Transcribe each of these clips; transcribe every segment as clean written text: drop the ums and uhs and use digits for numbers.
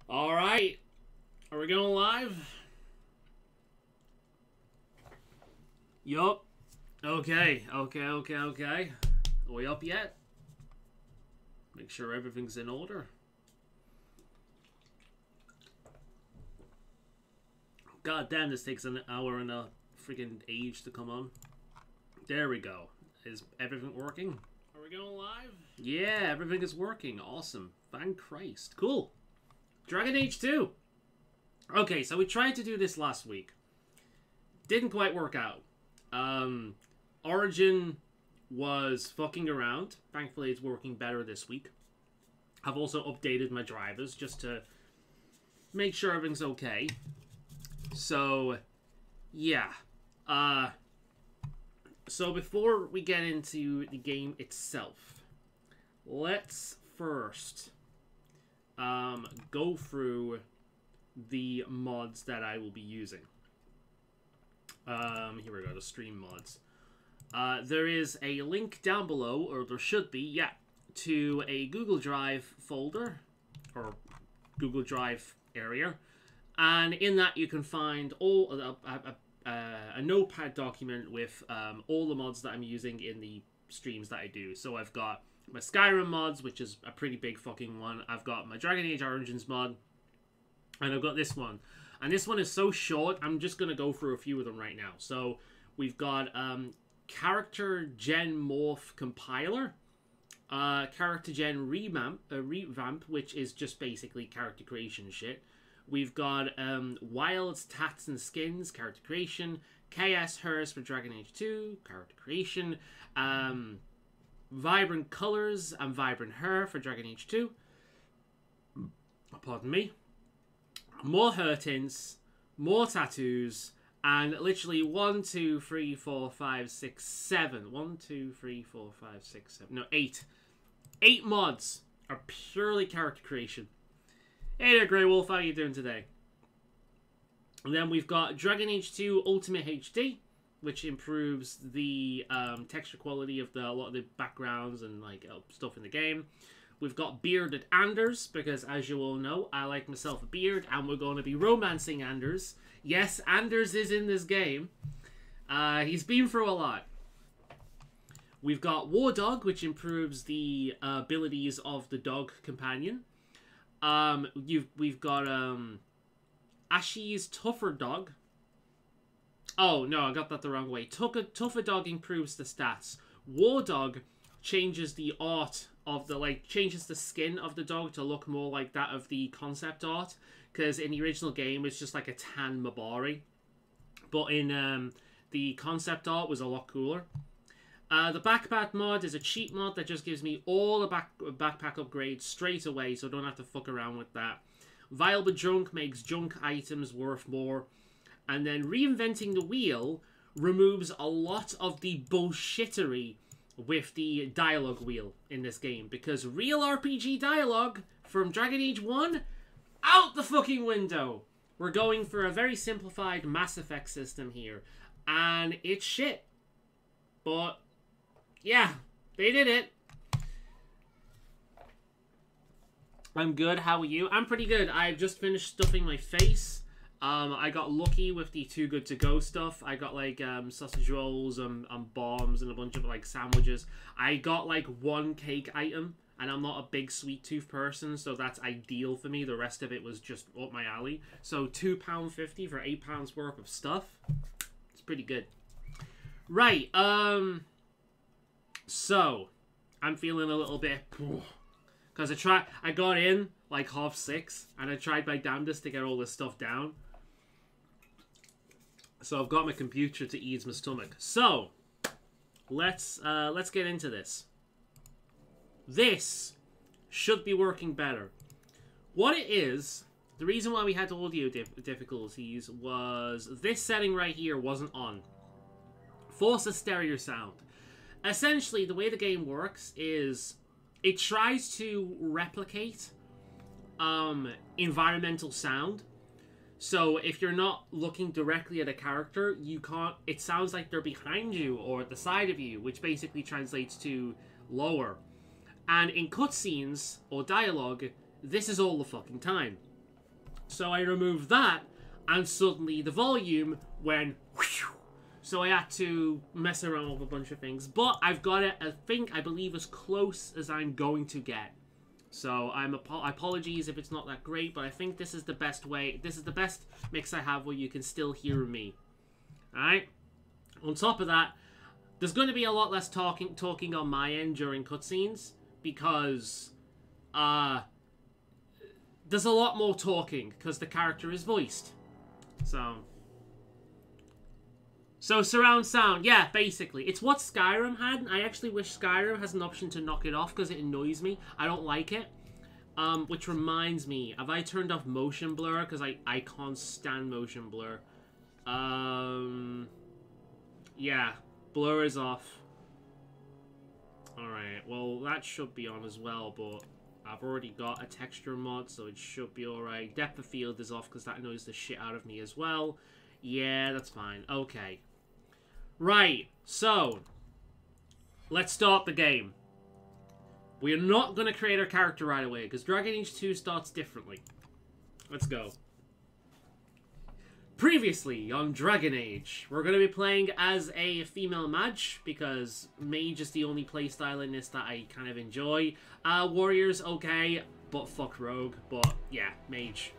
Alright. Are we going live? Yup. Okay. Are we up yet? Make sure everything's in order. God damn, this takes an hour and a freaking age to come on. There we go. Is everything working? Are we going live? Yeah, everything is working. Awesome. Thank Christ. Cool. Dragon Age 2. Okay, so we tried to do this last week. Didn't quite work out. Origin was fucking around. Thankfully, it's working better this week. I've also updated my drivers just to make sure everything's okay. So, yeah. So before we get into the game itself, let's first go through the mods that I will be using. Here we go, the stream mods. There is a link down below, or there should be, yeah, to a Google Drive folder, or Google Drive area. And in that you can find all a notepad document with all the mods that I'm using in the streams that I do. So I've got my Skyrim mods, which is a pretty big fucking one. I've got my Dragon Age Origins mod. And I've got this one. And this one is so short, I'm just going to go through a few of them right now. So we've got Character Gen Morph Compiler. Character Gen Revamp, which is just basically character creation shit. We've got Wilds, Tats and Skins, character creation. KS Hers for Dragon Age 2, character creation. Vibrant Colors and Vibrant Her for Dragon Age 2. Pardon me. More hair tints, more tattoos, and literally 1, 2, 3, 4, 5, 6, 7. 1, 2, 3, 4, 5, 6, 7. No, 8. 8 mods are purely character creation. Hey there, Grey Wolf, how are you doing today? And then we've got Dragon Age 2 Ultimate HD, which improves the texture quality of a lot of the backgrounds and like stuff in the game. We've got Bearded Anders, because as you all know, I like myself a beard, and we're going to be romancing Anders. Yes, Anders is in this game. He's been through a lot. We've got War Dog, which improves the abilities of the dog companion. We've got Ashi's Tougher Dog. Oh, no, I got that the wrong way. Tougher Dog improves the stats. War Dog changes the art of the, changes the skin of the dog to look more like that of the concept art. Because in the original game, it's just like a tan Mabari. But in the concept art was a lot cooler. The Backpack mod is a cheat mod that just gives me all the backpack upgrades straight away, so I don't have to fuck around with that. Vile but Junk makes junk items worth more. And then Reinventing the Wheel removes a lot of the bullshittery with the dialogue wheel in this game, because real RPG dialogue from Dragon Age 1, out the fucking window. We're going for a very simplified Mass Effect system here, and it's shit. But yeah, they did it. I'm good. How are you? I'm pretty good. I've just finished stuffing my face. I got lucky with the Too Good To Go stuff. I got like sausage rolls and bombs and a bunch of like sandwiches. I got like one cake item, and I'm not a big sweet tooth person, so that's ideal for me. The rest of it was just up my alley. So £2.50 for £8 worth of stuff. It's pretty good. Right. So I'm feeling a little bit, because I got in like 6:30, and I tried my damnedest to get all this stuff down. So I've got my computer to ease my stomach. So let's get into this. This should be working better. What it is, the reason why we had audio difficulties was this setting right here wasn't on. Force a stereo sound. Essentially, the way the game works is it tries to replicate environmental sound. So if you're not looking directly at a character, you can't. It sounds like they're behind you or at the side of you, which basically translates to lower. And in cutscenes or dialogue, this is all the fucking time. So I removed that, and suddenly the volume went whew. So I had to mess around with a bunch of things. But I've got it, I believe, as close as I'm going to get. So apologies if it's not that great, but I think this is the best way. This is the best mix I have where you can still hear me. Alright? On top of that, there's going to be a lot less talking on my end during cutscenes, because there's a lot more talking, because the character is voiced. So surround sound, yeah, basically. It's what Skyrim had, and I actually wish Skyrim has an option to knock it off, because it annoys me. I don't like it. Which reminds me, have I turned off motion blur? Because I can't stand motion blur. Yeah, blur is off. Alright, well, that should be on as well, but I've already got a texture mod, so it should be alright. Depth of field is off, because that annoys the shit out of me as well. Yeah, that's fine. Okay. Right, so let's start the game. We are not going to create our character right away, because Dragon Age 2 starts differently. Let's go. Previously on Dragon Age, we're going to be playing as a female mage, because mage is the only playstyle in this that I kind of enjoy. Warriors, okay, but fuck rogue. But yeah, mage.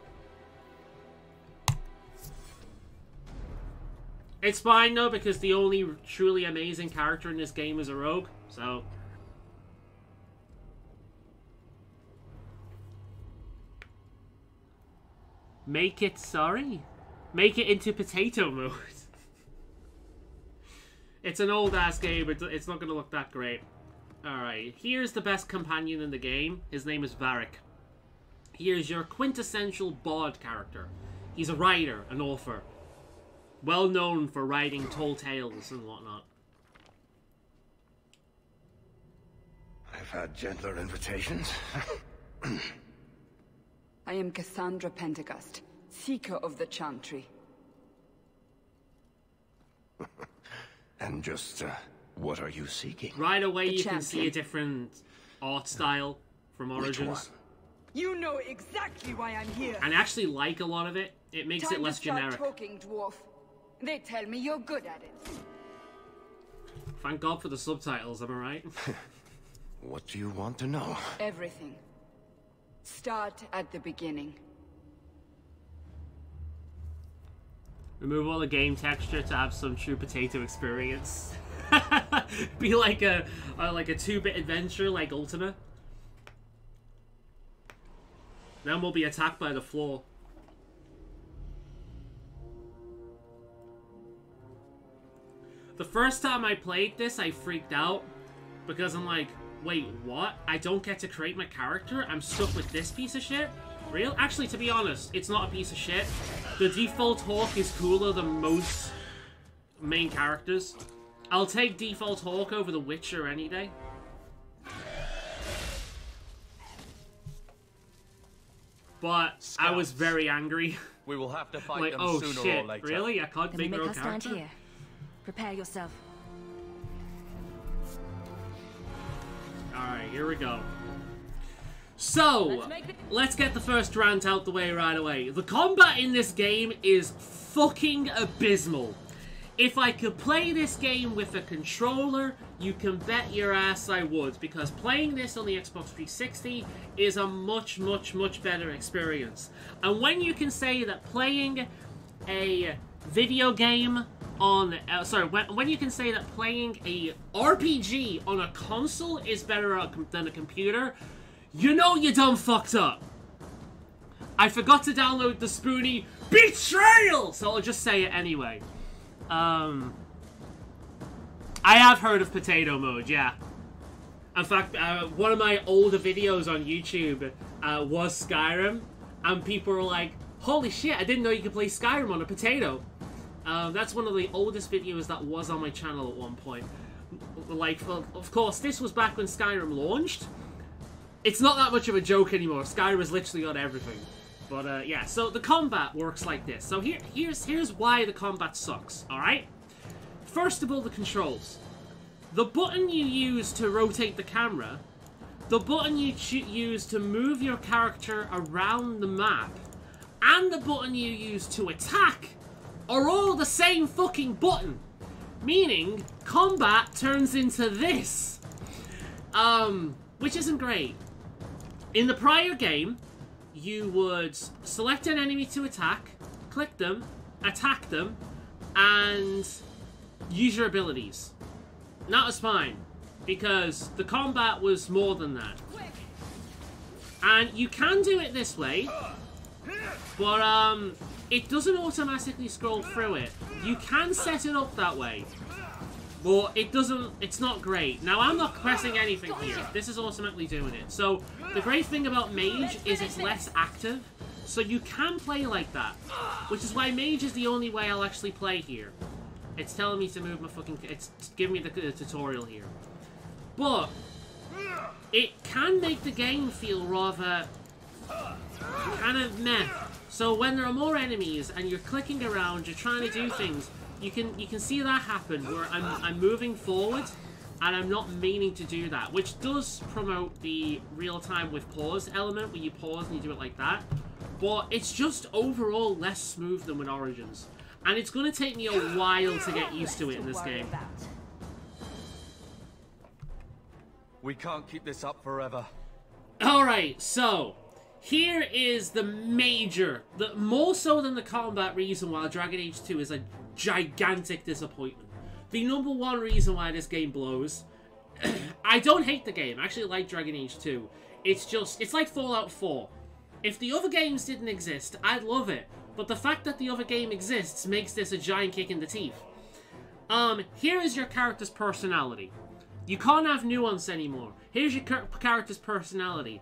It's fine though, because the only truly amazing character in this game is a rogue, so... Make it, sorry? Make it into potato mode. It's an old-ass game, it's not gonna look that great. Alright, here's the best companion in the game. His name is Varric. Here's your quintessential bard character. He's a writer, an author. Well known for writing tall tales and whatnot. I've had gentler invitations. I am Cassandra Pentagust, Seeker of the Chantry. And just, what are you seeking? Right away you can see a different art style from Origins. Which one? You know exactly why I'm here. And I actually like a lot of it. It makes it less generic. Time to start talking, dwarf. They tell me you're good at it. Thank God for the subtitles, am I right? What do you want to know? Everything. Start at the beginning. Remove all the game texture to have some true potato experience. Be like a 2-bit adventure like Ultima. Then we'll be attacked by the floor. The first time I played this, I freaked out. Because I'm like, wait, what? I don't get to create my character? I'm stuck with this piece of shit? Real? Actually, to be honest, it's not a piece of shit. The default Hawk is cooler than most main characters. I'll take default Hawk over the Witcher any day. But Scouts. I was very angry. We will have to fight like, them oh sooner shit, or later. Really? I can't make my own character? Here. Prepare yourself. Alright, here we go. So, let's get the first rant out the way right away. The combat in this game is fucking abysmal. If I could play this game with a controller, you can bet your ass I would, because playing this on the Xbox 360 is a much, much, much better experience. And when you can say that playing a video game on... when you can say that playing a RPG on a console is better than a computer, you know you done fucked up. I forgot to download the Spoony Betrayal, so I'll just say it anyway. I have heard of potato mode, yeah. In fact, one of my older videos on YouTube was Skyrim, and people were like, holy shit, I didn't know you could play Skyrim on a potato. That's one of the oldest videos that was on my channel at one point. Like, well, of course, this was back when Skyrim launched. It's not that much of a joke anymore. Skyrim has literally got everything. But, yeah, so the combat works like this. So here's why the combat sucks, alright? First of all, the controls. The button you use to rotate the camera, the button you use to move your character around the map, and the button you use to attack are all the same fucking button. Meaning, combat turns into this. Which isn't great. In the prior game, you would select an enemy to attack, click them, attack them, and use your abilities. That was fine, because the combat was more than that. And you can do it this way, but it doesn't automatically scroll through it. You can set it up that way, but it doesn't, it's not great. Now, I'm not pressing anything here. This is automatically doing it. So, the great thing about Mage is it's less active, so you can play like that. Which is why Mage is the only way I'll actually play here. It's telling me to move my fucking, it's giving me the tutorial here. But it can make the game feel rather kind of meh. So when there are more enemies and you're clicking around, you're trying to do things, you can see that happen where I'm moving forward and I'm not meaning to do that, which does promote the real-time with pause element where you pause and you do it like that. But it's just overall less smooth than with Origins. And it's going to take me a while to get used to it in this game. We can't keep this up forever. Alright, so here is the major, more so than the combat reason why Dragon Age 2 is a gigantic disappointment. The number one reason why this game blows, I don't hate the game, I actually like Dragon Age 2. It's like Fallout 4. If the other games didn't exist, I'd love it. But the fact that the other game exists makes this a giant kick in the teeth. Here is your character's personality. You can't have nuance anymore. Here's your character's personality.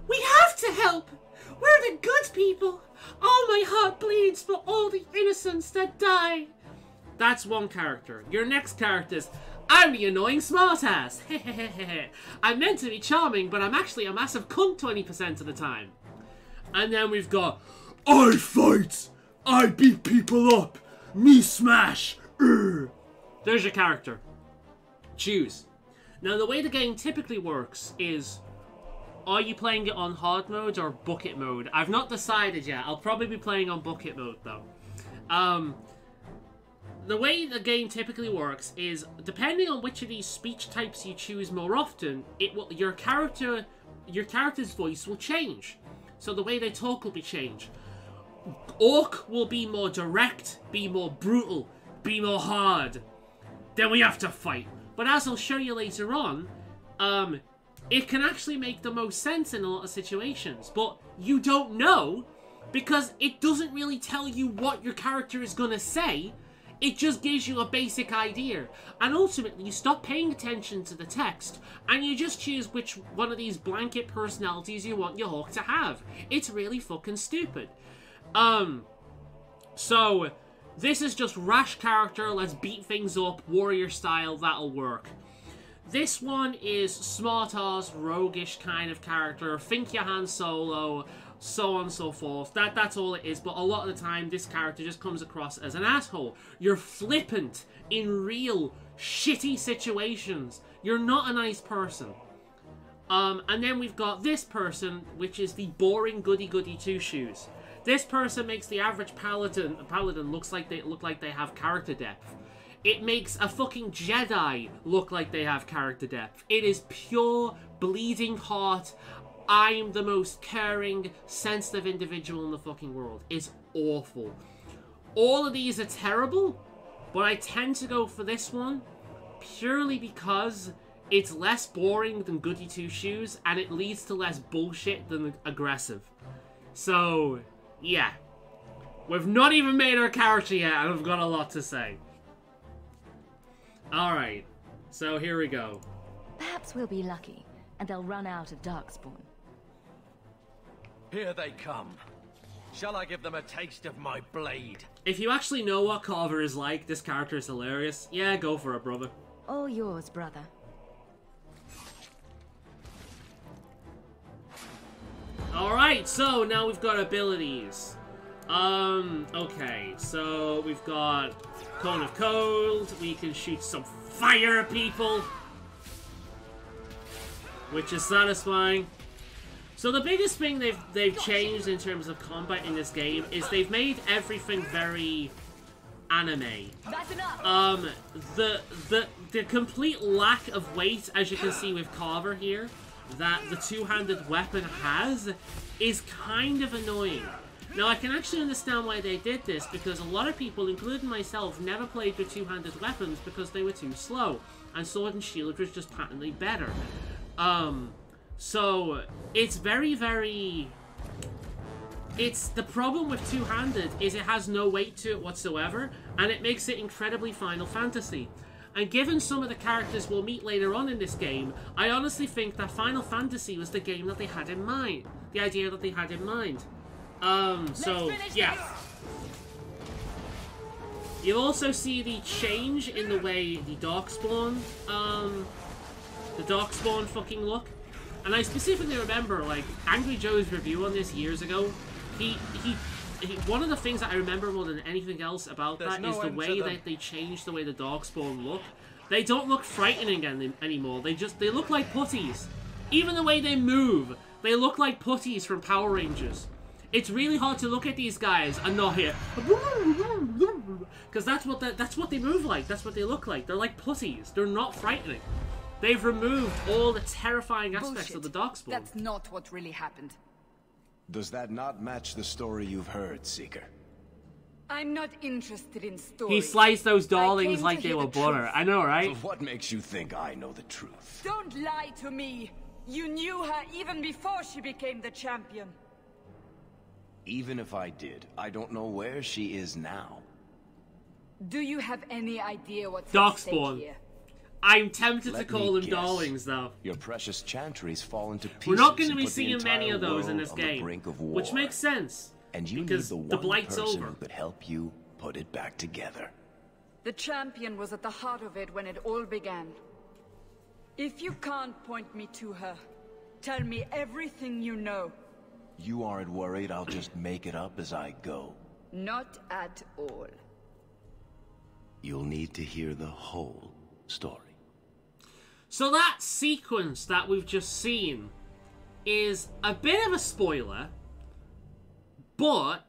We have to help! We're the good people! All my heart bleeds for all the innocents that die! That's one character. Your next character is, I'm the annoying smartass! Hehehehe. I'm meant to be charming, but I'm actually a massive cunt 20% of the time. And then we've got, I fight! I beat people up! Me smash! There's your character. Choose. Now, the way the game typically works is, are you playing it on hard mode or bucket mode? I've not decided yet. I'll probably be playing on bucket mode, though. The way the game typically works is, depending on which of these speech types you choose more often, your character's voice will change. So the way they talk will be changed. Orc will be more direct, be more brutal, be more hard. Then we have to fight. But as I'll show you later on, it can actually make the most sense in a lot of situations. But you don't know, because it doesn't really tell you what your character is going to say. It just gives you a basic idea. And ultimately, you stop paying attention to the text, and you just choose which one of these blanket personalities you want your Hawk to have. It's really fucking stupid. So, this is just rash character, let's beat things up, warrior style, that'll work. This one is smart-ass, roguish kind of character, think you're Han Solo, so on and so forth. That's all it is, but a lot of the time, this character just comes across as an asshole. You're flippant in real, shitty situations. You're not a nice person. And then we've got this person, which is the boring goody-goody two-shoes. This person makes the average paladin look like they have character depth. It makes a fucking Jedi look like they have character depth. It is pure bleeding heart. I'm the most caring, sensitive individual in the fucking world. It's awful. All of these are terrible, but I tend to go for this one purely because it's less boring than Goody Two Shoes, and it leads to less bullshit than aggressive. So, yeah. We've not even made our character yet, and I've got a lot to say. Alright, so here we go. Perhaps we'll be lucky, and they'll run out of Darkspawn. Here they come. Shall I give them a taste of my blade? If you actually know what Carver is like, this character is hilarious. Yeah, go for it, brother. All yours, brother. Alright, so now we've got abilities. Okay, so we've got Cone of Cold, we can shoot some fire at people, which is satisfying. So the biggest thing they've changed in terms of combat in this game is they've made everything very anime. That's enough. The complete lack of weight, as you can see with Carver here, that the two-handed weapon has, is kind of annoying. Now, I can actually understand why they did this, because a lot of people, including myself, never played with two-handed weapons because they were too slow, and Sword and Shield was just patently better. So, it's very, very... the problem with two-handed is it has no weight to it whatsoever, and it makes it incredibly Final Fantasy. And given some of the characters we'll meet later on in this game, I honestly think that Final Fantasy was the game that they had in mind. The idea that they had in mind. So, yeah. You'll also see the change in the way the Darkspawn fucking look. And I specifically remember, like, Angry Joe's review on this years ago. One of the things that I remember more than anything else about that is the way that they changed the way the Darkspawn look. They don't look frightening anymore. They look like putties. Even the way they move, they look like putties from Power Rangers. It's really hard to look at these guys and not hear, because that's what they move like. That's what they look like. They're like putties. They're not frightening. They've removed all the terrifying aspects of the Darkspawn. That's not what really happened. Does that not match the story you've heard, Seeker? I'm not interested in stories. He sliced those I darlings came like to they hear were the butter. truth. I know, right? What makes you think I know the truth? Don't lie to me. You knew her even before she became the champion. Even if I did, I don't know where she is now. Do you have any idea what's Darkspawn. at stake here? I'm tempted to Let call me them guess. darlings, though. Your precious chantries fall into pieces. We're not going to and be put the seeing many entire of those in world this on the game, brink of which war. makes sense. And you because need the one Blight's person over. who could help you put it back together. The champion was at the heart of it when it all began. If you can't point me to her, tell me everything you know. You aren't worried I'll just make it up as I go? Not at all. You'll need to hear the whole story. So that sequence that we've just seen is a bit of a spoiler, but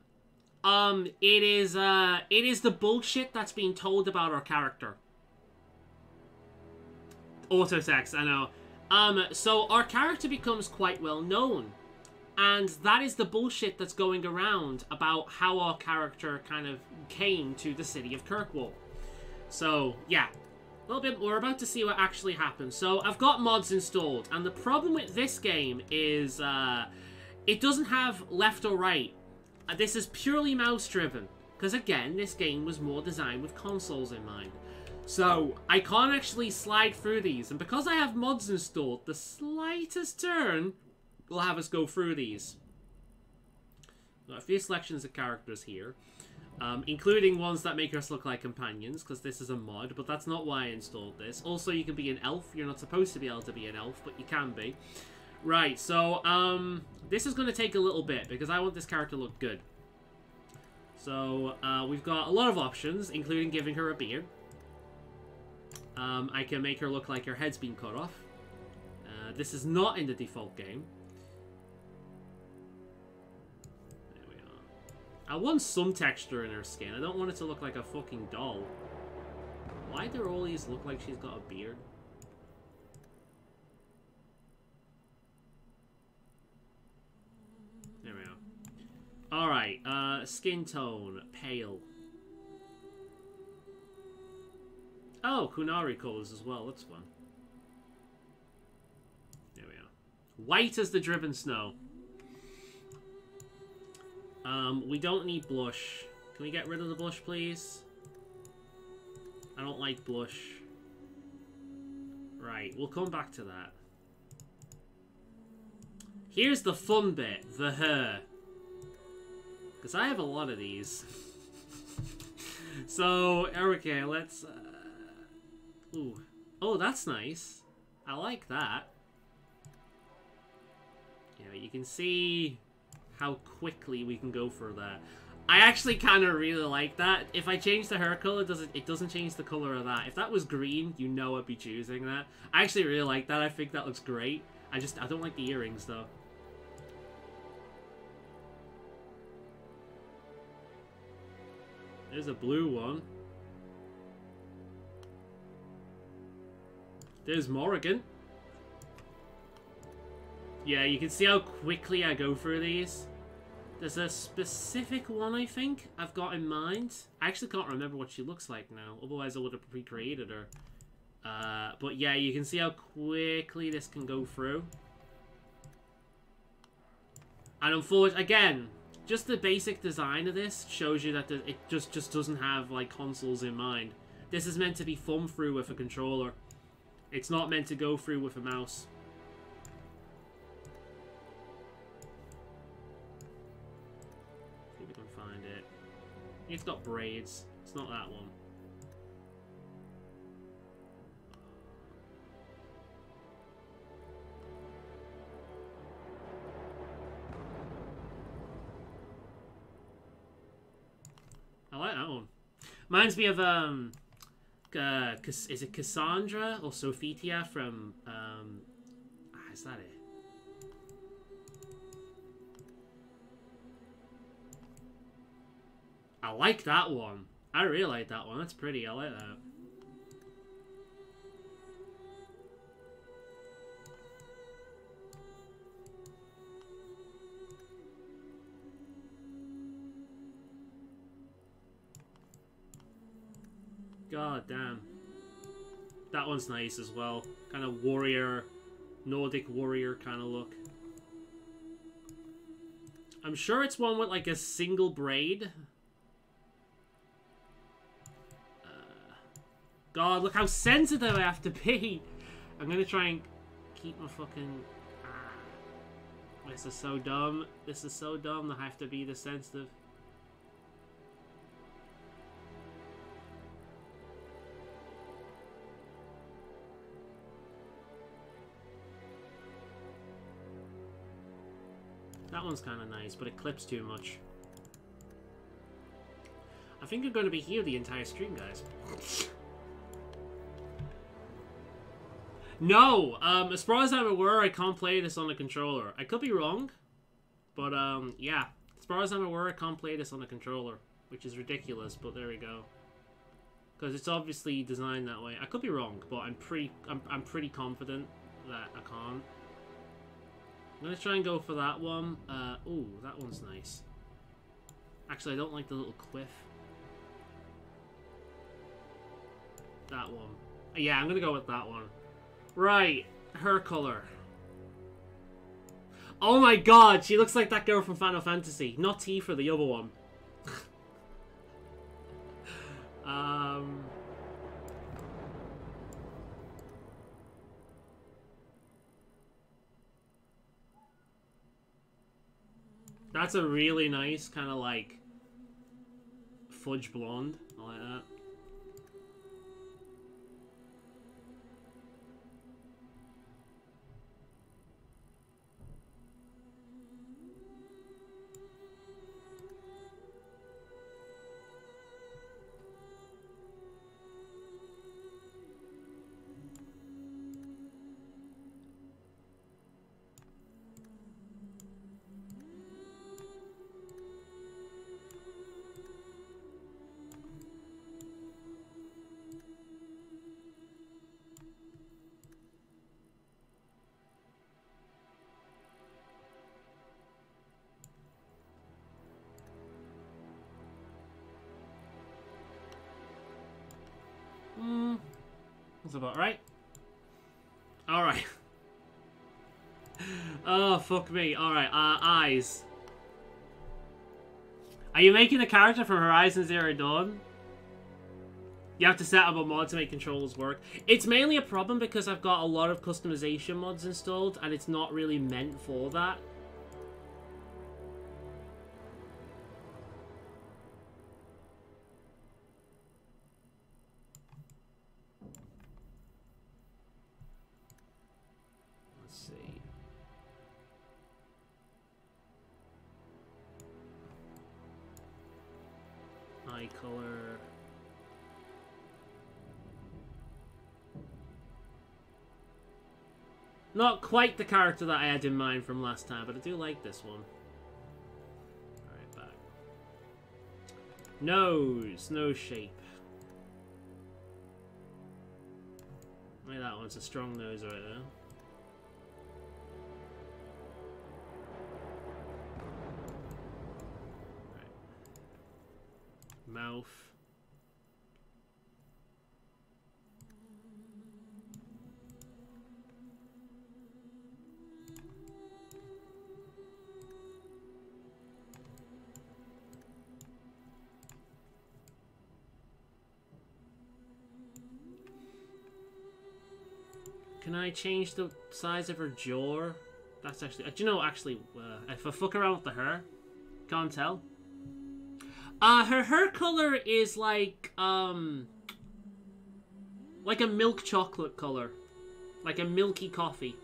it is the bullshit that's being told about our character. Autotext, I know. So our character becomes quite well known, and that is the bullshit that's going around about how our character kind of came to the city of Kirkwall. So yeah. A little bit, we're about to see what actually happens. So, I've got mods installed, and the problem with this game is, it doesn't have left or right. This is purely mouse-driven, because again, this game was more designed with consoles in mind. So, I can't actually slide through these, and because I have mods installed, the slightest turn will have us go through these. Got a few selections of characters here. Including ones that make us look like companions, because this is a mod, but that's not why I installed this. Also, you can be an elf. You're not supposed to be able to be an elf, but you can be. Right, so, this is going to take a little bit, because I want this character to look good. So, we've got a lot of options, including giving her a beard. I can make her look like her head's been cut off. This is not in the default game. I want some texture in her skin. I don't want it to look like a fucking doll. Why do all these look like she's got a beard? There we are. Alright, skin tone, pale. Oh, Kunari colours as well, that's fun. There we are. White as the driven snow. We don't need blush. Can we get rid of the blush, please? I don't like blush. Right, we'll come back to that. Here's the fun bit, the hair. Because I have a lot of these. So, okay, let's... Ooh. Oh, that's nice. I like that. Yeah, you can see how quickly we can go for that. I actually kind of really like that. If I change the hair color, it doesn't change the color of that. If that was green, you know I'd be choosing that. I actually really like that. I think that looks great. I don't like the earrings, though. There's a blue one. There's Morrigan. Yeah, you can see how quickly I go through these. There's a specific one, I think, I've got in mind. I actually can't remember what she looks like now. Otherwise, I would have pre-created her. But yeah, you can see how quickly this can go through. And unfortunately, again, just the basic design of this shows you that it just doesn't have, like, consoles in mind. This is meant to be thumb through with a controller. It's not meant to go through with a mouse. See if we can find it. It's got braids. It's not that one. I like that one. Reminds me of is it Cassandra or Sophitia from is that it? I like that one. I really like that one. That's pretty. I like that. God damn. That one's nice as well. Kind of warrior, Nordic warrior kind of look. I'm sure it's one with like a single braid. God, look how sensitive I have to be. I'm gonna try and keep my fucking... This is so dumb. This is so dumb that I have to be this sensitive. That one's kind of nice, but it clips too much. I think I'm going to be here the entire stream, guys. No! As far as I'm aware, I can't play this on a controller. I could be wrong, but, yeah. As far as I'm aware, I can't play this on a controller, which is ridiculous, but there we go. Because it's obviously designed that way. I could be wrong, but I'm pretty confident that I can't. I'm gonna try and go for that one. Ooh, that one's nice. Actually, I don't like the little quiff. That one. Yeah, I'm gonna go with that one. Right, her color. Oh my god, she looks like that girl from Final Fantasy. Not Tifa, the other one. That's a really nice kind of like fudge blonde. I like that. That's about right. Alright. Oh, fuck me. Alright, eyes. Are you making a character from Horizon Zero Dawn? You have to set up a mod to make controllers work. It's mainly a problem because I've got a lot of customization mods installed, and it's not really meant for that. Color. Not quite the character that I had in mind from last time, but I do like this one. Alright, back. Nose. Nose shape. Look at that one. It's a strong nose right there. Mouth. Can I change the size of her jaw? That's actually... do you know, actually, if I fuck around with the hair, can't tell. Her hair color is like a milk chocolate color. Like a milky coffee.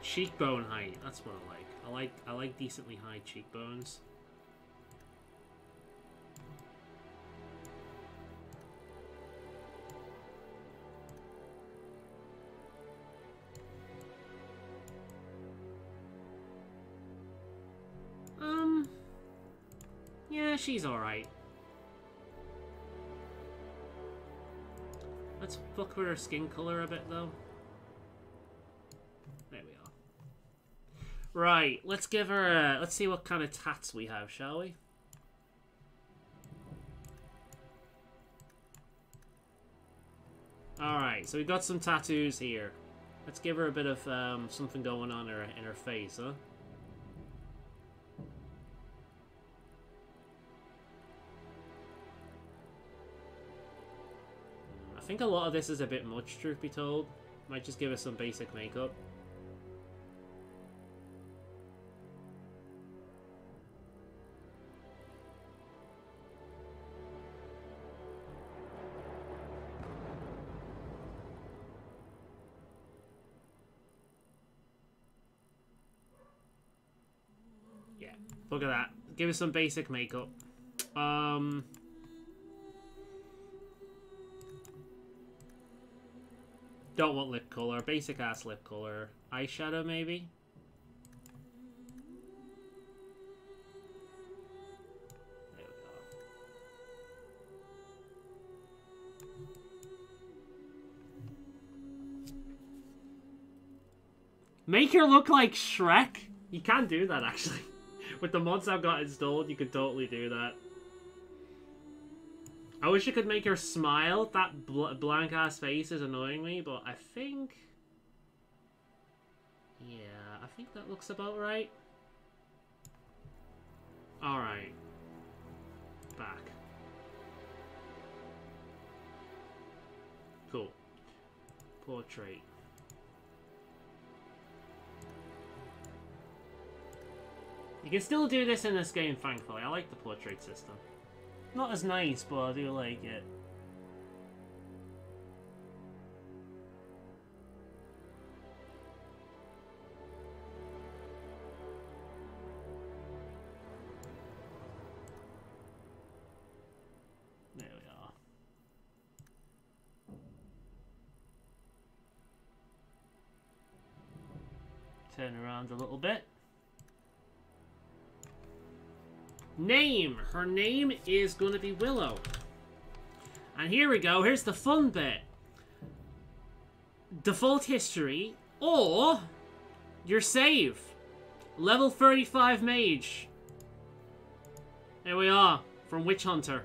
Cheekbone height, that's what I like. I like decently high cheekbones. Yeah, she's alright. Let's fuck with her skin color a bit, though. There we are. Right, let's give her a... Let's see what kind of tats we have, shall we? Alright, so we've got some tattoos here. Let's give her a bit of something going on in her face, huh? I think a lot of this is a bit much, truth be told. Might just give us some basic makeup. Yeah, look at that. Give us some basic makeup. Don't want lip color. Basic ass lip color. Eyeshadow, maybe? There we go. Make her look like Shrek? You can do that, actually. With the mods I've got installed, you could totally do that. I wish I could make her smile. That blank-ass face is annoying me, but I think... Yeah, I think that looks about right. Alright. Back. Cool. Portrait. You can still do this in this game, thankfully. I like the portrait system. Not as nice, but I do like it. There we are. Turn around a little bit. Name. Her name is going to be Willow. And here we go. Here's the fun bit. Default history or your save. Level 35 mage. There we are. From Witch Hunter.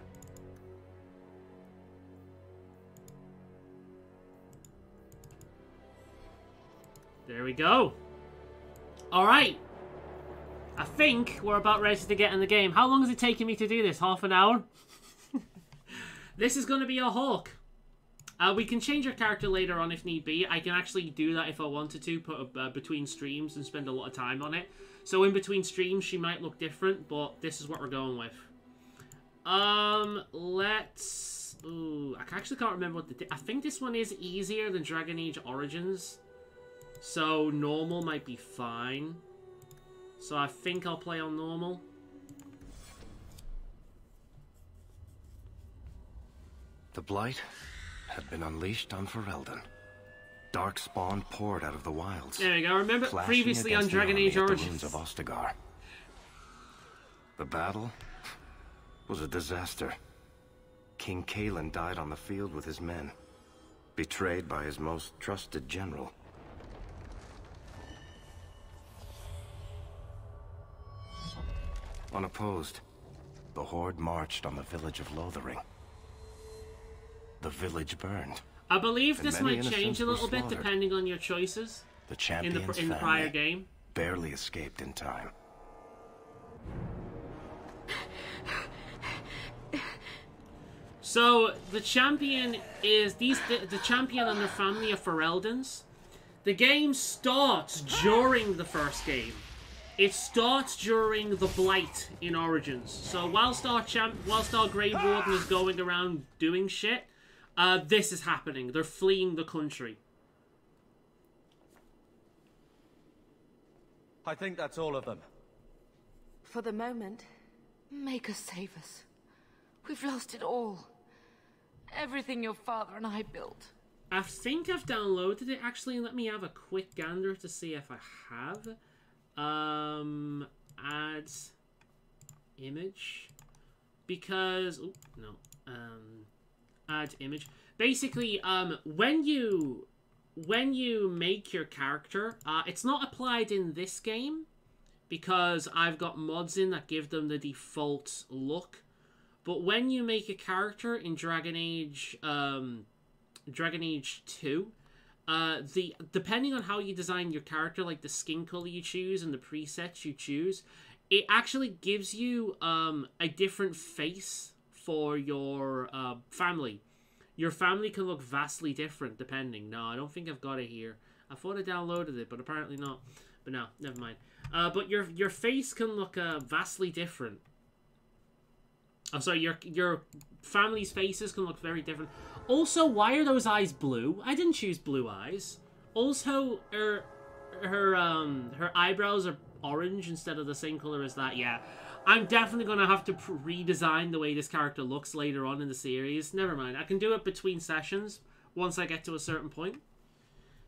There we go. Alright. I think we're about ready to get in the game. How long is it taking me to do this? Half an hour? This is going to be a hawk. We can change our character later on if need be. I can actually do that if I wanted to, put between streams and spend a lot of time on it. So in between streams, she might look different, but this is what we're going with. Let's... Ooh, I actually can't remember what I think this one is easier than Dragon Age Origins. So normal might be fine. So I think I'll play on normal. The Blight had been unleashed on Faolan. Dark spawn poured out of the wilds. There you go. Remember clashing previously on against the Dragon army Age at the Origins. ruins of Ostagar. The battle was a disaster. King Kalen died on the field with his men, betrayed by his most trusted general. Unopposed, the Horde marched on the village of Lothering. The village burned. I believe And this many might change innocents a were little bit slaughtered. depending on your choices The in champion's the prior family game. barely escaped in time. So the champion is the champion and their family of Ferelden's. The game starts during the first game. It starts during the Blight in Origins. So whilst our Grey Warden is going around doing shit, this is happening. They're fleeing the country. I think that's all of them. For the moment, make us save us. We've lost it all. Everything your father and I built. I think I've downloaded it. Actually, let me have a quick gander to see if I have. Add image. Because... Oh, no. Add image. Basically, when you make your character, it's not applied in this game because I've got mods in that give them the default look. But when you make a character in Dragon Age 2, depending on how you design your character, like the skin color you choose and the presets you choose, it actually gives you a different face for your family. Your family can look vastly different depending. No, I don't think I've got it here. I thought I downloaded it, but apparently not. But no, never mind. But your face can look vastly different. Oh, sorry, your family's faces can look very different. Also, why are those eyes blue? I didn't choose blue eyes. Also, her eyebrows are orange instead of the same color as that. Yeah, I'm definitely going to have to redesign the way this character looks later on in the series. Never mind. I can do it between sessions once I get to a certain point.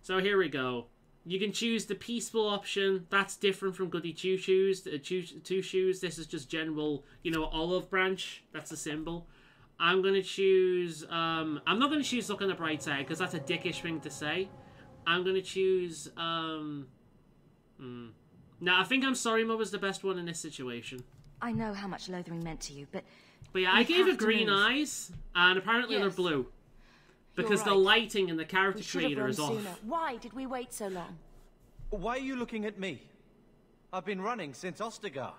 So here we go. You can choose the peaceful option. That's different from Goody Two Shoes. Two Shoes. This is just general, olive branch. That's a symbol. I'm going to choose... I'm not going to choose Look on the Bright Side, because that's a dickish thing to say. I'm going to choose... No, I think I'm Sorry Mo was the best one in this situation. I know how much Lothering meant to you, but yeah, I gave her green eyes, and apparently they're blue. Because the lighting and the character creator is off. Why did we wait so long? Why are you looking at me? I've been running since Ostagar.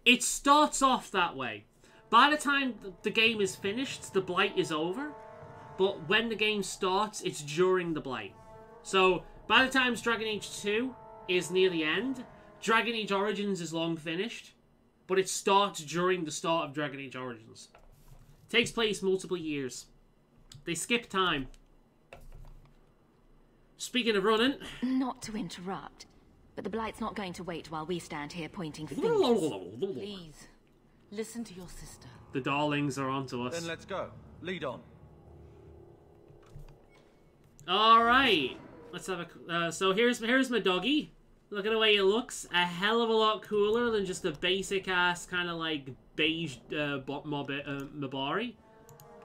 It starts off that way. By the time the game is finished, the Blight is over. But when the game starts, it's during the Blight. So, by the time Dragon Age 2 is near the end, Dragon Age Origins is long finished. But it starts during the start of Dragon Age Origins. It takes place multiple years. They skip time. Speaking of running... Not to interrupt, but the Blight's not going to wait while we stand here pointing fingers. Please, listen to your sister. The darlings are onto us. Then let's go. Lead on. Alright. Let's have a... so here's my doggy. Look at the way it looks. A hell of a lot cooler than just a basic-ass kind of like beige Mabari.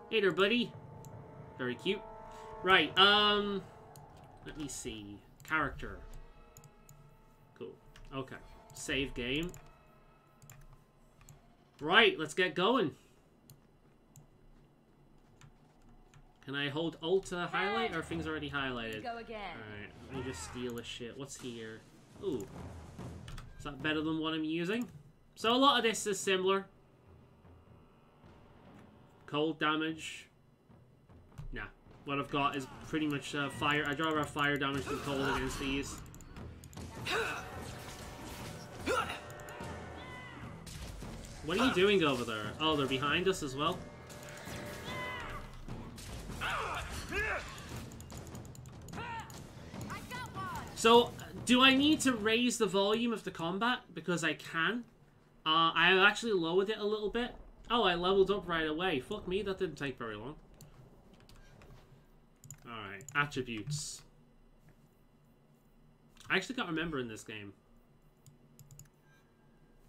Hey there, buddy. Very cute. Right, let me see. Character. Cool. Okay. Save game. Right, let's get going. Can I hold Alt to highlight, or are things already highlighted? Go again. Alright, let me just steal this shit. What's here? Ooh. Is that better than what I'm using? So a lot of this is similar. Cold damage. Nah. What I've got is pretty much fire. I'd rather have fire damage than cold against these. What are you doing over there? Oh, they're behind us as well? So, do I need to raise the volume of the combat? Because I can. I actually lowered it a little bit. Oh, I leveled up right away. Fuck me, that didn't take very long. Alright, attributes. I actually can't remember in this game.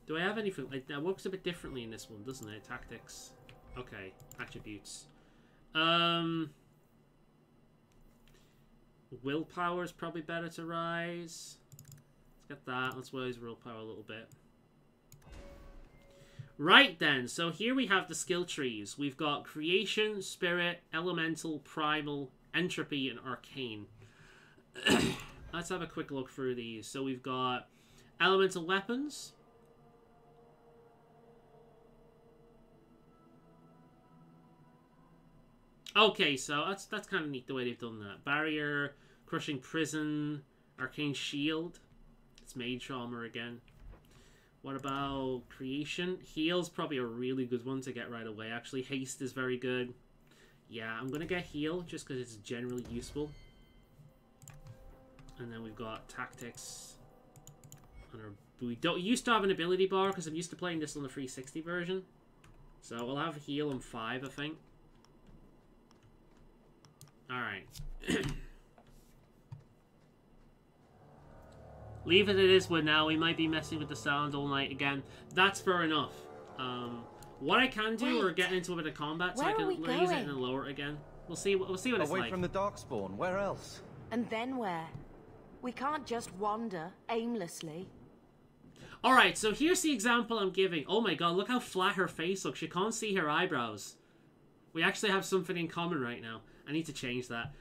Do I have anything? Like, that works a bit differently in this one, doesn't it? Tactics. Okay, attributes. Willpower is probably better to rise. Let's get that. Let's raise willpower a little bit. Right then, so here we have the skill trees. We've got Creation, Spirit, Elemental, Primal, Entropy, and Arcane. Let's have a quick look through these. So we've got Elemental Weapons. Okay, so that's kind of neat the way they've done that. Barrier, Crushing Prison, Arcane Shield. It's Mage Armor again. What about Creation? Heal's probably a really good one to get right away. Actually, Haste is very good. Yeah, I'm going to get Heal just because it's generally useful. And then we've got Tactics. We don't used to have an ability bar because I'm used to playing this on the 360 version. So we'll have Heal on 5, I think. Alright. Leave it as is now. We might be messing with the sound all night again. That's fair enough. What I can do, or get into a bit of combat, so I can raise it and then lower it again. We'll see what it's like. Away from the Darkspawn. Where else? And then where? We can't just wander aimlessly. Alright, so here's the example I'm giving. Oh my god, look how flat her face looks. You can't see her eyebrows. We actually have something in common right now. I need to change that.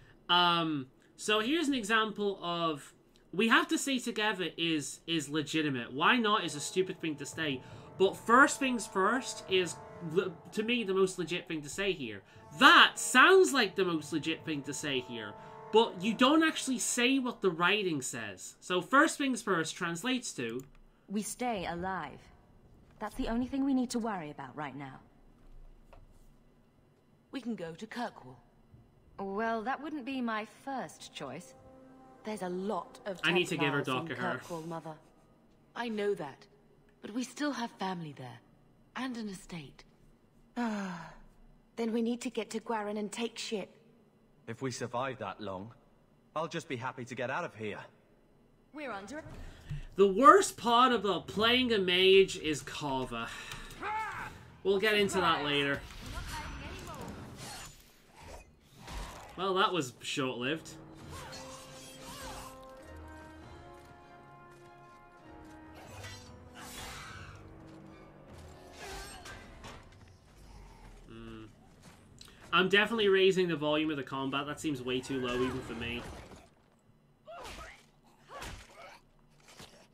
So here's an example of... We have to say together is legitimate. Why not is a stupid thing to say. But first things first is, to me, the most legit thing to say here. That sounds like the most legit thing to say here. But you don't actually say what the writing says. So first things first translates to... We stay alive. That's the only thing we need to worry about right now. We can go to Kirkwall. Well, that wouldn't be my first choice. There's a lot of I need to give her Templars in Docker her. Kirkwall, Mother. I know that. But we still have family there. And an estate. Then we need to get to Gwarin and take ship. If we survive that long, I'll just be happy to get out of here. We're under... The worst part about playing a mage is Kava. We'll get into that later. Well, that was short-lived. I'm definitely raising the volume of the combat. That seems way too low even for me.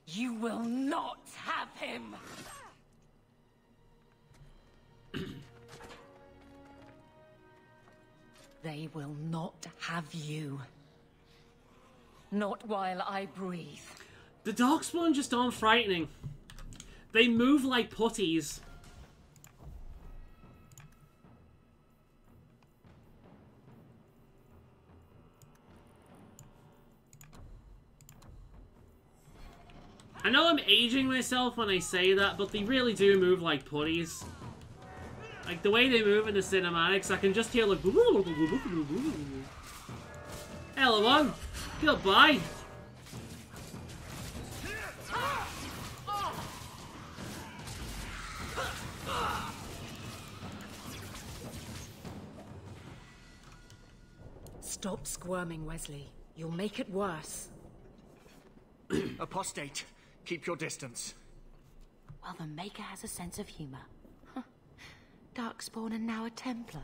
You will not have him! They will not have you. Not while I breathe. The Darkspawn just aren't frightening. They move like putties. I know I'm aging myself when I say that, but they really do move like putties. Like, the way they move in the cinematics, I can just hear like... Hello, on. Goodbye. Stop squirming, Wesley. You'll make it worse. Apostate, keep your distance. Well, the Maker has a sense of humor. Darkspawn and now a Templar.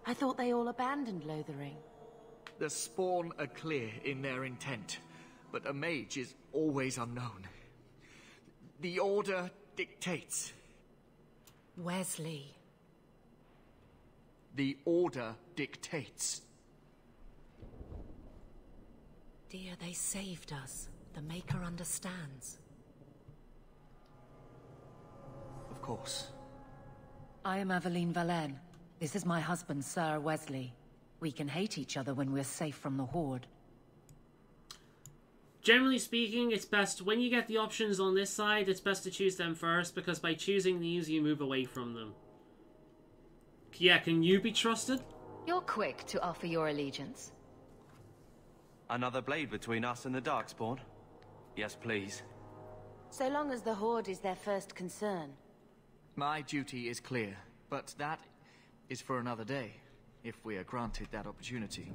I thought they all abandoned Lothering. The Spawn are clear in their intent, but a mage is always unknown. The Order dictates. Wesley. The Order dictates. Dear, they saved us. The Maker understands. Of course. I am Aveline Valenne. This is my husband, Sir Wesley. We can hate each other when we're safe from the Horde. Generally speaking, it's best, when you get the options on this side, it's best to choose them first, because by choosing these, you move away from them. Yeah, can you be trusted? You're quick to offer your allegiance. Another blade between us and the Darkspawn? Yes, please. So long as the Horde is their first concern. My duty is clear, but that is for another day, if we are granted that opportunity.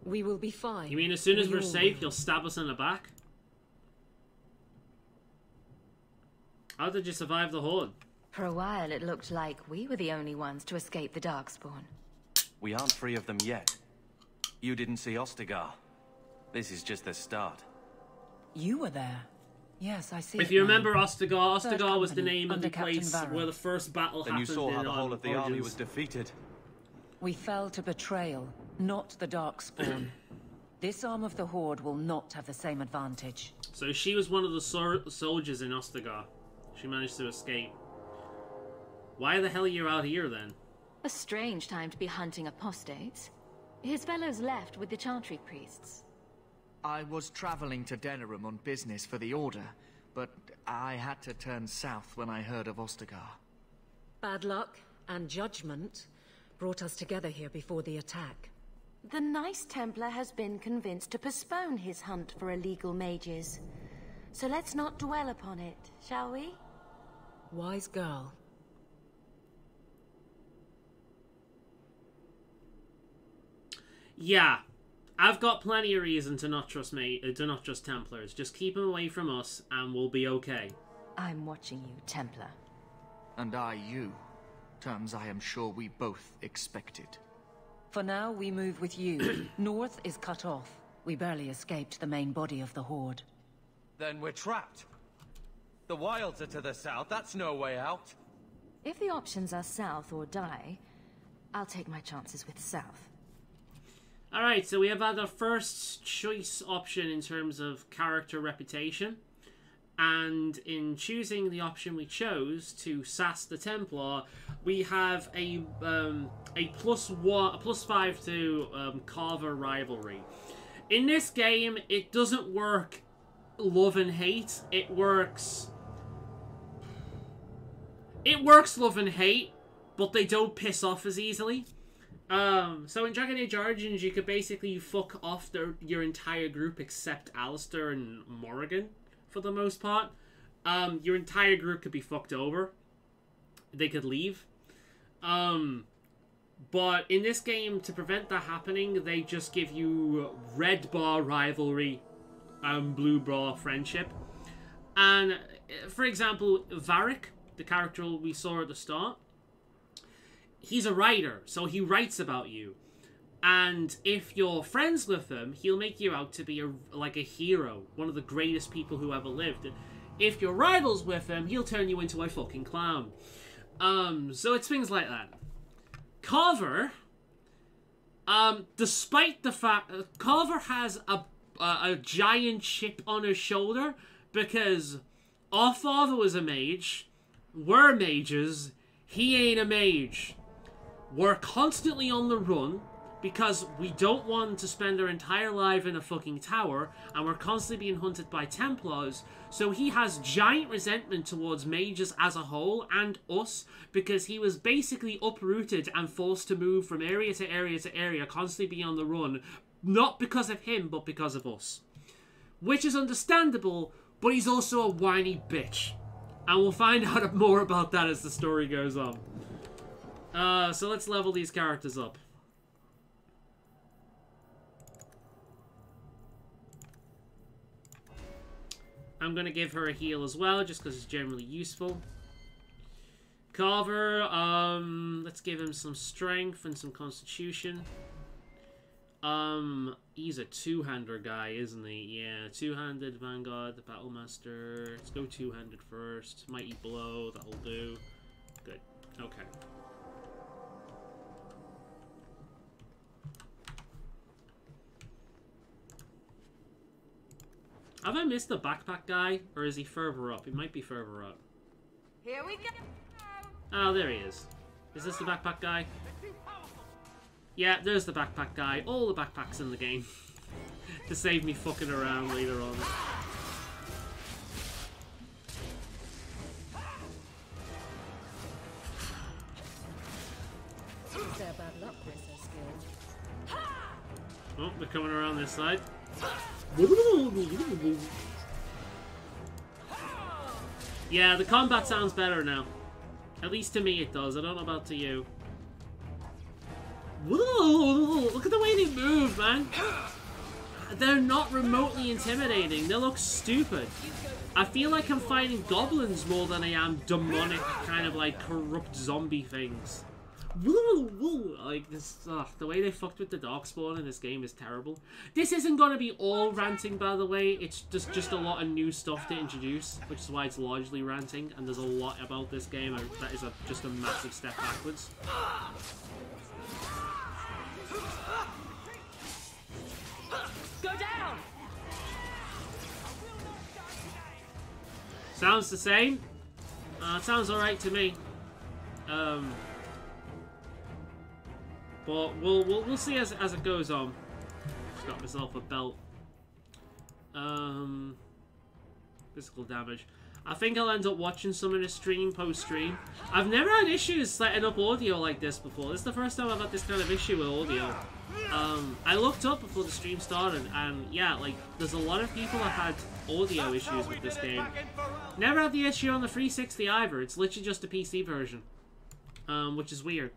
We will be fine. You mean as soon as We we're all safe, will. you'll stab us in the back? How did you survive the Horde? For a while, it looked like we were the only ones to escape the Darkspawn. We aren't free of them yet. You didn't see Ostagar. This is just the start. You were there. Yes, I see. If it you now. remember Ostagar, Third Ostagar was the company, name of under the Captain place Varro. where the first battle Then you happened. saw how in, the whole of the army Origins. was defeated. We fell to betrayal, not the Darkspawn. This arm of the Horde will not have the same advantage. So she was one of the soldiers in Ostagar. She managed to escape. Why the hell are you out here then? A strange time to be hunting apostates. His fellows left with the Chantry priests. I was traveling to Denerim on business for the Order, but I had to turn south when I heard of Ostagar. Bad luck and judgment brought us together here before the attack. The nice Templar has been convinced to postpone his hunt for illegal mages. So let's not dwell upon it, shall we? Wise girl. Yeah, I've got plenty of reason to not trust to not trust Templars. Just keep them away from us, and we'll be okay. I'm watching you, Templar. And I you. Terms I am sure we both expected. For now, we move with you. North is cut off. We barely escaped the main body of the Horde. Then we're trapped. The wilds are to the south. That's no way out. If the options are south or die, I'll take my chances with south. Alright, so we have had our first choice option in terms of character reputation. And in choosing the option we chose to sass the Templar, we have a +5 to Carver rivalry. In this game, it doesn't work love and hate. It works love and hate, but they don't piss off as easily. So in Dragon Age Origins, you could basically fuck off your entire group except Alistair and Morrigan, for the most part. Your entire group could be fucked over. They could leave. But in this game, to prevent that happening, they just give you red bar rivalry and blue bar friendship. And, for example, Varric, the character we saw at the start, he's a writer, so he writes about you. And if you're friends with him, he'll make you out to be like a hero, one of the greatest people who ever lived. And if you're rivals with him, he'll turn you into a fucking clown. So it's things like that. Carver, despite the fact Carver has a giant chip on his shoulder because our father was a mage, we're mages, he ain't a mage. We're constantly on the run because we don't want to spend our entire life in a fucking tower, and we're constantly being hunted by Templars, so he has giant resentment towards mages as a whole, and us, because he was basically uprooted and forced to move from area to area to area, constantly being on the run, not because of him, but because of us. Which is understandable, but he's also a whiny bitch. And we'll find out more about that as the story goes on. So let's level these characters up. I'm going to give her a heal as well, just because it's generally useful. Carver, let's give him some strength and some constitution. He's a two-hander guy, isn't he? Yeah, two-handed Vanguard, the Battlemaster. Let's go two-handed first. Mighty Blow, that'll do. Good. Okay. Have I missed the backpack guy? Or is he further up? He might be further up. Here we go. Oh, there he is. Is this the backpack guy? Yeah, there's the backpack guy. All the backpacks in the game. To save me fucking around later on. Is there bad luck with their skills? Oh, they're coming around this side. Yeah, the combat sounds better now. At least to me it does. I don't know about to you. Whoa, look at the way they move, man. They're not remotely intimidating. They look stupid. I feel like I'm fighting goblins more than I am demonic, kind of like corrupt zombie things. Like this, the way they fucked with the Darkspawn in this game is terrible. This isn't gonna be all ranting, by the way. It's just a lot of new stuff to introduce, which is why it's largely ranting. And there's a lot about this game that is just a massive step backwards. Go down! Sounds the same. It sounds alright to me. But we'll see as it goes on. Just got myself a belt. Physical damage. I think I'll end up watching some of the stream post-stream. I've never had issues setting up audio like this before. This is the first time I've had this kind of issue with audio. I looked up before the stream started, and yeah, like, there's a lot of people that had audio issues with this game. Never had the issue on the 360 either. It's literally just a PC version. Which is weird.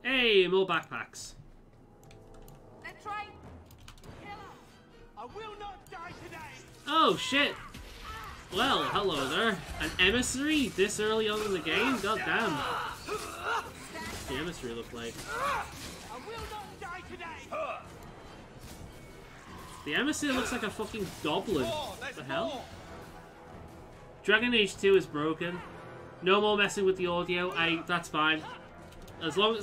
Hey, more backpacks. Let's try. I will not die today. Oh shit. Well, hello there. An emissary this early on in the game? God damn. What's the emissary look like? I will not die today. The emissary looks like a fucking goblin. What the hell? Dragon Age 2 is broken. No more messing with the audio. That's fine. As long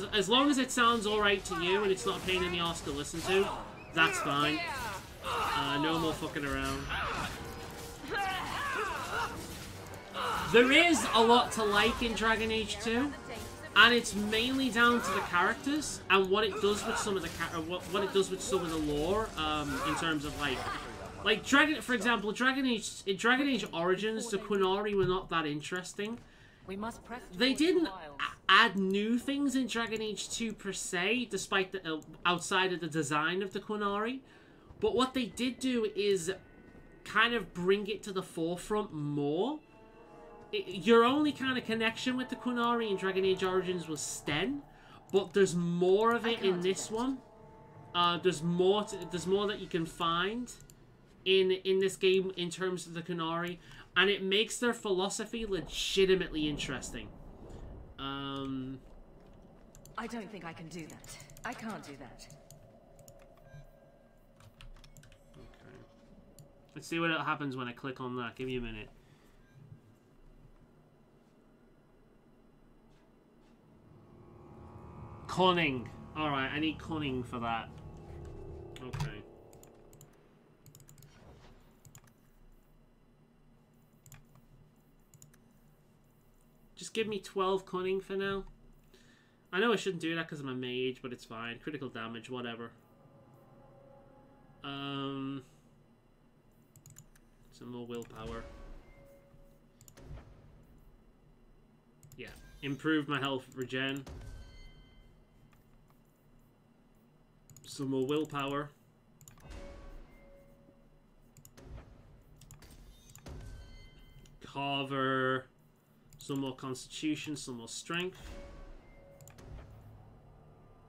as it sounds alright to you and it's not a pain in the arse to listen to, that's fine. No more fucking around. There is a lot to like in Dragon Age 2, and it's mainly down to the characters and what it does with some of the what it does with some of the lore. In terms of like for example, Dragon Age Origins, the Qunari were not that interesting. We must press. They didn't add new things in Dragon Age 2 per se, despite the outside of the design of the Qunari. But what they did do is kind of bring it to the forefront more. Your only kind of connection with the Qunari in Dragon Age Origins was Sten, but there's more of it in this one. There's more that you can find in this game in terms of the Qunari. And it makes their philosophy legitimately interesting. I don't think I can do that. I can't do that. Okay. Let's see what happens when I click on that. Give me a minute. Cunning. Alright, I need cunning for that. Okay. Just give me 12 cunning for now. I know I shouldn't do that because I'm a mage, but it's fine. Critical damage, whatever. Some more willpower. Yeah. Improve my health regen. Some more willpower. Carver. Some more constitution, some more strength.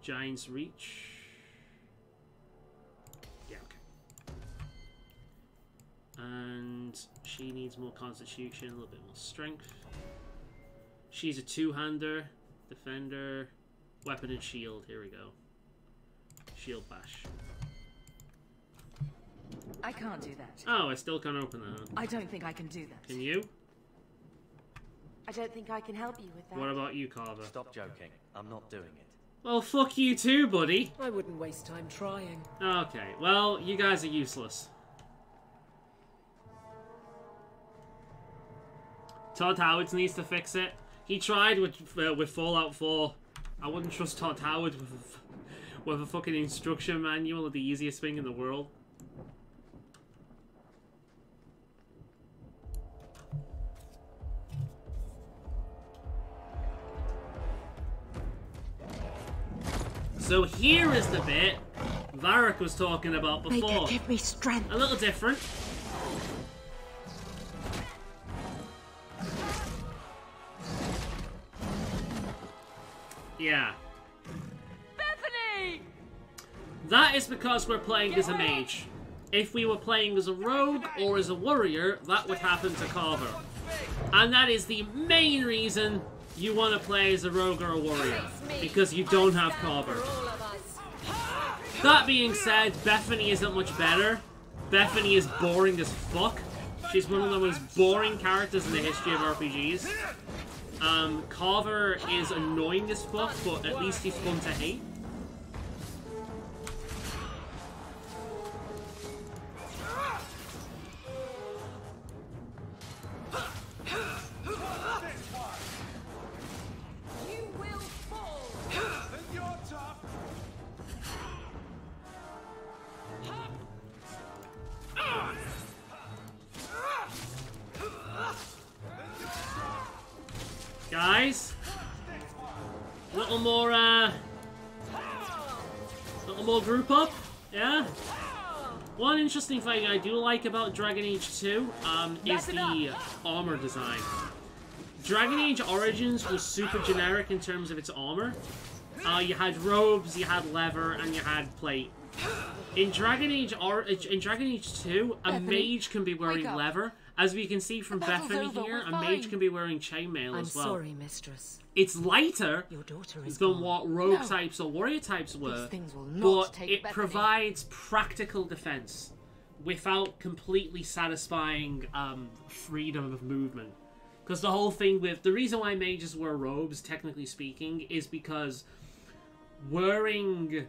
Giant's reach. Yeah, okay. And she needs more constitution, a little bit more strength. She's a two-hander, defender, weapon and shield. Here we go. Shield bash. I can't do that. Oh, I still can't open that. I don't think I can do that. Can you? I don't think I can help you with that. What about you, Carver? Stop joking. I'm not doing it. Well, fuck you too, buddy. I wouldn't waste time trying. Okay, well, you guys are useless. Todd Howard needs to fix it. He tried with Fallout 4. I wouldn't trust Todd Howard with a fucking instruction manual of the easiest thing in the world. So here is the bit Varric was talking about before. Maker, give me strength. A little different. Yeah. Bethany! That is because we're playing as a mage. If we were playing as a rogue or as a warrior, that would happen to Carver. And that is the main reason you want to play as a rogue or a warrior. Because you don't have Carver. That being said, Bethany isn't much better. Bethany is boring as fuck. She's one of the most boring characters in the history of RPGs. Carver is annoying as fuck, but at least he's fun to hate. Guys, a little more group up, yeah? One interesting thing I do like about Dragon Age 2 is the armor design. Dragon Age Origins was super generic in terms of its armor. You had robes, you had leather, and you had plate. In Dragon Age 2, a mage can be wearing leather. As we can see from Bethany here, a mage can be wearing chainmail as well. I'm sorry, mistress. It's lighter Your daughter is than gone. what rogue types or warrior types were, but it provides practical defense without completely satisfying freedom of movement. Because the whole thing with... The reason why mages wear robes, technically speaking, is because wearing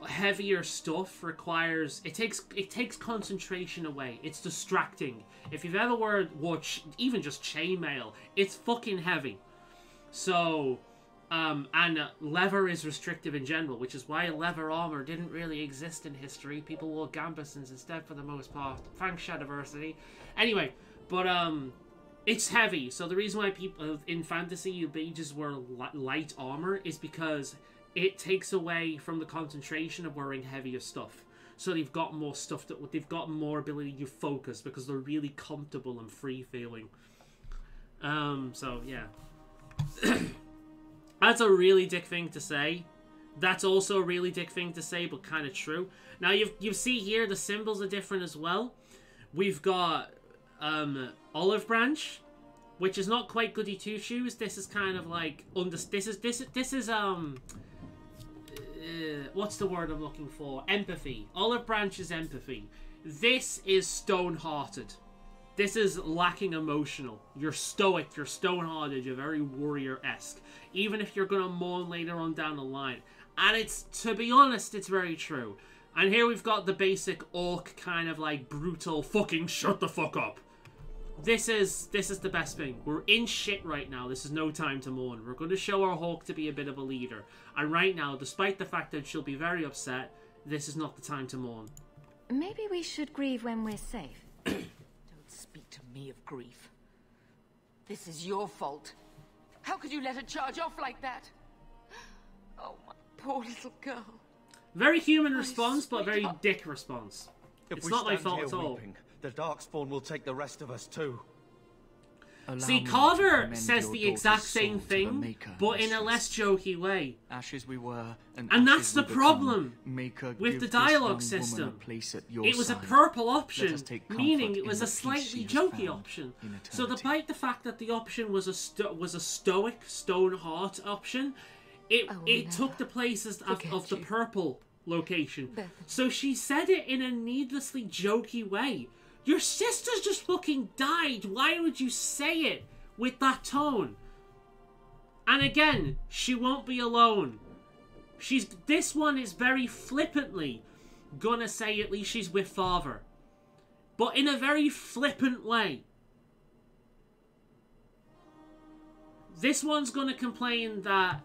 heavier stuff requires... It takes concentration away. It's distracting. If you've ever wore even just chainmail, it's fucking heavy. So, and leather is restrictive in general, which is why leather armor didn't really exist in history. People wore gambesons instead for the most part. Thanks, Shadiversity. Anyway, but it's heavy. So the reason why people in fantasy mages wear light armor is because it takes away from the concentration of wearing heavier stuff. So they've got more stuff they've got more ability to focus because they're really comfortable and free feeling. So yeah. That's a really dick thing to say. That's also a really dick thing to say, but kind of true. Now you see here the symbols are different as well. We've got olive branch, which is not quite goody two shoes. This is kind of like this is what's the word I'm looking for? Empathy. Olive branch is empathy. This is stone-hearted. This is lacking emotional. You're stoic, you're stone-hearted, you're very warrior-esque. Even if you're gonna mourn later on down the line. And it's, to be honest, it's very true. And here we've got the basic orc kind of like brutal fucking shut the fuck up. This is the best thing. We're in shit right now. This is no time to mourn. We're going to show our Hawk to be a bit of a leader. And right now, despite the fact that she'll be very upset, this is not the time to mourn. Maybe we should grieve when we're safe. Don't speak to me of grief. This is your fault. How could you let her charge off like that? Oh, my poor little girl. Very human response, but very dick response. If It's we not my stand fault here at all. weeping, the Darkspawn will take the rest of us too. See, Carver says the exact same thing, but in a less jokey way. Ashes we were, and that's the problem with the dialogue system. It was a purple option, meaning it was a slightly jokey option. So despite the fact that the option was a stoic, stone-heart option, it took the places of the purple location. So she said it in a needlessly jokey way. Your sister's just fucking died. Why would you say it with that tone? And again, she won't be alone. This one is very flippantly gonna say at least she's with father. But in a very flippant way. This one's gonna complain that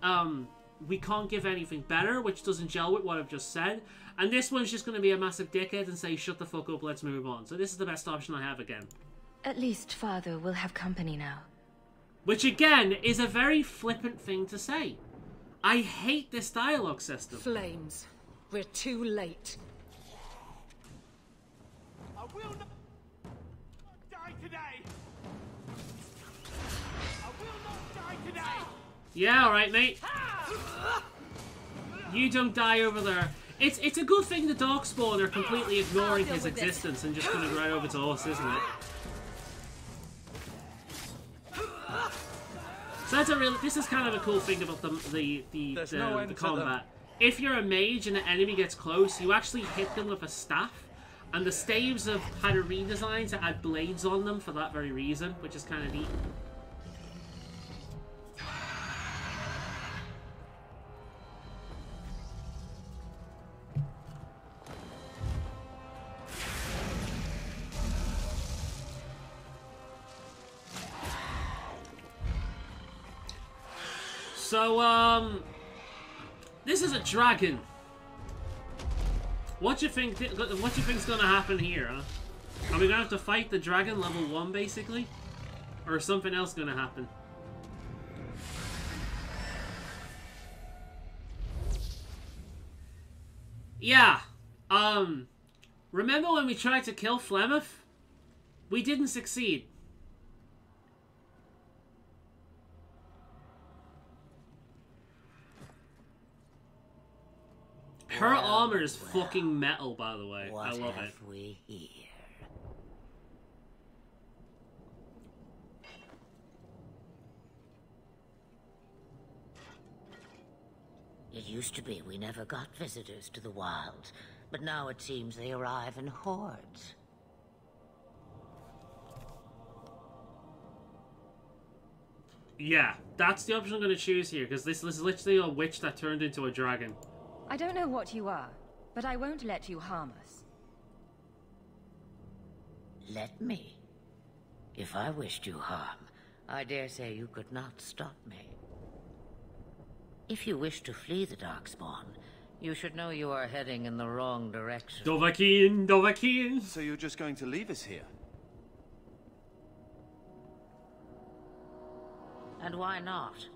we can't give anything better, which doesn't gel with what I've just said. And this one's just going to be a massive dickhead and say, shut the fuck up, let's move on. So this is the best option I have again. At least father will have company now. Which again, is a very flippant thing to say. I hate this dialogue system. Flames. We're too late. I will not die today. I will not die today. Yeah, alright, mate. You don't die over there. It's a good thing the Darkspawn are completely ignoring his existence and just going right over to us, isn't it? So that's this is kind of a cool thing about the combat. If you're a mage and an enemy gets close, you actually hit them with a staff, and the staves have had a redesign to add blades on them for that very reason, which is kind of neat. So, this is a dragon. What do you think? What do you think's gonna happen here? Huh? Are we gonna have to fight the dragon level 1, basically, or is something else gonna happen? Yeah. Remember when we tried to kill Flemeth? We didn't succeed. Her armor is fucking metal, by the way. I love it. What have we here? It used to be we never got visitors to the wilds, but now it seems they arrive in hordes. Yeah, that's the option I'm going to choose here, because this is literally a witch that turned into a dragon. I don't know what you are, but I won't let you harm us. Let me. If I wished you harm, I dare say you could not stop me. If you wish to flee the Darkspawn, you should know you are heading in the wrong direction. Dovahkiin, Dovahkiin! So you're just going to leave us here? And why not?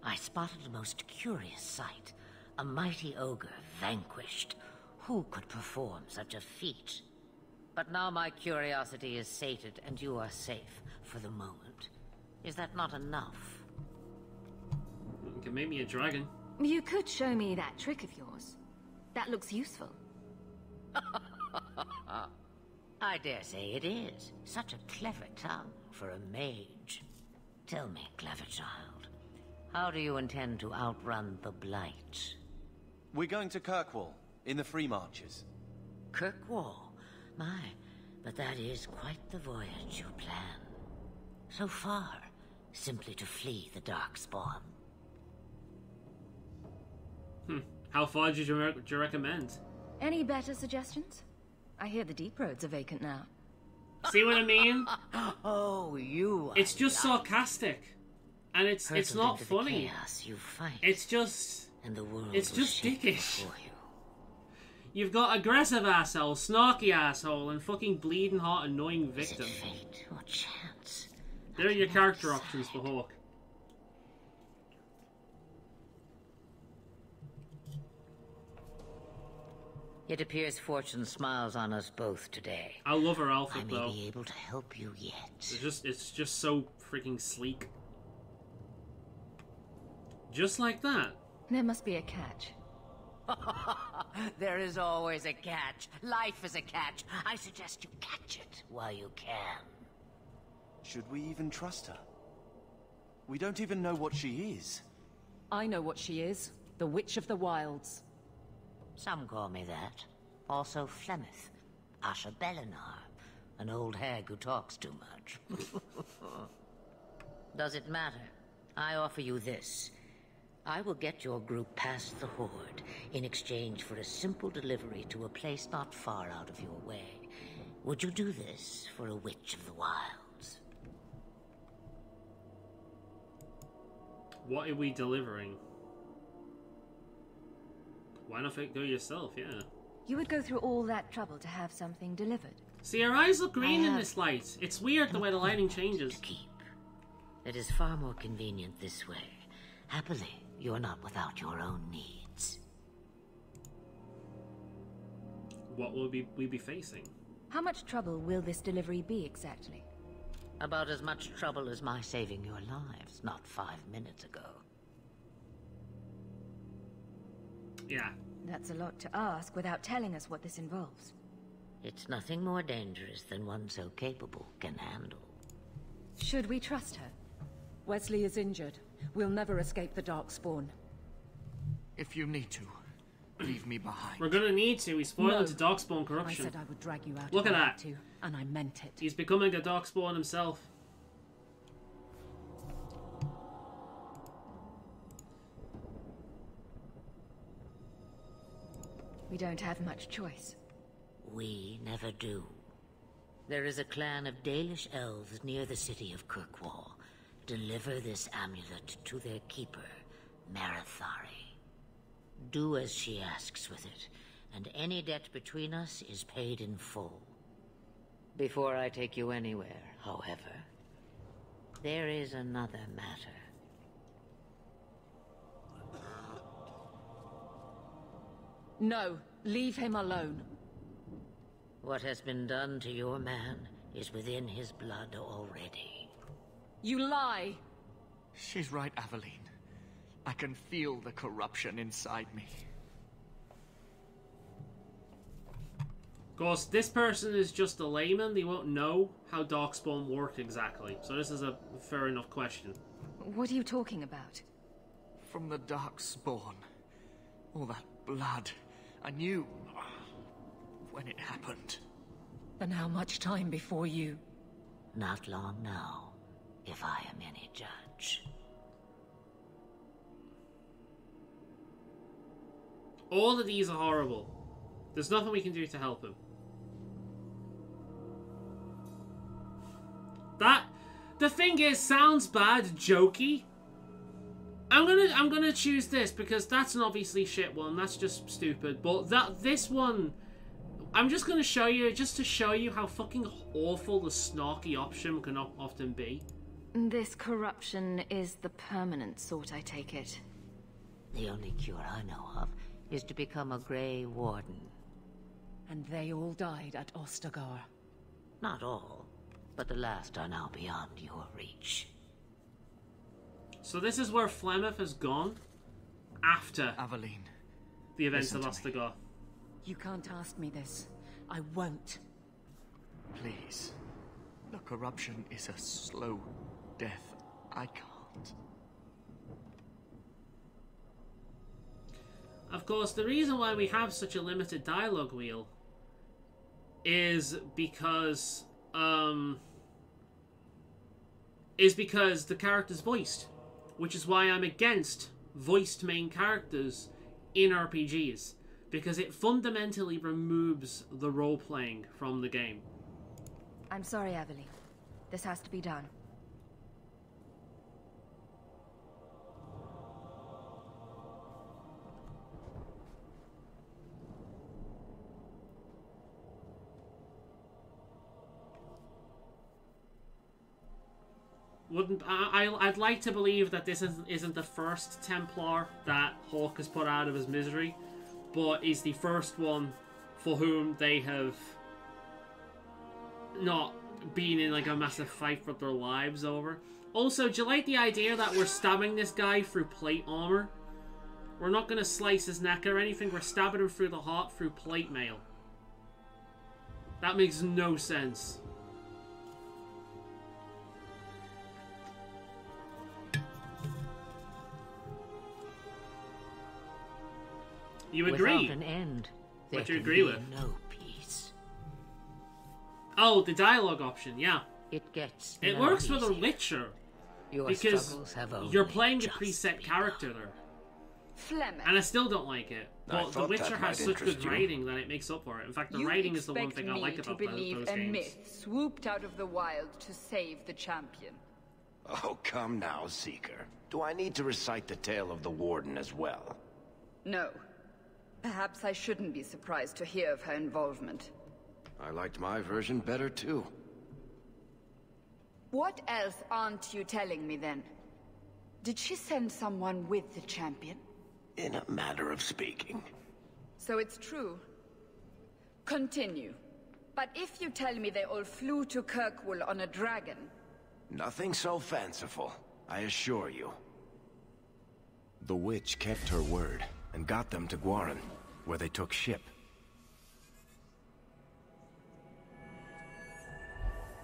I spotted a most curious sight. A mighty ogre vanquished. Who could perform such a feat? But now my curiosity is sated and you are safe for the moment. Is that not enough? You can make me a dragon. You could show me that trick of yours. That looks useful. I dare say it is. Such a clever tongue for a mage. Tell me, clever child, how do you intend to outrun the Blight? We're going to Kirkwall, in the Free Marches. Kirkwall? My, but that is quite the voyage you plan. So far, simply to flee the Darkspawn. How far do you recommend? Any better suggestions? I hear the deep roads are vacant now. See what I mean? Oh, you. It's just sarcastic, and it's not funny. Chaos you fight, it's just dickish. You. You've got aggressive asshole, snarky asshole, and fucking bleeding heart annoying victim. Is it fate or chance? There are your character options for Hawk. It appears fortune smiles on us both today. I love her outfit, though. I may be able to help you yet. It's just so freaking sleek. Just like that. There must be a catch. There is always a catch. Life is a catch. I suggest you catch it while you can. Should we even trust her? We don't even know what she is. I know what she is. The Witch of the Wilds. Some call me that. Also Flemeth, Asha Belinar, an old hag who talks too much. Does it matter? I offer you this. I will get your group past the Horde in exchange for a simple delivery to a place not far out of your way. Would you do this for a Witch of the Wilds? What are we delivering? Why not do it yourself, yeah. You would go through all that trouble to have something delivered. See, her eyes look green in this light. It's weird the way the lighting changes. It is far more convenient this way. Happily, you're not without your own needs. What will we be facing? How much trouble will this delivery be exactly? About as much trouble as my saving your lives not 5 minutes ago. Yeah. That's a lot to ask without telling us what this involves. It's nothing more dangerous than one so capable can handle. Should we trust her? Wesley is injured. We'll never escape the Darkspawn. If you need to, leave me behind. We're gonna need to. He's spoiled No. into Darkspawn corruption. I said I would drag you out. Look if at I that. had to, and I meant it. He's becoming a Darkspawn himself. We don't have much choice. We never do. There is a clan of Dalish elves near the city of Kirkwall. Deliver this amulet to their keeper, Marithari. Do as she asks with it, and any debt between us is paid in full. Before I take you anywhere, however, there is another matter. No, leave him alone. What has been done to your man is within his blood already. You lie! She's right, Aveline. I can feel the corruption inside me. Of course, this person is just a layman. They won't know how Darkspawn work exactly. So this is a fair enough question. What are you talking about? From the Darkspawn. All that blood. I knew when it happened. Then how much time before you? Not long now, if I am any judge. All of these are horrible. There's nothing we can do to help him. The thing is, sounds bad, jokey. I'm gonna choose this because that's an obviously shit one. That's just stupid. But this one, I'm just gonna show you just to show you how fucking awful the snarky option can often be. This corruption is the permanent sort, I take it. The only cure I know of is to become a Grey Warden. And they all died at Ostagar. Not all, but the last are now beyond your reach. So this is where Flemeth has gone after Aveline, the events of listen to me. Ostagar. You can't ask me this. I won't. Please. The corruption is a slow death. I can't. Of course, the reason why we have such a limited dialogue wheel is because the character's voiced, which is why I'm against voiced main characters in RPGs, because it fundamentally removes the role-playing from the game. I'm sorry, Aveline. This has to be done. I'd like to believe that this isn't the first Templar that Hawke has put out of his misery, but is the first one for whom they have not been in like a massive fight for their lives over. Also, do you like the idea that we're stabbing this guy through plate armor? We're not going to slice his neck or anything, we're stabbing him through the heart through plate mail. That makes no sense. You agree? Without an end, there What do you can agree be with? no peace. Oh, the dialogue option, yeah. It gets It no works for The easier. Witcher. Your Because struggles have only you're playing a just preset begun. character there. Flemeth. And I still don't like it. I But The thought Witcher that has might such interest good you. writing that it makes up for it. In fact, the You writing is the one expect thing I like me to about believe those a games. myth swooped out of the wild to save the champion. Oh, come now, Seeker. Do I need to recite the tale of the Warden as well? No. Perhaps I shouldn't be surprised to hear of her involvement. I liked my version better, too. What else aren't you telling me then? Did she send someone with the champion? In a manner of speaking. So it's true. Continue. But if you tell me they all flew to Kirkwall on a dragon... Nothing so fanciful, I assure you. The witch kept her word, and got them to Guaran, where they took ship.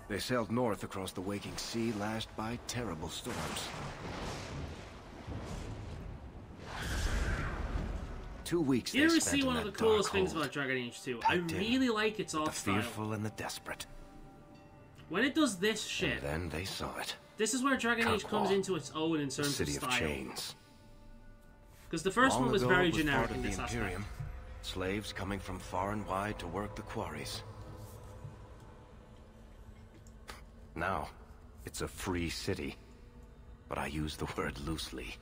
They sailed north across the waking sea, lashed by terrible storms. 2 weeks You they ever spent see one in of the that coolest dark things hold, about Dragon Age 2? I packed in really like its the art style. fearful and the desperate. When it does this shit, And then they saw it. this is where Dragon Age comes Kirkwall, into its own in the terms of city of style. chains. Because the first Long one was ago, very it was generic part in of this the aspect. Imperium. Slaves coming from far and wide to work the quarries. Now, it's a free city. But I use the word loosely.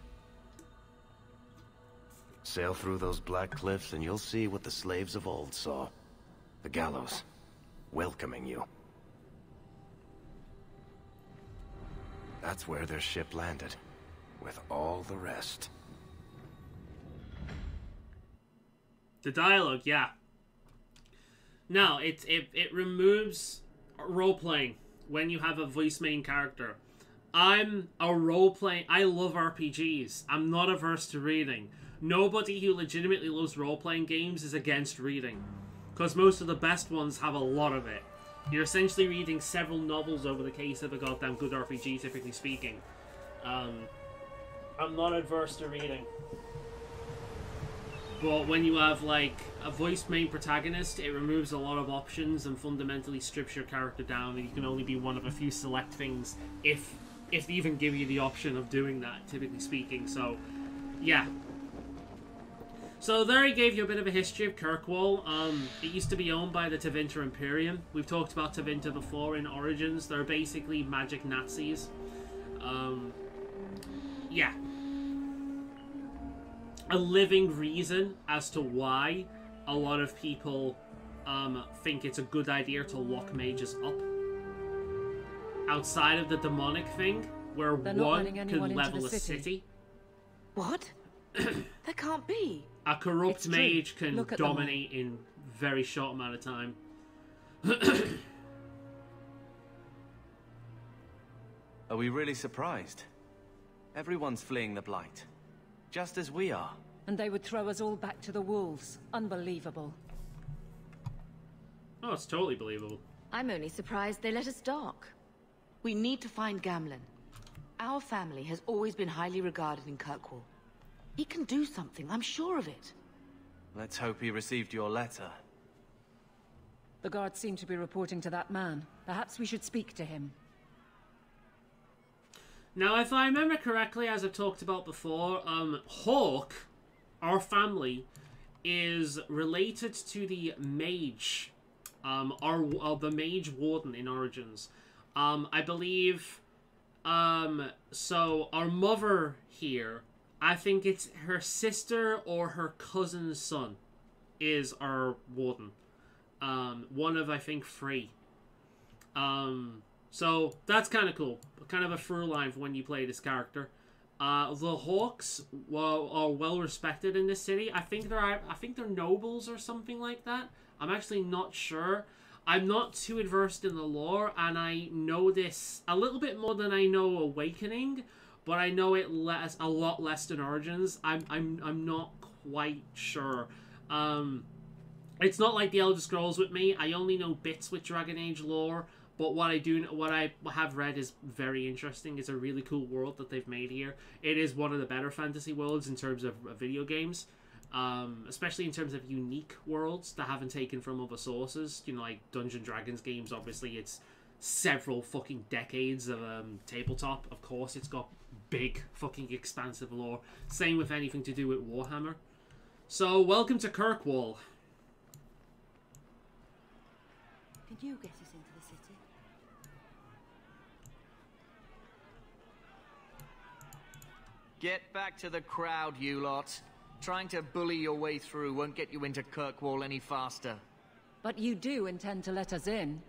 Sail through those black cliffs and you'll see what the slaves of old saw. The gallows, welcoming you. That's where their ship landed, with all the rest. The dialogue, yeah. No, it removes role-playing when you have a voice main character. I'm a role-playing... I love RPGs. I'm not averse to reading. Nobody who legitimately loves role-playing games is against reading. Because most of the best ones have a lot of it. You're essentially reading several novels over the case of a goddamn good RPG, typically speaking. I'm not adverse to reading. But when you have, like, a voice main protagonist, it removes a lot of options and fundamentally strips your character down, and you can only be one of a few select things if they even give you the option of doing that, typically speaking. So, yeah. So there he gave you a bit of a history of Kirkwall. It used to be owned by the Tevinter Imperium. We've talked about Tevinter before in Origins. They're basically magic Nazis. Yeah. A living reason as to why a lot of people think it's a good idea to lock mages up. Outside of the demonic thing, where one can level a city. What? That can't be. A corrupt mage can dominate in very short amount of time. Are we really surprised? Everyone's fleeing the Blight. Just as we are. And they would throw us all back to the wolves. Unbelievable. Oh, it's totally believable. I'm only surprised they let us dock. We need to find Gamlen. Our family has always been highly regarded in Kirkwall. He can do something, I'm sure of it. Let's hope he received your letter. The guards seem to be reporting to that man. Perhaps we should speak to him. Now, if I remember correctly, as I've talked about before, Hawk, our family, is related to the mage, the mage warden in Origins. I believe, so our mother here, I think it's her sister or her cousin's son is our warden. One of, I think, 3. So that's kind of cool. Kind of a through line for when you play this character. The Hawks are well respected in this city. I think they're nobles or something like that. I'm actually not sure. I'm not too adversed in the lore, and I know this a little bit more than I know Awakening, but I know it a lot less than Origins. I'm not quite sure. It's not like the Elder Scrolls with me. I only know bits with Dragon Age lore, but what I have read is very interesting. It's a really cool world that they've made here. It is one of the better fantasy worlds in terms of video games. Especially in terms of unique worlds that haven't taken from other sources. You know, like Dungeons & Dragons games, obviously it's several fucking decades of tabletop. Of course, it's got big fucking expansive lore. Same with anything to do with Warhammer. So, welcome to Kirkwall. Can you get us into the city? Get back to the crowd, you lot. Trying to bully your way through won't get you into Kirkwall any faster. But you do intend to let us in?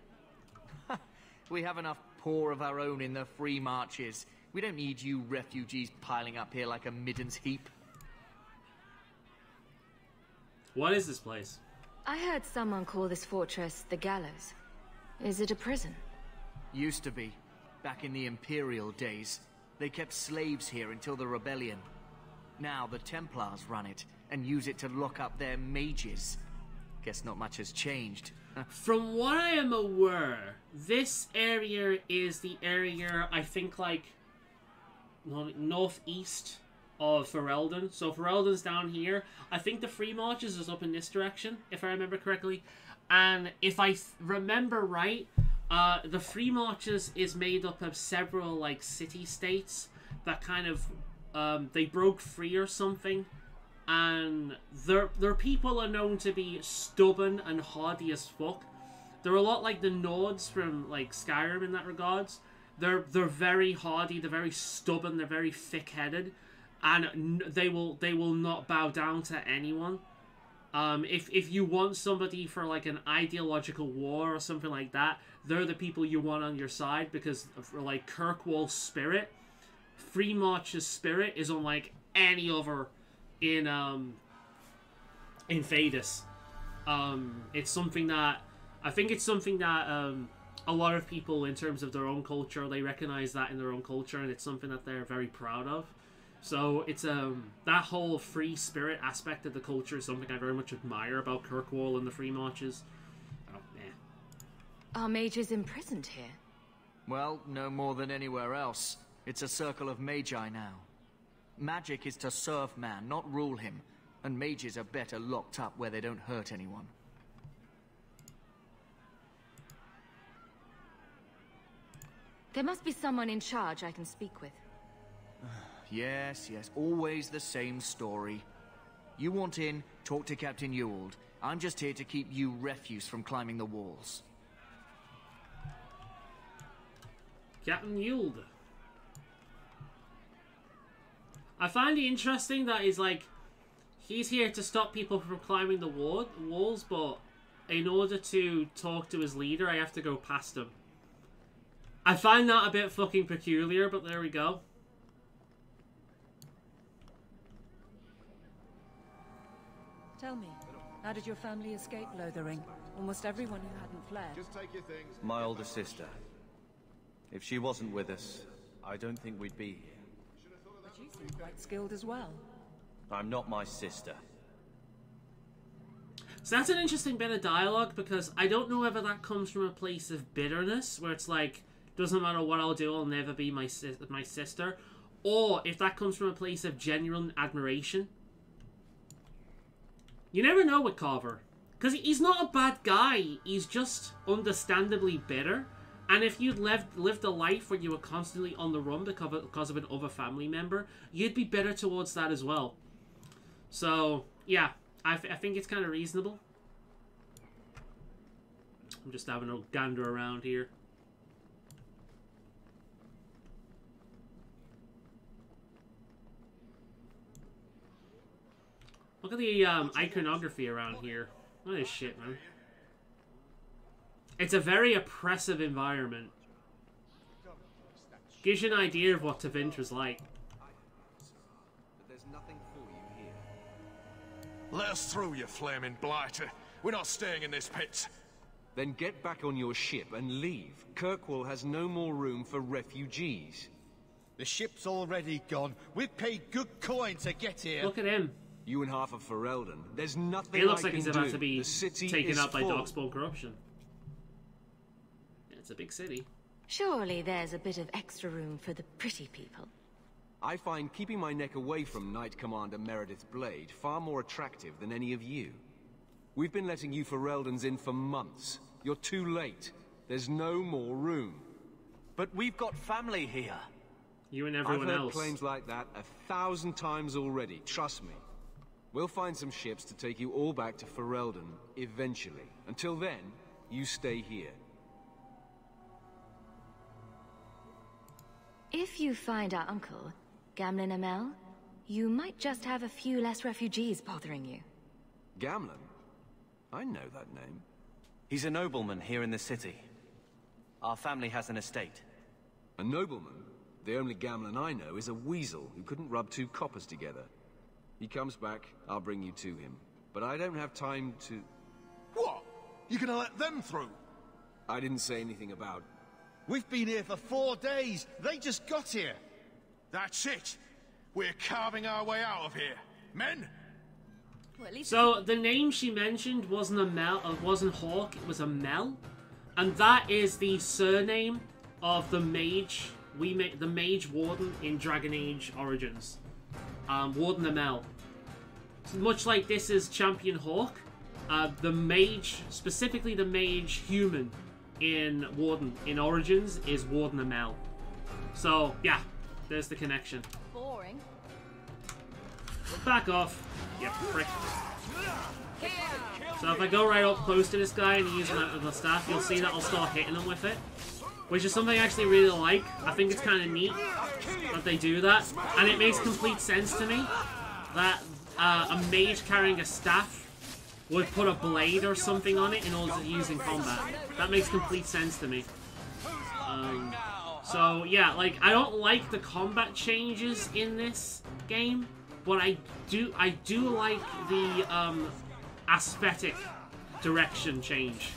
We have enough poor of our own in the free marches. We don't need you refugees piling up here like a middens heap. What is this place? I heard someone call this fortress the Gallows. Is it a prison? Used to be. Back in the Imperial days. They kept slaves here until the rebellion. Now the Templars run it, and use it to lock up their mages. Guess not much has changed. From what I am aware, this area is the area, I think, like, northeast of Faolan. So Faolan's down here. I think the Free Marches is up in this direction, if I remember correctly. And if I remember right, the Free Marches is made up of several, like, city-states that kind of, they broke free or something. And their people are known to be stubborn and hardy as fuck. They're a lot like the Nords from, like, Skyrim in that regards. They're very hardy, they're very stubborn, they're very thick-headed, and they will not bow down to anyone. If you want somebody for, like, an ideological war or something like that, they're the people you want on your side, because for, like, Kirkwall's spirit, Free March's spirit is unlike any other in Fadus. It's something that I think it's something that a lot of people, in terms of their own culture, they recognize that in their own culture, and it's something that they're very proud of. So it's that whole free spirit aspect of the culture is something I very much admire about Kirkwall and the Free Marches. Oh man. Are mages imprisoned here? Well, no more than anywhere else. It's a circle of magi now. Magic is to serve man, not rule him. And mages are better locked up where they don't hurt anyone. There must be someone in charge I can speak with. Yes, always the same story. You want in, talk to Captain Ewald. I'm just here to keep you refuse from climbing the walls. Captain Ewald. I find it interesting that he's here to stop people from climbing the walls, but in order to talk to his leader, I have to go past him. I find that a bit fucking peculiar, but there we go. Tell me, how did your family escape Lothering? Almost everyone who hadn't fled. Just take your things. My older sister. If she wasn't with us, I don't think we'd be here. But you seem quite skilled as well. I'm not my sister. So that's an interesting bit of dialogue, because I don't know whether that comes from a place of bitterness, where it's like, doesn't matter what I'll do, I'll never be my sister, or if that comes from a place of genuine admiration. You never know with Carver, because he's not a bad guy, he's just understandably bitter. And if you'd lived a life where you were constantly on the run because of an other family member, you'd be bitter towards that as well. So, yeah, I think it's kind of reasonable. I'm just having a gander around here. Look at the iconography around here. What is shit, man? It's a very oppressive environment. Gives you an idea of what Tevinter's like. But there's nothing for you here. Let us through, you flaming blighter. We're not staying in this pit. Then get back on your ship and leave. Kirkwall has no more room for refugees. The ship's already gone. We've paid good coin to get here. Look at him. You and half of Ferelden. There's nothing He looks I like he's can about do. to be The city taken is out by full. Darkspawn corruption. Yeah, it's a big city. Surely there's a bit of extra room for the pretty people. I find keeping my neck away from Knight Commander Meredith Blade far more attractive than any of you. We've been letting you Fereldans in for months. You're too late. There's no more room. But we've got family here. You and everyone I've heard else. claims like that 1,000 times already, trust me. We'll find some ships to take you all back to Ferelden, eventually. Until then, you stay here. If you find our uncle, Gamlen Amel, you might just have a few less refugees bothering you. Gamlen? I know that name. He's a nobleman here in the city. Our family has an estate. A nobleman? The only Gamlen I know is a weasel who couldn't rub two coppers together. He comes back, I'll bring you to him. But I don't have time to... What? You gonna let them through? I didn't say anything about... We've been here for 4 days. They just got here. That's it. We're carving our way out of here. Men? Well, at least So the name she mentioned wasn't a Mel, wasn't Hawk, it was a Mel, and that is the surname of the mage the mage warden in Dragon Age Origins. Warden Amel. So much like this is Champion Hawk, the mage, specifically the mage human in Warden in Origins, is Warden Amel. So yeah, there's the connection. boring. Back off, you prick. So if I go right up close to this guy and use the staff, you'll see that I'll start hitting him with it. Which is something I actually really like. I think it's kind of neat that they do that. And it makes complete sense to me that a mage carrying a staff would put a blade or something on it in order to use in combat. That makes complete sense to me. So yeah, like, I don't like the combat changes in this game, but I do like the aesthetic direction change.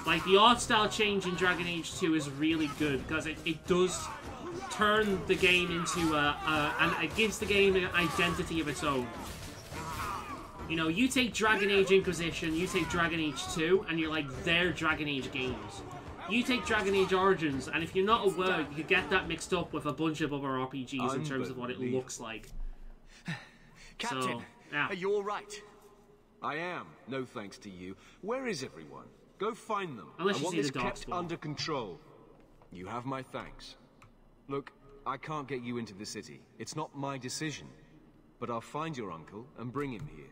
Like, the art style change in Dragon Age 2 is really good, because it does turn the game into and it gives the game an identity of its own. You know, you take Dragon Age Inquisition, you take Dragon Age 2, and you're like, they're Dragon Age games. You take Dragon Age Origins, and if you're not aware, you could get that mixed up with a bunch of other RPGs in terms of what it looks like. Captain, so, yeah. Are you alright? I am, no thanks to you. Where is everyone? Go find them. Unless I you want see this the dark kept spawn. under control. You have my thanks. Look, I can't get you into the city. It's not my decision. But I'll find your uncle and bring him here.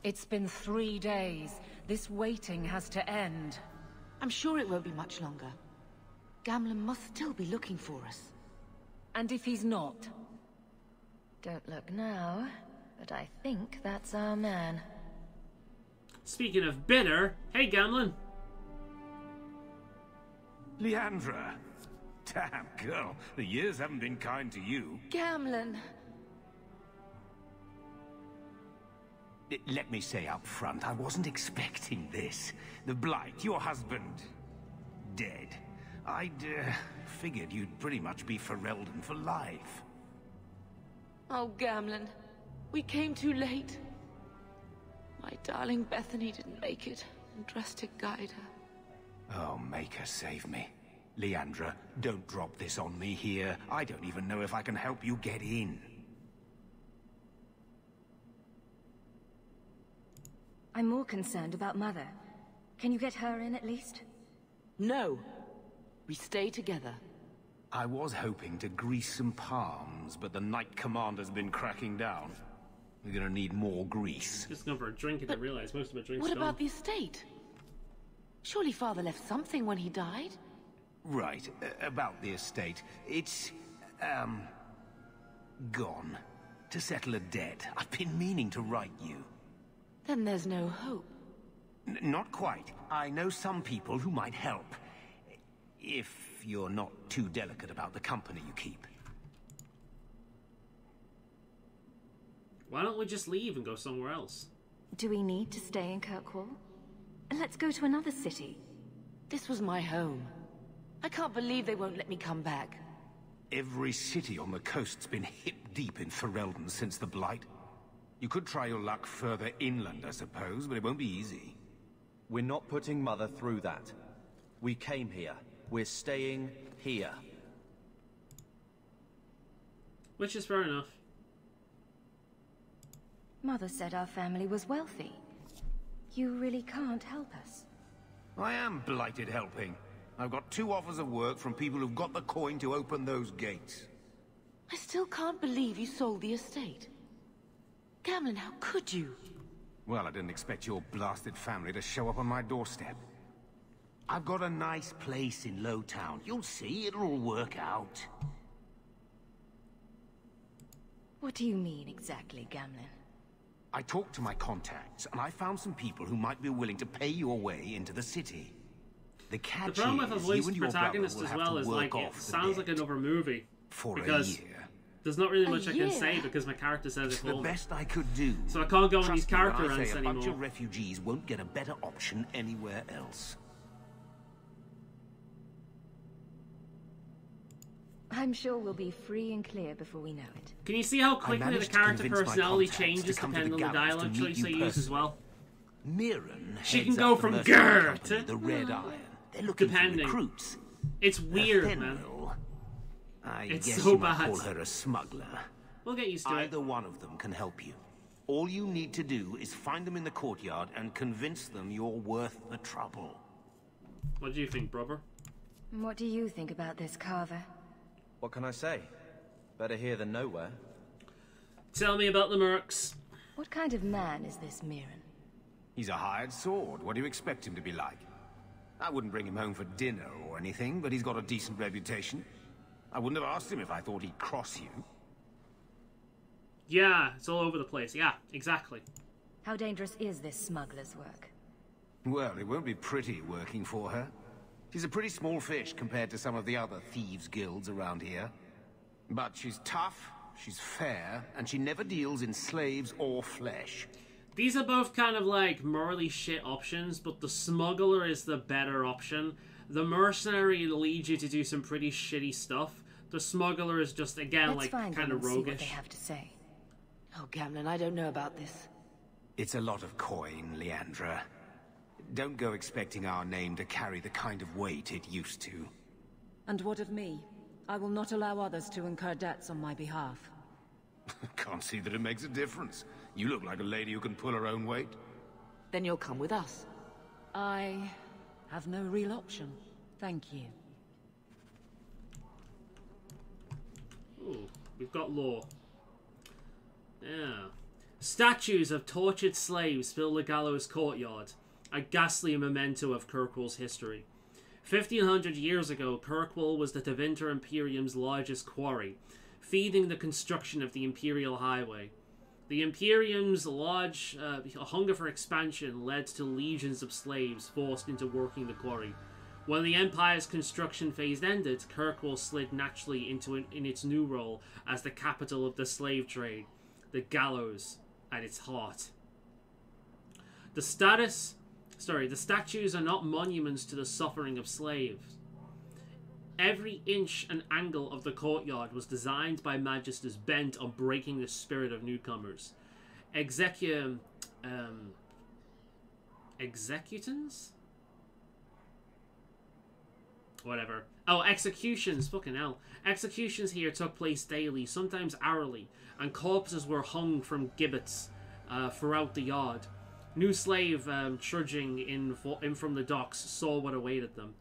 It's been 3 days. This waiting has to end. I'm sure it won't be much longer. Gamlen must still be looking for us. And if he's not? Don't look now, but I think that's our man. Speaking of bitter, hey Gamlen. Leandra. Damn, girl. The years haven't been kind to you. Gamlen! Let me say up front, I wasn't expecting this. The Blight, your husband, dead. I'd figured you'd pretty much be Ferelden for life. Oh, Gamlen. We came too late. My darling Bethany didn't make it, and Drastic guide her. Oh, make her save me. Leandra, don't drop this on me here. I don't even know if I can help you get in. I'm more concerned about Mother. Can you get her in at least? No. We stay together. I was hoping to grease some palms, but the Knight Commander's been cracking down. We're gonna need more grease. Just going for a drink and I realized most of my drink's What gone. about the estate? Surely Father left something when he died? Right, about the estate. It's, gone. To settle a debt. I've been meaning to write you. Then there's no hope. Not quite. I know some people who might help. If you're not too delicate about the company you keep. Why don't we just leave and go somewhere else? Do we need to stay in Kirkwall? Let's go to another city. This was my home. I can't believe they won't let me come back. Every city on the coast's been hip-deep in Ferelden since the Blight. You could try your luck further inland, I suppose, but it won't be easy. We're not putting Mother through that. We came here. We're staying here. Which is fair enough. Mother said our family was wealthy. You really can't help us. I am blighted helping. I've got 2 offers of work from people who've got the coin to open those gates. I still can't believe you sold the estate. Gamlen, how could you? Well, I didn't expect your blasted family to show up on my doorstep. I've got a nice place in Lowtown. You'll see, it'll all work out. What do you mean exactly, Gamlen? I talked to my contacts, and I found some people who might be willing to pay your way into the city. The catch The problem with a is, voiced you and your protagonist brother as will have well to is work like it off the sounds like debt another movie. for Because a year. there's not really A much I can year? say because my character says it The for me. best I could do. So I can't go on Trust these me when character I rants say a bunch anymore. of refugees won't get a better option anywhere else. I'm sure we'll be free and clear before we know it. Can you see how quickly the managed to character convince my personality contacts to changes come to depending the on the gallows to dialogue meet choice you I use as well? Mirren She heads can go up the from mercenary grr company, to the Red Iron. They're looking depending. for recruits. It's weird, man. Fenrir. I It's guess so you might bad. call her a smuggler. We'll get used to it. Either one of them can help you. All you need to do is find them in the courtyard and convince them you're worth the trouble. What do you think, brother? What do you think about this, Carver? What can I say? Better here than nowhere. Tell me about the mercs. What kind of man is this Mirren? He's a hired sword. What do you expect him to be like? I wouldn't bring him home for dinner or anything, but he's got a decent reputation. I wouldn't have asked him if I thought he'd cross you. Yeah, it's all over the place. Yeah, exactly. How dangerous is this smuggler's work? Well, it won't be pretty working for her. She's a pretty small fish compared to some of the other thieves' guilds around here. But she's tough, she's fair, and she never deals in slaves or flesh. These are both kind of like morally shit options, but the smuggler is the better option. The mercenary leads you to do some pretty shitty stuff. The smuggler is just, again, Let's like, find kind them of and see what roguish. they have to say. Oh, Gamlen, I don't know about this. It's a lot of coin, Leandra. Don't go expecting our name to carry the kind of weight it used to. And what of me? I will not allow others to incur debts on my behalf. Can't see that it makes a difference. You look like a lady who can pull her own weight. Then you'll come with us. I have no real option. Thank you. Ooh, we've got law. Yeah. Statues of tortured slaves fill the gallows courtyard, a ghastly memento of Kirkwall's history. 1500 years ago, Kirkwall was the Tevinter Imperium's largest quarry, feeding the construction of the Imperial Highway. The Imperium's large hunger for expansion led to legions of slaves forced into working the quarry. When the Empire's construction phase ended, Kirkwall slid naturally into in its new role as the capital of the slave trade, the gallows at its heart. The statues are not monuments to the suffering of slaves. Every inch and angle of the courtyard was designed by magisters bent on breaking the spirit of newcomers. Executants? Whatever. Oh, executions. Fucking hell. Executions here took place daily, sometimes hourly, and corpses were hung from gibbets throughout the yard. New slave trudging in from the docks saw what awaited them.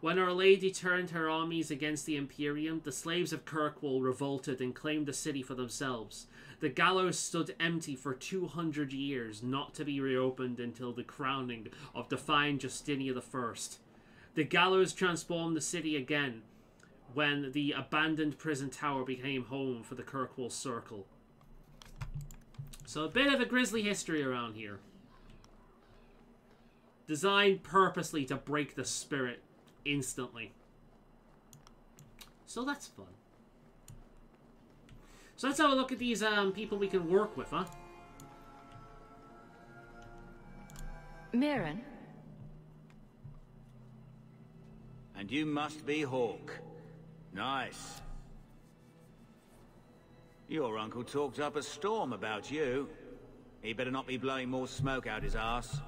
When Our Lady turned her armies against the Imperium, the slaves of Kirkwall revolted and claimed the city for themselves. The gallows stood empty for 200 years, not to be reopened until the crowning of the fine Justinian I. The gallows transformed the city again when the abandoned prison tower became home for the Kirkwall Circle. So a bit of a grisly history around here. Designed purposely to break the spirit instantly. So that's fun. So let's have a look at these people we can work with, huh? Mirren? And you must be Hawk. Nice. Your uncle talked up a storm about you. He better not be blowing more smoke out his ass.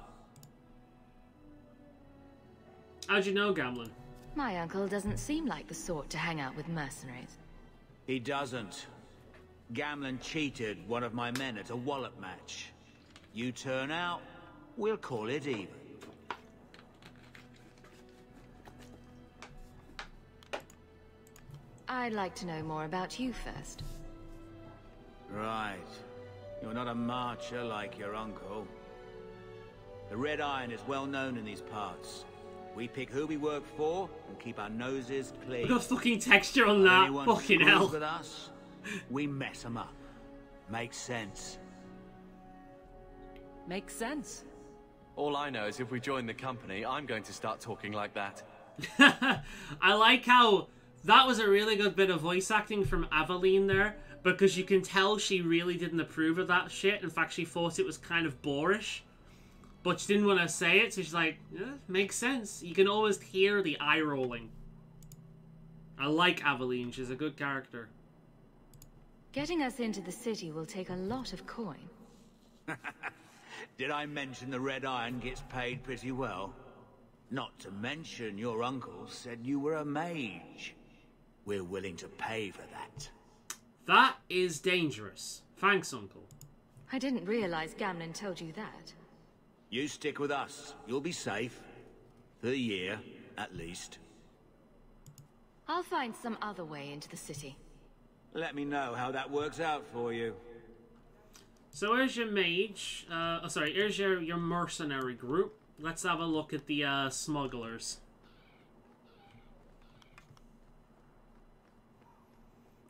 How'd you know, Gamlen? My uncle doesn't seem like the sort to hang out with mercenaries. He doesn't. Gamlen cheated one of my men at a wallop match. You turn out, we'll call it even. I'd like to know more about you first. Right. You're not a marcher like your uncle. The Red Iron is well known in these parts. We pick who we work for and keep our noses clean. Look at the fucking texture on that. Anyone Fucking screws hell. with us, we mess them up. Makes sense. Makes sense. All I know is if we join the company, I'm going to start talking like that. I like how that was a really good bit of voice acting from Aveline there, because you can tell she really didn't approve of that shit. In fact, she thought it was kind of boorish, but she didn't want to say it, so she's like, yeah, makes sense. You can always hear the eye rolling. I like Aveline, she's a good character. Getting us into the city will take a lot of coin. Did I mention the Red Iron gets paid pretty well? Not to mention your uncle said you were a mage. We're willing to pay for that. That is dangerous. Thanks, Uncle. I didn't realize Gamlen told you that. You stick with us. You'll be safe. For a year, at least. I'll find some other way into the city. Let me know how that works out for you. So here's your mage. Here's your mercenary group. Let's have a look at the smugglers.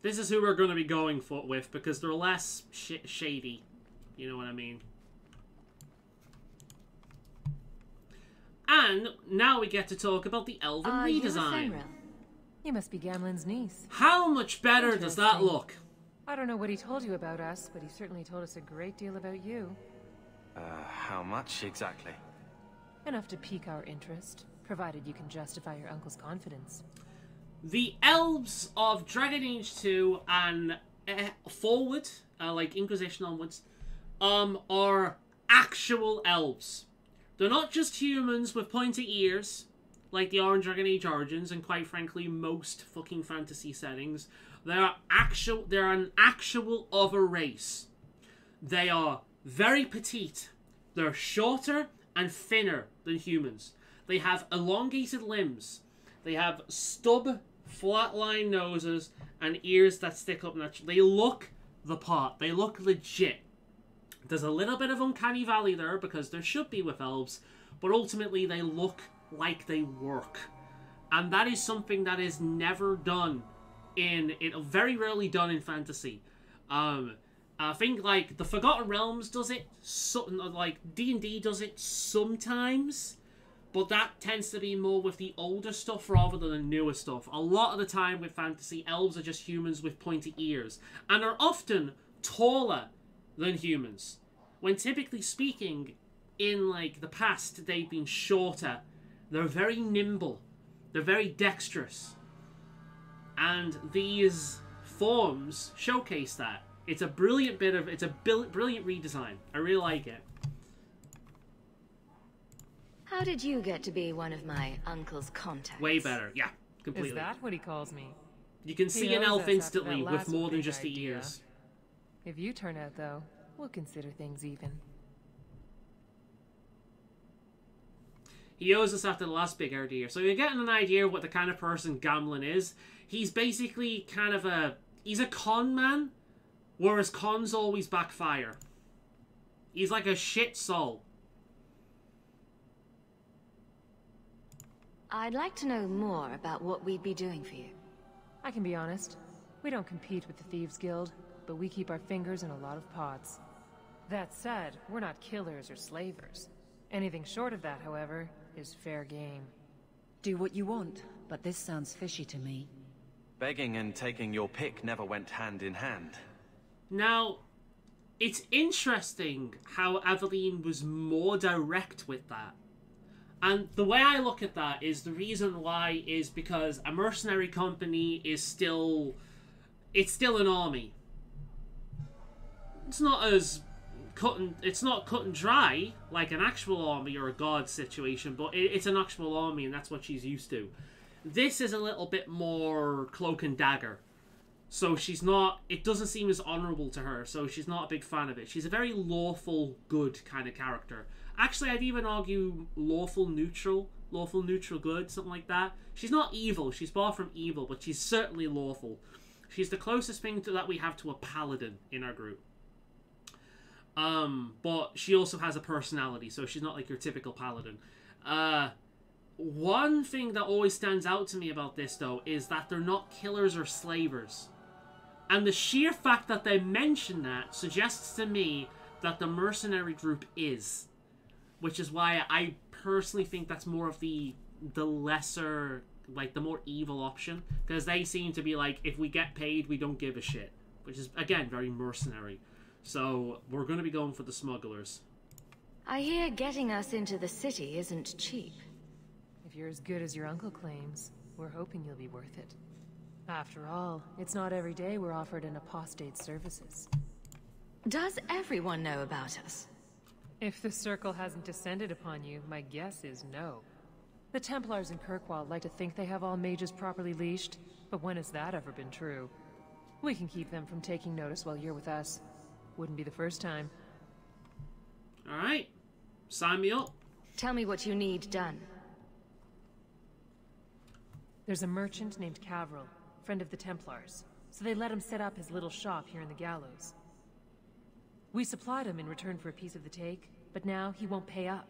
This is who we're going to be going with, because they're less shady. You know what I mean? And now we get to talk about the Elven redesign. You must be Gamlen's niece. How much better does that look? I don't know what he told you about us, but he certainly told us a great deal about you. How much exactly? Enough to pique our interest, provided you can justify your uncle's confidence. The elves of Dragon Age 2 and forward, like Inquisition onwards, are actual elves. They're not just humans with pointy ears, like they are in Dragon Age Origins, and quite frankly, most fucking fantasy settings. They're an actual other race. They are very petite. They're shorter and thinner than humans. They have elongated limbs. They have stub, flatline noses, and ears that stick up naturally. They look the part. They look legit. There's a little bit of Uncanny Valley there, because there should be with elves, but ultimately they look like they work. And that is something that is never done very rarely done in fantasy. I think like the Forgotten Realms does it, like D&D does it sometimes, but that tends to be more with the older stuff rather than the newer stuff. A lot of the time with fantasy, elves are just humans with pointy ears, and are often taller than humans, when typically speaking, in like the past, they've been shorter. They're very nimble. They're very dexterous. And these forms showcase that. It's a brilliant brilliant redesign. I really like it. How did you get to be one of my uncle's contacts? Way better, yeah, completely. Is that what he calls me? You can see an elf instantly with more than just the ears. If you turn out, though, we'll consider things even. He owes us after the last big idea. So you're getting an idea of what the kind of person Gamlen is. He's basically kind of he's a con man, whereas cons always backfire. He's like a shit soul. I'd like to know more about what we'd be doing for you. I can be honest. We don't compete with the Thieves Guild, but we keep our fingers in a lot of pots. That said, we're not killers or slavers. Anything short of that, however, is fair game. Do what you want, but this sounds fishy to me. Begging and taking your pick never went hand in hand. Now, it's interesting how Aveline was more direct with that. And the way I look at that is the reason why is because a mercenary company is still an army. It's not cut and dry like an actual army or a guard situation, but it's an actual army, and that's what she's used to. This is a little bit more cloak and dagger. So she's not, it doesn't seem as honourable to her, so she's not a big fan of it. She's a very lawful good kind of character. Actually, I'd even argue lawful neutral good, something like that. She's not evil, she's far from evil, but she's certainly lawful. She's the closest thing to that we have to a paladin in our group. But she also has a personality, so she's not like your typical paladin. One thing that always stands out to me about this, though, is that they're not killers or slavers. And the sheer fact that they mention that suggests to me that the mercenary group is. Which is why I personally think that's more of the lesser, like, the more evil option. Because they seem to be like, if we get paid, we don't give a shit. Which is, again, very mercenary. So, we're going to be going for the smugglers. I hear getting us into the city isn't cheap. If you're as good as your uncle claims, we're hoping you'll be worth it. After all, it's not every day we're offered an apostate's services. Does everyone know about us? If the Circle hasn't descended upon you, my guess is no. The Templars in Kirkwall like to think they have all mages properly leashed, but when has that ever been true? We can keep them from taking notice while you're with us. Wouldn't be the first time. Alright. Sign me up. Tell me what you need done. There's a merchant named Cavril, friend of the Templars, so they let him set up his little shop here in the Gallows. We supplied him in return for a piece of the take, but now he won't pay up.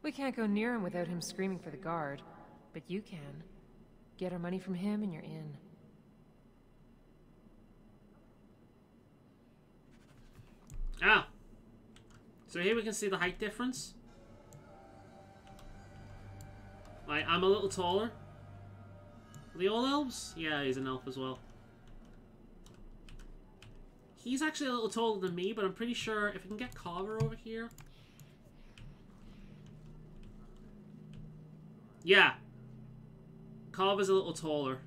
We can't go near him without him screaming for the guard, but you can. Get our money from him and you're in. Ah. So here we can see the height difference. Like, I'm a little taller. Are they all elves? Yeah, he's an elf as well. He's actually a little taller than me, but I'm pretty sure if we can get Carver over here. Yeah. Carver's a little taller.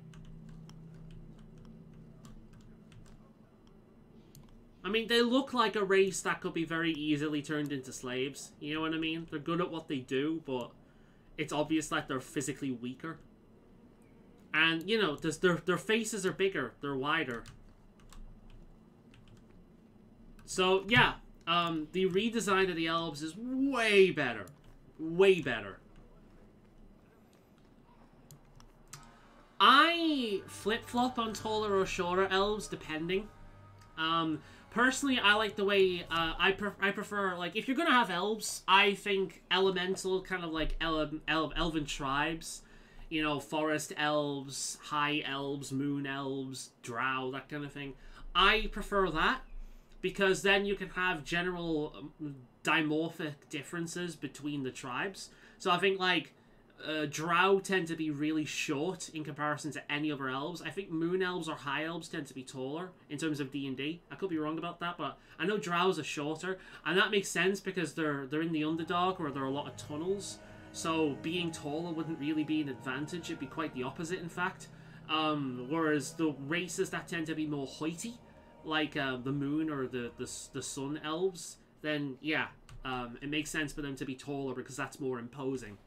I mean, they look like a race that could be very easily turned into slaves. You know what I mean? They're good at what they do, but it's obvious that they're physically weaker. And, you know, their faces are bigger. They're wider. So, yeah. The redesign of the elves is way better. Way better. I flip-flop on taller or shorter elves, depending. Personally, I like the way, I prefer, like, if you're gonna have elves, I think elemental, kind of like elven tribes, you know, forest elves, high elves, moon elves, drow, that kind of thing. I prefer that, because then you can have general dimorphic differences between the tribes. So I think, like, drow tend to be really short in comparison to any other elves. I think moon elves or high elves tend to be taller in terms of D&D. I could be wrong about that, but I know drows are shorter, and that makes sense because they're in the Underdark where there are a lot of tunnels. So being taller wouldn't really be an advantage. It'd be quite the opposite, in fact. Whereas the races that tend to be more hoity, like the moon or the sun elves, then yeah, it makes sense for them to be taller because that's more imposing.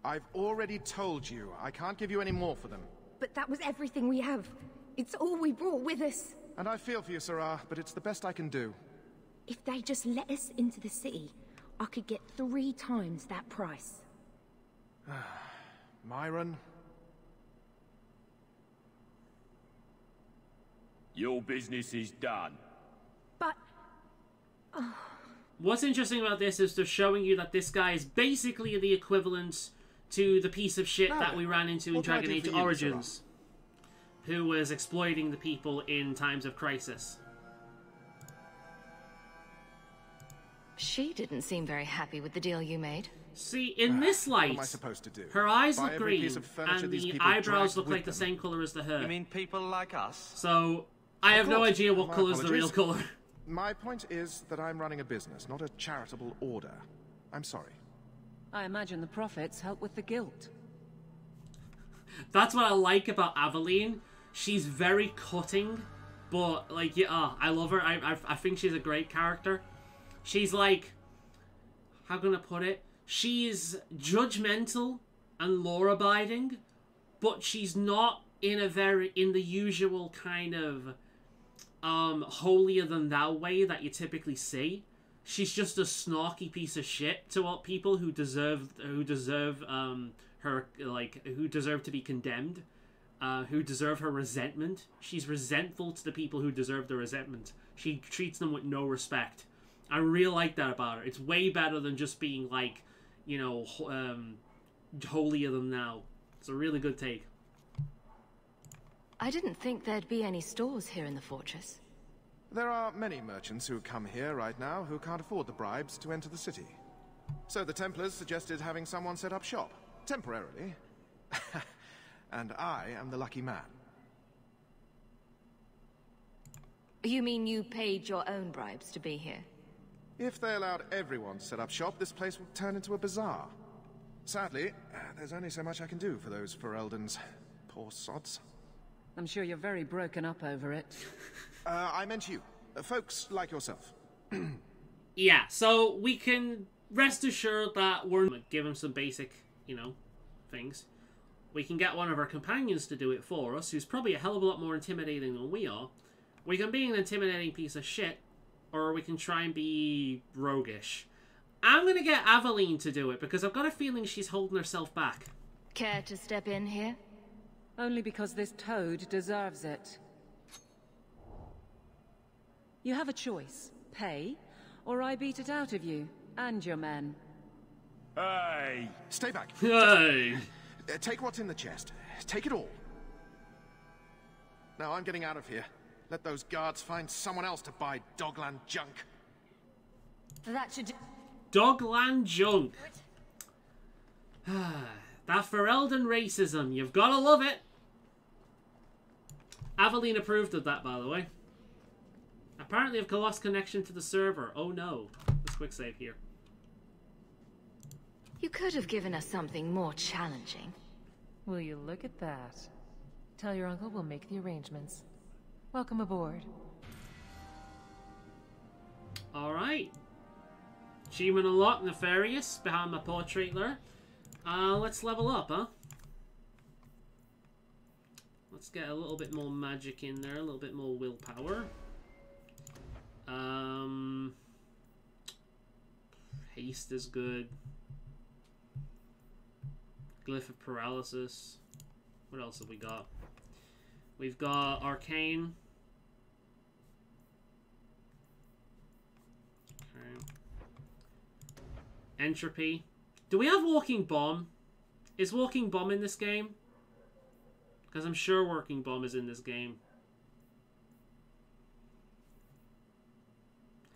I've already told you, I can't give you any more for them. But that was everything we have. It's all we brought with us. And I feel for you, Sarah, but it's the best I can do. If they just let us into the city, I could get 3 times that price. Myron? Your business is done. But... What's interesting about this is they're showing you that this guy is basically the equivalent to the piece of shit that we ran into in Dragon Age Origins, who was exploiting the people in times of crisis. She didn't seem very happy with the deal you made. See, in this light, what am I supposed to do? her eyes Buy look every green, piece of furniture and these the people eyebrows dragged look with like the them? same colour as the hair. You mean people like us? So, I have no course. idea what My colour's the real apologies. colour. My point is that I'm running a business, not a charitable order. I'm sorry. I imagine the profits help with the guilt. That's what I like about Aveline. She's very cutting, but, like, yeah, I love her. I think she's a great character. She's like, how can I put it? She's judgmental and law-abiding, but she's not in the usual kind of holier-than-thou way that you typically see. She's just a snarky piece of shit to people who deserve her, like, who deserve to be condemned, who deserve her resentment. She's resentful to the people who deserve the resentment. She treats them with no respect. I really like that about her. It's way better than just being, like, you know, holier than thou. It's a really good take. I didn't think there'd be any stores here in the fortress. There are many merchants who come here right now who can't afford the bribes to enter the city. So the Templars suggested having someone set up shop, temporarily. And I am the lucky man. You mean you paid your own bribes to be here? If they allowed everyone to set up shop, this place would turn into a bazaar. Sadly, there's only so much I can do for those Fereldans. Poor sods. I'm sure you're very broken up over it. I meant you. Folks like yourself. Yeah, so we can rest assured that we're gonna give him some basic, you know, things. We can get one of our companions to do it for us, who's probably a hell of a lot more intimidating than we are. We can be an intimidating piece of shit, or we can try and be roguish. I'm gonna get Aveline to do it, because I've got a feeling she's holding herself back. Care to step in here? Only because this toad deserves it. You have a choice. Pay, or I beat it out of you, and your men. Hey! Stay back. Hey! Take what's in the chest. Take it all. Now I'm getting out of here. Let those guards find someone else to buy Dogland junk. That should... Dogland junk. That Ferelden racism. You've gotta love it. Aveline approved of that, by the way. Apparently I've lost connection to the server. Oh no. Let's quick save here. You could have given us something more challenging. Will you look at that? Tell your uncle we'll make the arrangements. Welcome aboard. Alright. Achievement unlocked, Nefarious, behind my portrait there. Let's level up, huh? Let's get a little bit more magic in there, a little bit more willpower. Haste is good. Glyph of Paralysis. What else have we got? We've got Arcane. Okay. Entropy. Do we have Walking Bomb? Is Walking Bomb in this game? Because I'm sure Walking Bomb is in this game.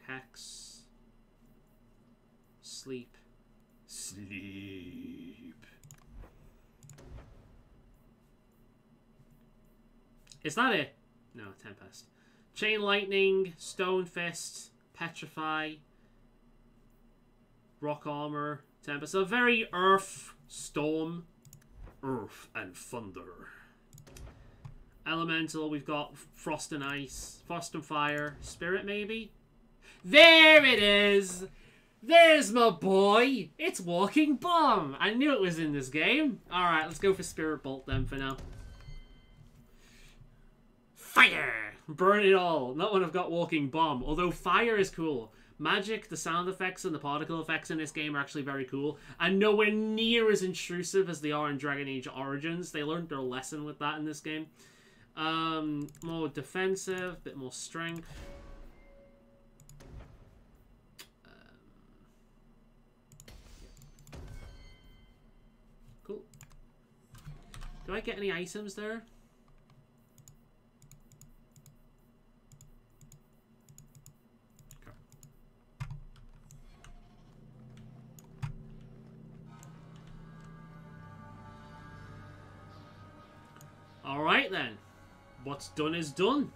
Hex. Sleep. Sleep. Is that it? No, Tempest. Chain Lightning, Stone Fist, Petrify, Rock Armor, Tempest. A very Earth, Storm, Earth and Thunder. Elemental, we've got Frost and Ice, Frost and Fire, Spirit maybe? There it is! There's my boy! It's Walking Bomb! I knew it was in this game. Alright, let's go for Spirit Bolt then for now. Fire! Burn it all. Not when I've got Walking Bomb. Although fire is cool. Magic, the sound effects, and the particle effects in this game are actually very cool. And nowhere near as intrusive as they are in Dragon Age Origins. They learned their lesson with that in this game. More defensive, a bit more strength. Cool. Do I get any items there? Alright then. What's done is done.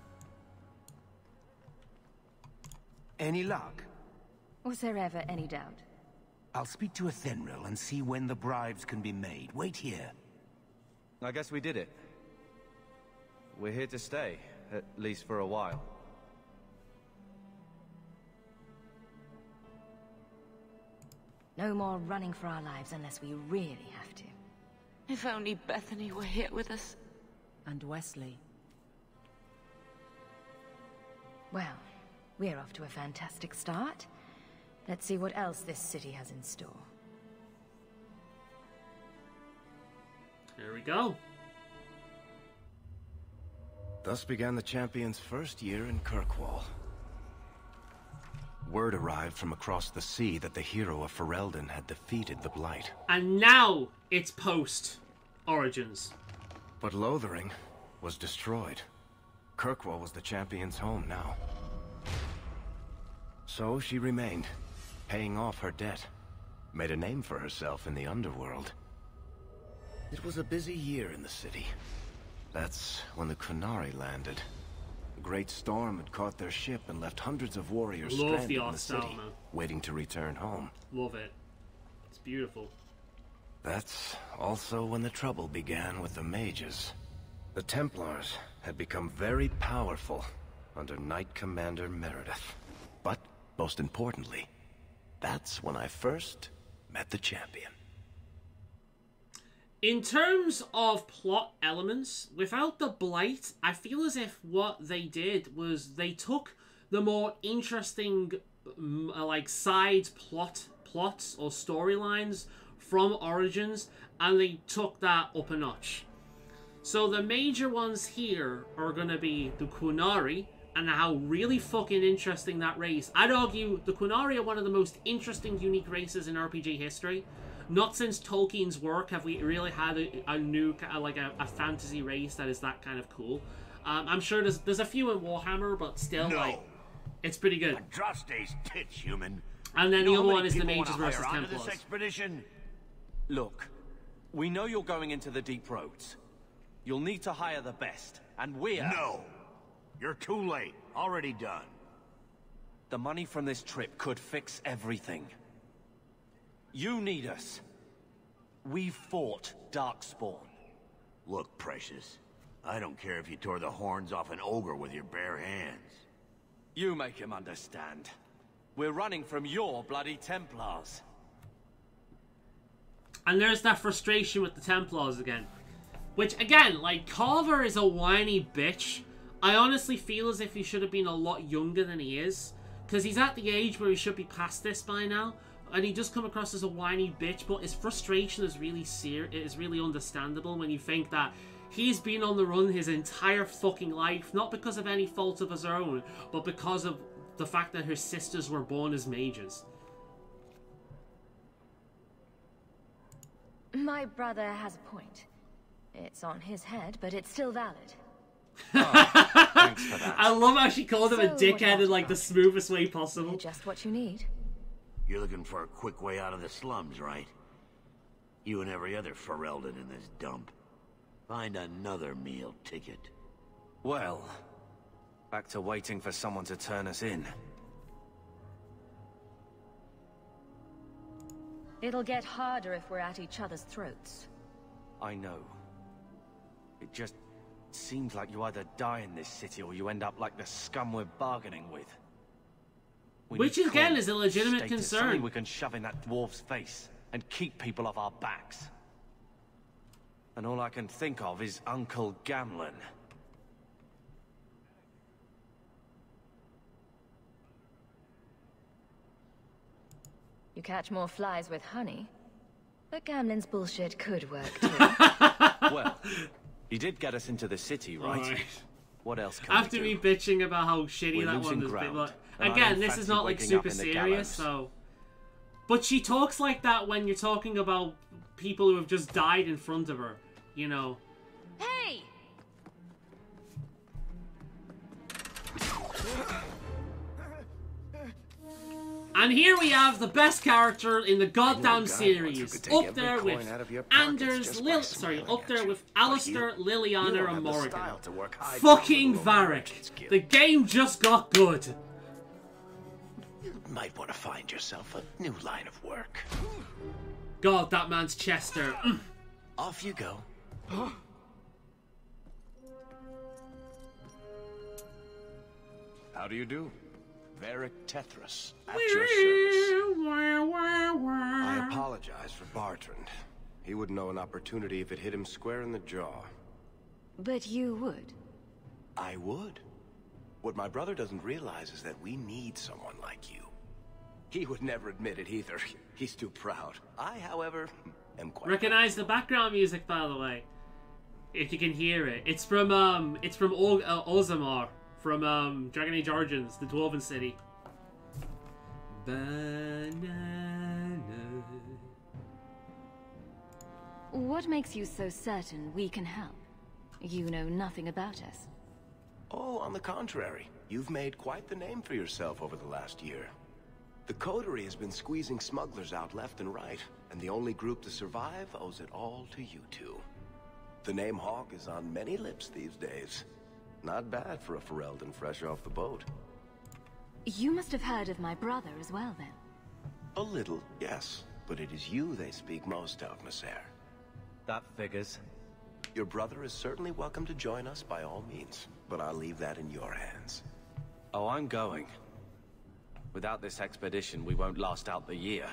Any luck? Was there ever any doubt? I'll speak to Athenril and see when the bribes can be made. Wait here. I guess we did it. We're here to stay, at least for a while. No more running for our lives unless we really have to. If only Bethany were here with us. And Wesley. Well, we're off to a fantastic start. Let's see what else this city has in store. There we go. Thus began the champion's first year in Kirkwall. Word arrived from across the sea that the hero of Ferelden had defeated the Blight. And now it's post Origins. But Lothering, was destroyed. Kirkwall was the champion's home now. So she remained, paying off her debt. Made a name for herself in the underworld. It was a busy year in the city. That's when the Kunari landed. A great storm had caught their ship and left hundreds of warriors stranded in the city, waiting to return home. Love it. It's beautiful. That's also when the trouble began with the mages. The Templars had become very powerful under Knight Commander Meredith. But, most importantly, that's when I first met the champion. In terms of plot elements, without the Blight, I feel as if what they did was they took the more interesting, like, side plots or storylines from Origins, and they took that up a notch. So the major ones here are going to be the Kunari, and how really fucking interesting that race. I'd argue the Kunari are one of the most interesting, unique races in RPG history. Not since Tolkien's work have we really had a new, like a fantasy race that is that kind of cool. I'm sure there's a few in Warhammer, but still, like, it's pretty good. Trust these tits, human. And then the other one is the Mages versus Templars. This expedition? Look, we know you're going into the deep roads. You'll need to hire the best, and we're... No! You're too late. Already done. The money from this trip could fix everything. You need us. We fought Darkspawn. Look, Precious. I don't care if you tore the horns off an ogre with your bare hands. You make him understand. We're running from your bloody Templars. And there's that frustration with the Templars again. Which, again, like, Carver is a whiny bitch. I honestly feel as if he should have been a lot younger than he is. Because he's at the age where he should be past this by now. And he does come across as a whiny bitch, but his frustration is really understandable when you think that he's been on the run his entire fucking life, not because of any fault of his own, but because of the fact that her sisters were born as mages. My brother has a point. It's on his head, but it's still valid. Thanks for that. I love how she called him a dickhead in like the smoothest way possible. Just what you need. You're looking for a quick way out of the slums, right? You and every other Ferelden in this dump. Find another meal ticket. Well, back to waiting for someone to turn us in. It'll get harder if we're at each other's throats. I know. It just seems like you either die in this city or you end up like the scum we're bargaining with. Which again is a legitimate concern. Something we can shove in that dwarf's face and keep people off our backs. And all I can think of is Uncle Gamlen. You catch more flies with honey, but Gamlen's bullshit could work too. Well, he did get us into the city, right? Right. What else can After we me do? bitching about how shitty We're that one losing has been, ground, like, and I again, don't this is fancy not like waking up super in the serious, gallows. so. But she talks like that when you're talking about people who have just died in front of her, you know. Hey! And here we have the best character in the goddamn series, up there with Alistair, Liliana, and Morrigan. Fucking Varric. The game just got good. You might want to find yourself a new line of work. God, that man's Chester. Off you go. How do you do? Varric Tethras, at your service. I apologize for Bartrand. He wouldn't know an opportunity if it hit him square in the jaw. But you would. I would. What my brother doesn't realize is that we need someone like you. He would never admit it either. He's too proud. I, however, am quite... Recognize the background music, by the way. If you can hear it. It's from Ozamar. From Dragon Age Origins, the Dwarven City. Banana. What makes you so certain we can help? You know nothing about us. Oh, on the contrary. You've made quite the name for yourself over the last year. The Coterie has been squeezing smugglers out left and right, and the only group to survive owes it all to you two. The name Hawk is on many lips these days. Not bad for a Ferelden fresh off the boat. You must have heard of my brother as well, then. A little, yes. But it is you they speak most of, Messer. That figures. Your brother is certainly welcome to join us by all means, but I'll leave that in your hands. Oh, I'm going. Without this expedition, we won't last out the year.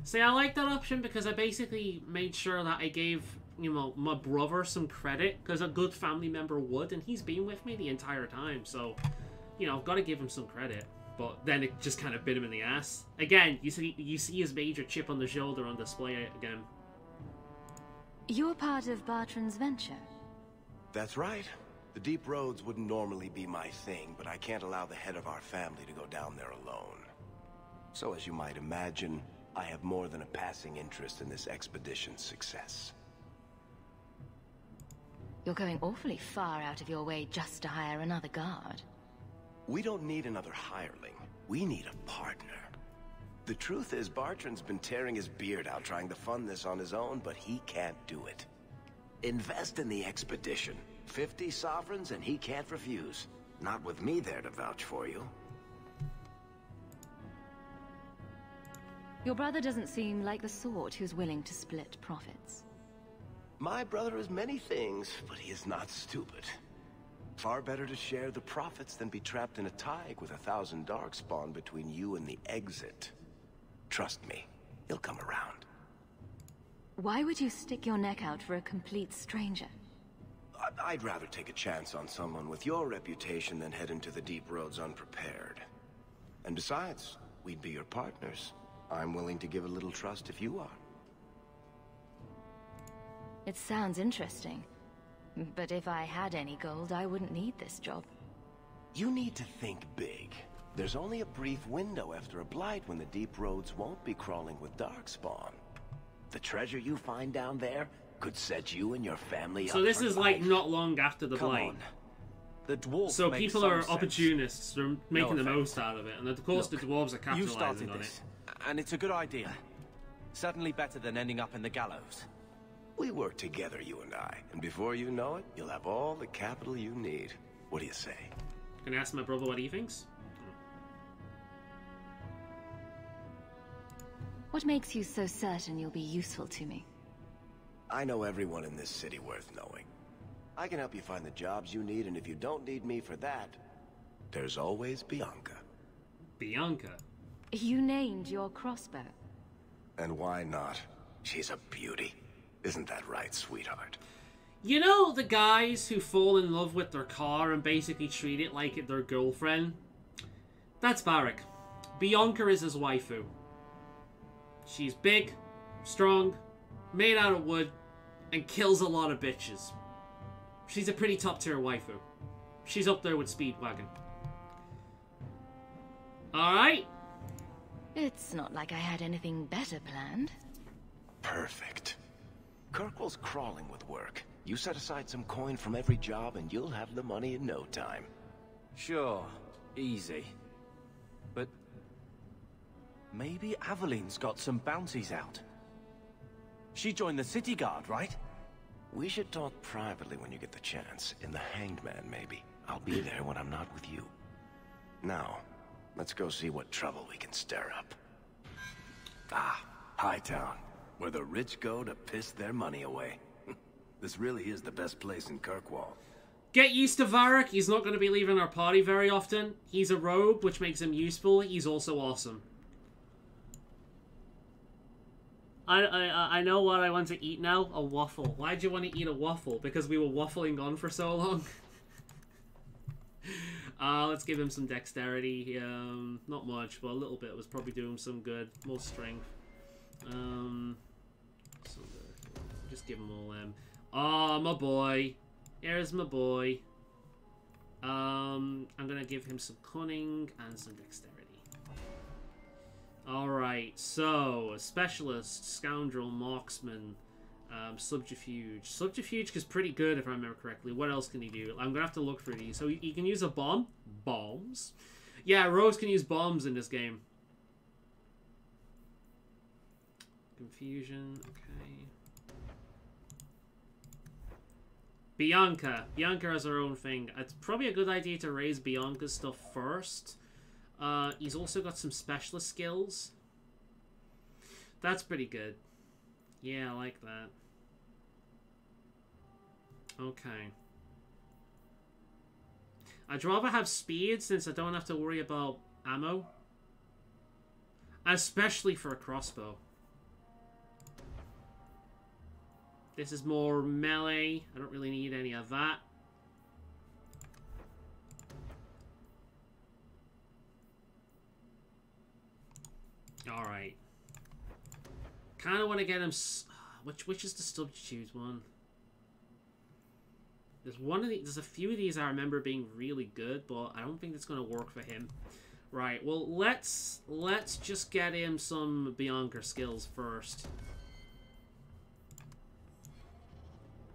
See, I like that option because I basically made sure that I gave, you know, my brother some credit, because a good family member would, and he's been with me the entire time, so, you know, I've got to give him some credit. But then it just kind of bit him in the ass. Again, you see his major chip on the shoulder on display again. You're part of Bartrand's venture? That's right. The deep roads wouldn't normally be my thing, but I can't allow the head of our family to go down there alone. So as you might imagine, I have more than a passing interest in this expedition's success. You're going awfully far out of your way just to hire another guard. We don't need another hireling. We need a partner. The truth is, Bartrand's been tearing his beard out trying to fund this on his own, but he can't do it. Invest in the expedition. 50 sovereigns and he can't refuse. Not with me there to vouch for you. Your brother doesn't seem like the sort who's willing to split profits. My brother is many things, but he is not stupid. Far better to share the profits than be trapped in a tide with 1,000 darkspawn between you and the exit. Trust me, he'll come around. Why would you stick your neck out for a complete stranger? I'd rather take a chance on someone with your reputation than head into the deep roads unprepared. And besides, we'd be your partners. I'm willing to give a little trust if you are. It sounds interesting. But if I had any gold, I wouldn't need this job. You need to think big. There's only a brief window after a blight when the deep roads won't be crawling with darkspawn. The treasure you find down there could set you and your family up. So this for is life. like not long after the Come blight. on. The dwarves So make people some are sense. opportunists. They're making the offense. most out of it, and of course Look, the dwarves are you capitalizing started on this, it. and it's a good idea. Certainly better than ending up in the gallows. We work together, you and I, and before you know it, you'll have all the capital you need. What do you say? Can I ask my brother what he thinks? What makes you so certain you'll be useful to me? I know everyone in this city worth knowing. I can help you find the jobs you need, and if you don't need me for that, there's always Bianca. Bianca? You named your crossbow. And why not? She's a beauty. Isn't that right, sweetheart? You know the guys who fall in love with their car and basically treat it like their girlfriend? That's Barak. Bianca is his waifu. She's big, strong, made out of wood, and kills a lot of bitches. She's a pretty top-tier waifu. She's up there with Speedwagon. Alright? It's not like I had anything better planned. Perfect. Kirkwall's crawling with work. You set aside some coin from every job and you'll have the money in no time. Sure, easy. But maybe Aveline's got some bounties out. She joined the city guard, right? We should talk privately when you get the chance. In the Hanged Man, maybe. I'll be there when I'm not with you. Now, let's go see what trouble we can stir up. Ah, Hightown, where the rich go to piss their money away. This really is the best place in Kirkwall. Get used to Varric. He's not going to be leaving our party very often. He's a rogue, which makes him useful. He's also awesome. I know what I want to eat now. A waffle. Why'd you want to eat a waffle? Because we were waffling on for so long? Let's give him some dexterity. Not much, but a little bit was probably doing some good. More strength. Just give him all them. Oh, my boy. Here's my boy. I'm gonna give him some cunning and some dexterity. Alright, so, a specialist, scoundrel, marksman, Subterfuge. Subterfuge is pretty good if I remember correctly. What else can he do? I'm gonna have to look for these. So he can use a bomb. Bombs. Yeah, rogues can use bombs in this game. Confusion. Okay. Bianca. Bianca has her own thing. It's probably a good idea to raise Bianca's stuff first. He's also got some specialist skills. That's pretty good. Yeah, I like that. Okay. I'd rather have speed since I don't have to worry about ammo. Especially for a crossbow. This is more melee. I don't really need any of that. Alright. Kind of want to get him... Which is the substitute one? There's a few of these I remember being really good, but I don't think it's going to work for him. Right, well, let's just get him some Bianca skills first.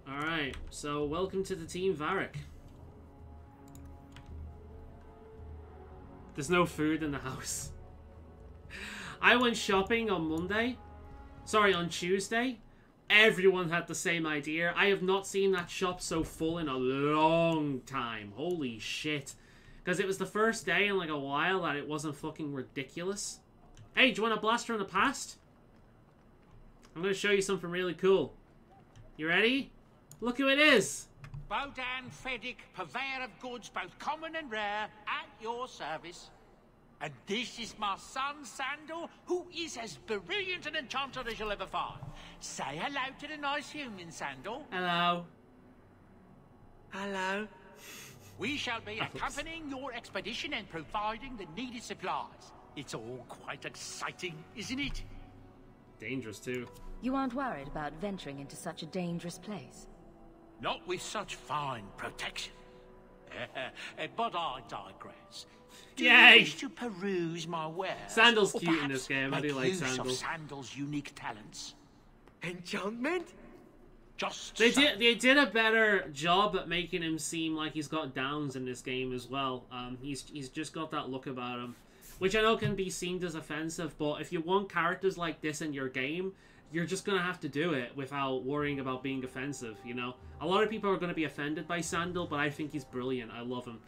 Alright, so welcome to the team, Varric. There's no food in the house. I went shopping on Monday. Sorry, on Tuesday. Everyone had the same idea. I have not seen that shop so full in a long time. Holy shit. Because it was the first day in like a while that it wasn't fucking ridiculous. Hey, do you want a blast from the past? I'm going to show you something really cool. You ready? Look who it is. Bodan Fedic, purveyor of goods both common and rare, at your service. And this is my son, Sandal, who is as brilliant an enchanter as you'll ever find. Say hello to the nice human, Sandal. Hello. Hello. We shall be accompanying your expedition and providing the needed supplies. It's all quite exciting, isn't it? Dangerous, too. You aren't worried about venturing into such a dangerous place? Not with such fine protection. But I digress. Do you wish to peruse my wares? Sandal's cute in this game. I do like Sandal. Of Sandal's unique talents. Enchantment? They did a better job at making him seem like he's got downs in this game as well. He's just got that look about him, which I know can be seen as offensive, but if you want characters like this in your game, you're just gonna have to do it without worrying about being offensive, you know? A lot of people are gonna be offended by Sandal, but I think he's brilliant. I love him.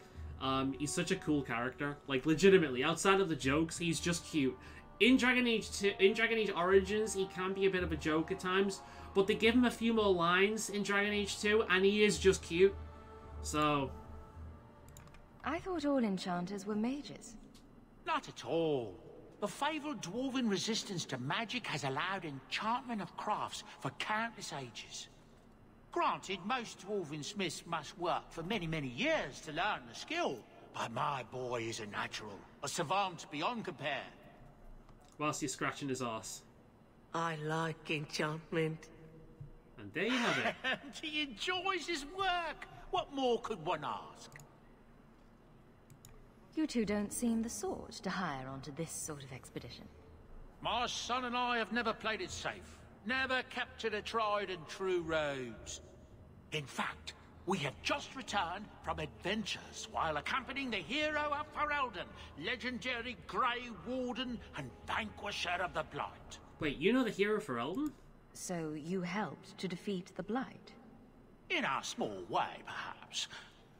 He's such a cool character. Like, legitimately, outside of the jokes, he's just cute. In Dragon Age Origins, he can be a bit of a joke at times, but they give him a few more lines in Dragon Age 2, and he is just cute. So... I thought all enchanters were mages. Not at all. The fabled dwarven resistance to magic has allowed enchantment of crafts for countless ages. Granted, most dwarven smiths must work for many, many years to learn the skill, but my boy is a natural, a savant beyond compare. Whilst he's scratching his arse. I like enchantment. And there you have it. And he enjoys his work. What more could one ask? You two don't seem the sort to hire onto this sort of expedition. My son and I have never played it safe. Never captured a tried and true rogues. In fact, we have just returned from adventures while accompanying the hero of Faolan, legendary Grey Warden and vanquisher of the Blight. Wait, you know the hero for Faolan? So you helped to defeat the Blight? In our small way, perhaps.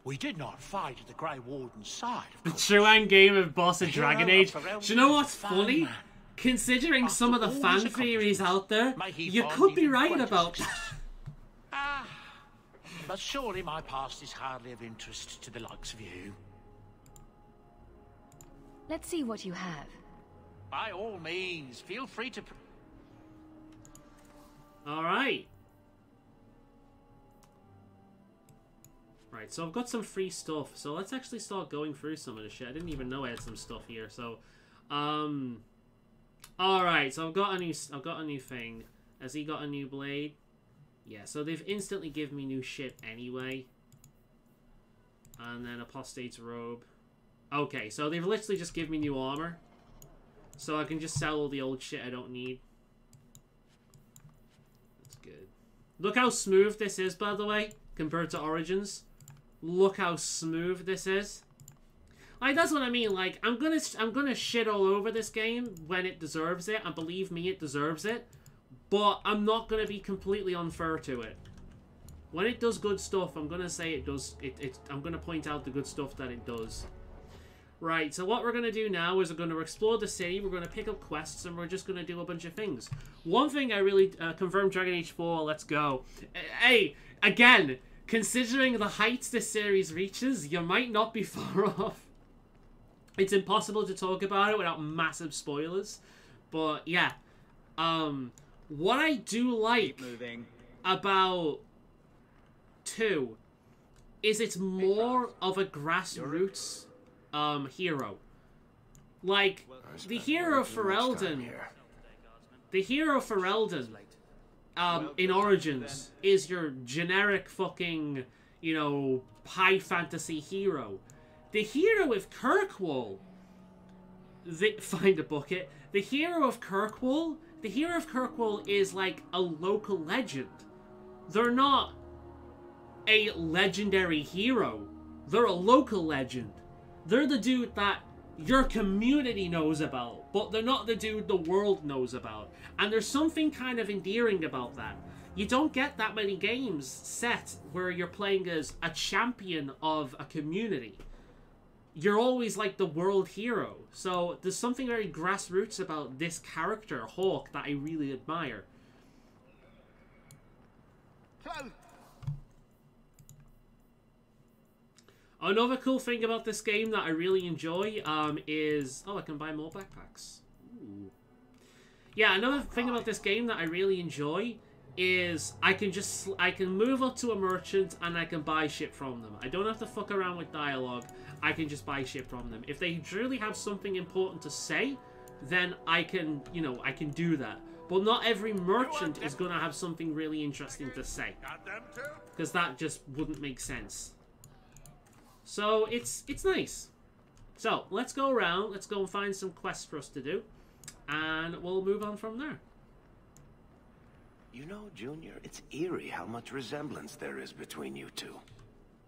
We did not fight at the Grey Warden's side, of The course. true end game of boss of The Dragon hero Age. of Faolan Do you know what's is a funny? fine man. Considering some of the all fan his theories out there, May he you find could be even right greater about success. But surely my past is hardly of interest to the likes of you. Let's see what you have. By all means, feel free to... Alright. Right, so I've got some free stuff. So let's actually start going through some of the shit. I didn't even know I had some stuff here. So, alright, so I've got a new thing. Has he got a new blade? Yeah, so they've instantly given me new shit anyway. And then Apostate's robe. Okay, so they've literally just given me new armor. So I can just sell all the old shit I don't need. That's good. Look how smooth this is, by the way, compared to Origins. Look how smooth this is. Like, that's what I mean. Like, I'm gonna shit all over this game when it deserves it, and believe me, it deserves it. But I'm not gonna be completely unfair to it. When it does good stuff, I'm gonna say it does. I'm gonna point out the good stuff that it does. Right, so what we're going to do now is we're going to explore the city, we're going to pick up quests, and we're just going to do a bunch of things. One thing I really confirmed Dragon Age 4, let's go. Hey, again, considering the heights this series reaches, you might not be far off. It's impossible to talk about it without massive spoilers. But, yeah. What I do like about 2 is it's more of a grassroots hero. Like, the hero Faolan, in Origins is your generic fucking, you know, high fantasy hero. The hero of Kirkwall, find a bucket. The hero of Kirkwall is like a local legend. They're not a legendary hero. They're a local legend. They're the dude that your community knows about, but they're not the dude the world knows about. And there's something kind of endearing about that. You don't get that many games set where you're playing as a champion of a community. You're always like the world hero. So there's something very grassroots about this character, Hawk, that I really admire. Another cool thing about this game that I really enjoy is... Oh, I can buy more backpacks. Ooh. Yeah, another thing about this game that I really enjoy is I can move up to a merchant and I can buy shit from them. I don't have to fuck around with dialogue. I can just buy shit from them. If they truly have something important to say, then I can, you know, I can do that. But not every merchant is going to have something really interesting to say. Because that just wouldn't make sense. So, it's nice. So, let's go around. Let's go and find some quests for us to do. And we'll move on from there. You know, Junior, it's eerie how much resemblance there is between you two.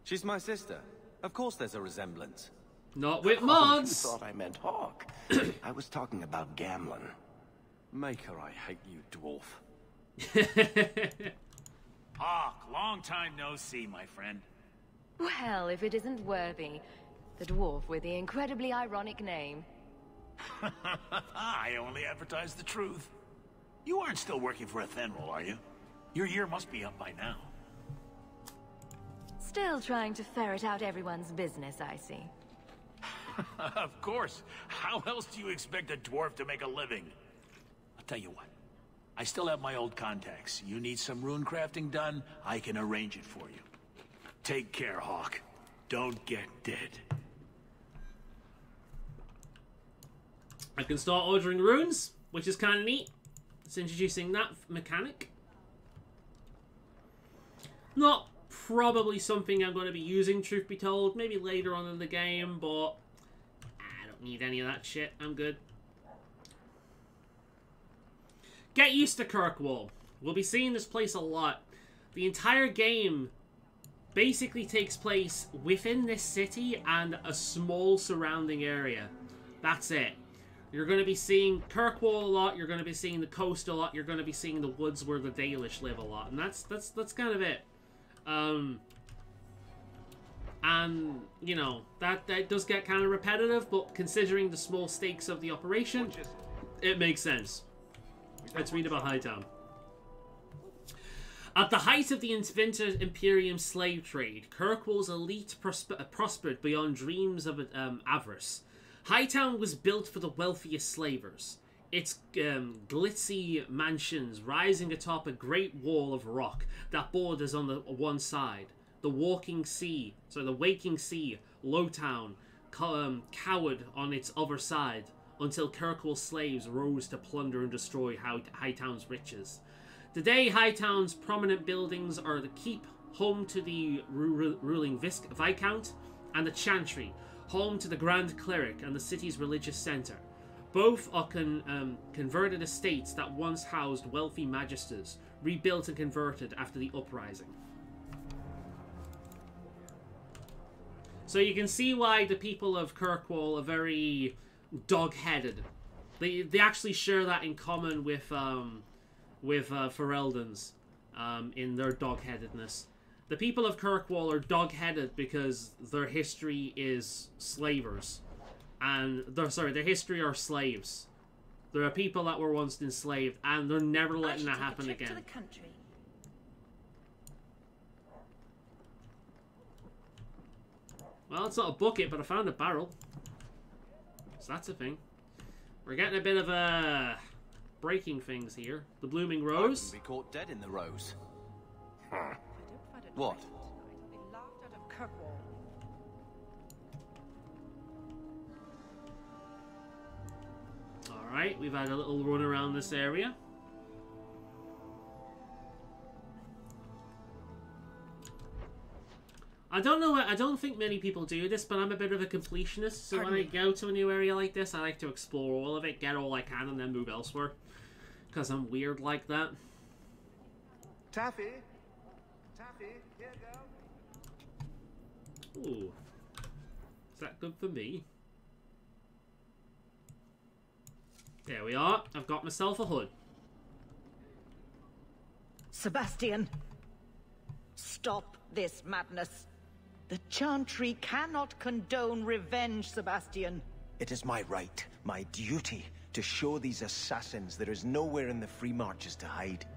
She's my sister. Of course there's a resemblance. Not with mods! Oh, you thought I meant Hawk. I was talking about Gamlen. Maker, I hate you, dwarf. Hawk, long time no see, my friend. Well, if it isn't Worthy, the dwarf with the incredibly ironic name. I only advertise the truth. You aren't still working for Athenril, are you? Your year must be up by now. Still trying to ferret out everyone's business, I see. Of course. How else do you expect a dwarf to make a living? I'll tell you what. I still have my old contacts. You need some rune crafting done, I can arrange it for you. Take care, Hawk. Don't get dead. I can start ordering runes, which is kind of neat. It's introducing that mechanic. Not probably something I'm going to be using, truth be told. Maybe later on in the game, but I don't need any of that shit. I'm good. Get used to Kirkwall. We'll be seeing this place a lot. The entire game basically takes place within this city and a small surrounding area. That's it. You're going to be seeing Kirkwall a lot, you're going to be seeing the coast a lot, you're going to be seeing the woods where the Dalish live a lot, and that's kind of it. And, you know, that does get kind of repetitive, but considering the small stakes of the operation, it makes sense. Let's read about Hightown. At the height of the invented Imperium slave trade, Kirkwall's elite prospered beyond dreams of avarice. Hightown was built for the wealthiest slavers. Its glitzy mansions rising atop a great wall of rock that borders on the one side. The waking sea, Lowtown, cowered on its other side until Kirkwall slaves rose to plunder and destroy Hightown's riches. Today, Hightown's prominent buildings are the Keep, home to the ruling Viscount, and the Chantry, home to the Grand Cleric and the city's religious centre. Both are converted estates that once housed wealthy magisters, rebuilt and converted after the uprising. So you can see why the people of Kirkwall are very dog-headed. They actually share that in common with Fereldans in their dog-headedness. The people of Kirkwall are dog-headed because their history is slavers. And, their history are slaves. There are people that were once enslaved, and they're never letting that happen again. Well, it's not a bucket, but I found a barrel. So that's a thing. We're getting a bit of breaking things here. The blooming rose. Be caught dead in the rose. What? Alright, we've had a little run around this area. I don't know, I don't think many people do this, but I'm a bit of a completionist, so when I go to a new area like this, I like to explore all of it, get all I can, and then move elsewhere. Because I'm weird like that. Taffy? Taffy, here, girl. Ooh. Is that good for me? There we are. I've got myself a hood. Sebastian, stop this madness. The Chantry cannot condone revenge, Sebastian. It is my right, my duty, to show these assassins there is nowhere in the Free Marches to hide.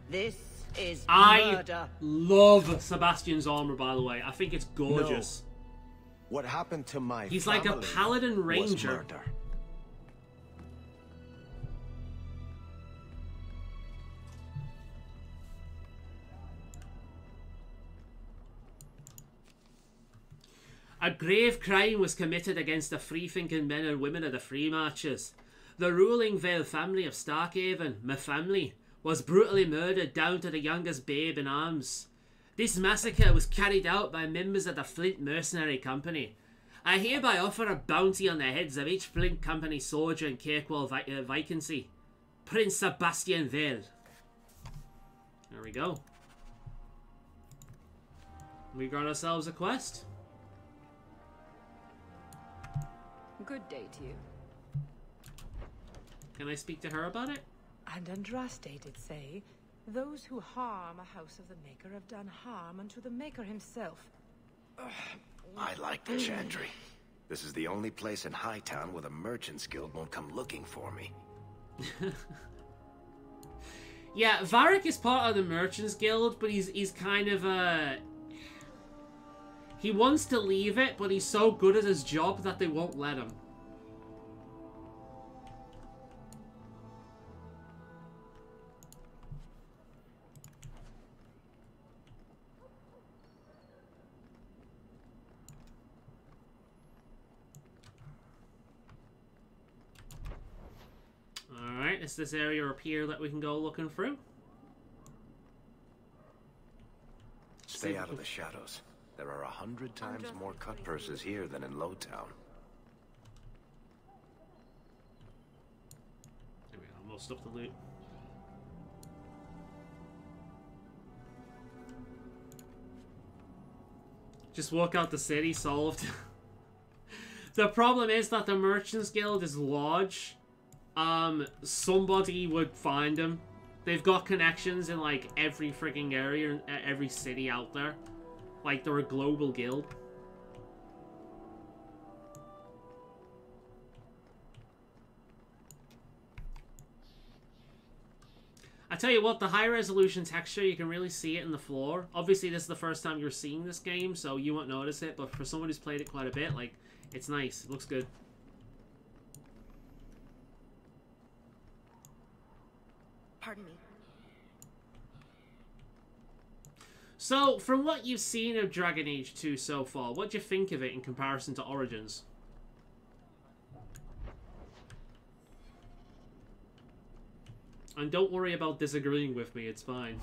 This is I murder. love Sebastian's armor, by the way. I think it's gorgeous. No. What happened to my He's like a paladin ranger. Was murder. A grave crime was committed against the free-thinking men and women of the Free Marches. The ruling Vale family of Starkhaven, my family, was brutally murdered down to the youngest babe in arms. This massacre was carried out by members of the Flint Mercenary Company. I hereby offer a bounty on the heads of each Flint Company soldier in Kirkwall vacancy. Prince Sebastian Vale. There we go. We got ourselves a quest. Good day to you. Can I speak to her about it? And Andraste did say, those who harm a house of the Maker have done harm unto the Maker himself. I like the Chantry. This is the only place in Hightown where the Merchants Guild won't come looking for me. Yeah, Varric is part of the Merchants Guild, but he's kind of he wants to leave it, but he's so good at his job that they won't let him. Alright, it's this area up here that we can go looking through. Stay out of the shadows. There are 100 times more cut purses here than in Lowtown. There we go, most of the loot. Just walk out the city, solved. The problem is that the Merchants Guild is large. Somebody would find them. They've got connections in like every freaking area, every city out there. Like they're a global guild. I tell you what, the high resolution texture, you can really see it in the floor. Obviously this is the first time you're seeing this game, so you won't notice it, but for someone who's played it quite a bit, like, it's nice. It looks good. Pardon me. So, from what you've seen of Dragon Age 2 so far, what do you think of it in comparison to Origins? And don't worry about disagreeing with me, it's fine.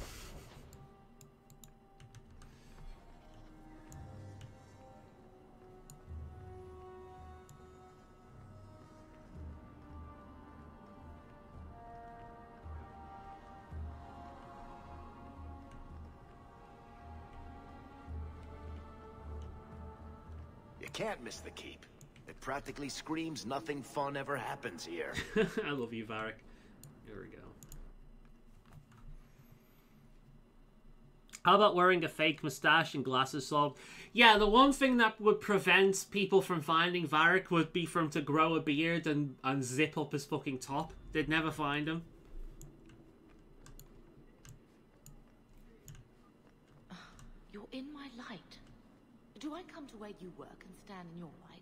can't miss the keep. It practically screams nothing fun ever happens here. I love you, Varric. Here we go. How about wearing a fake mustache and glasses, Sol? Yeah, the one thing that would prevent people from finding Varric would be for him to grow a beard and zip up his fucking top. They'd never find him. You're in my light. Do I come to where you work and stand in your light?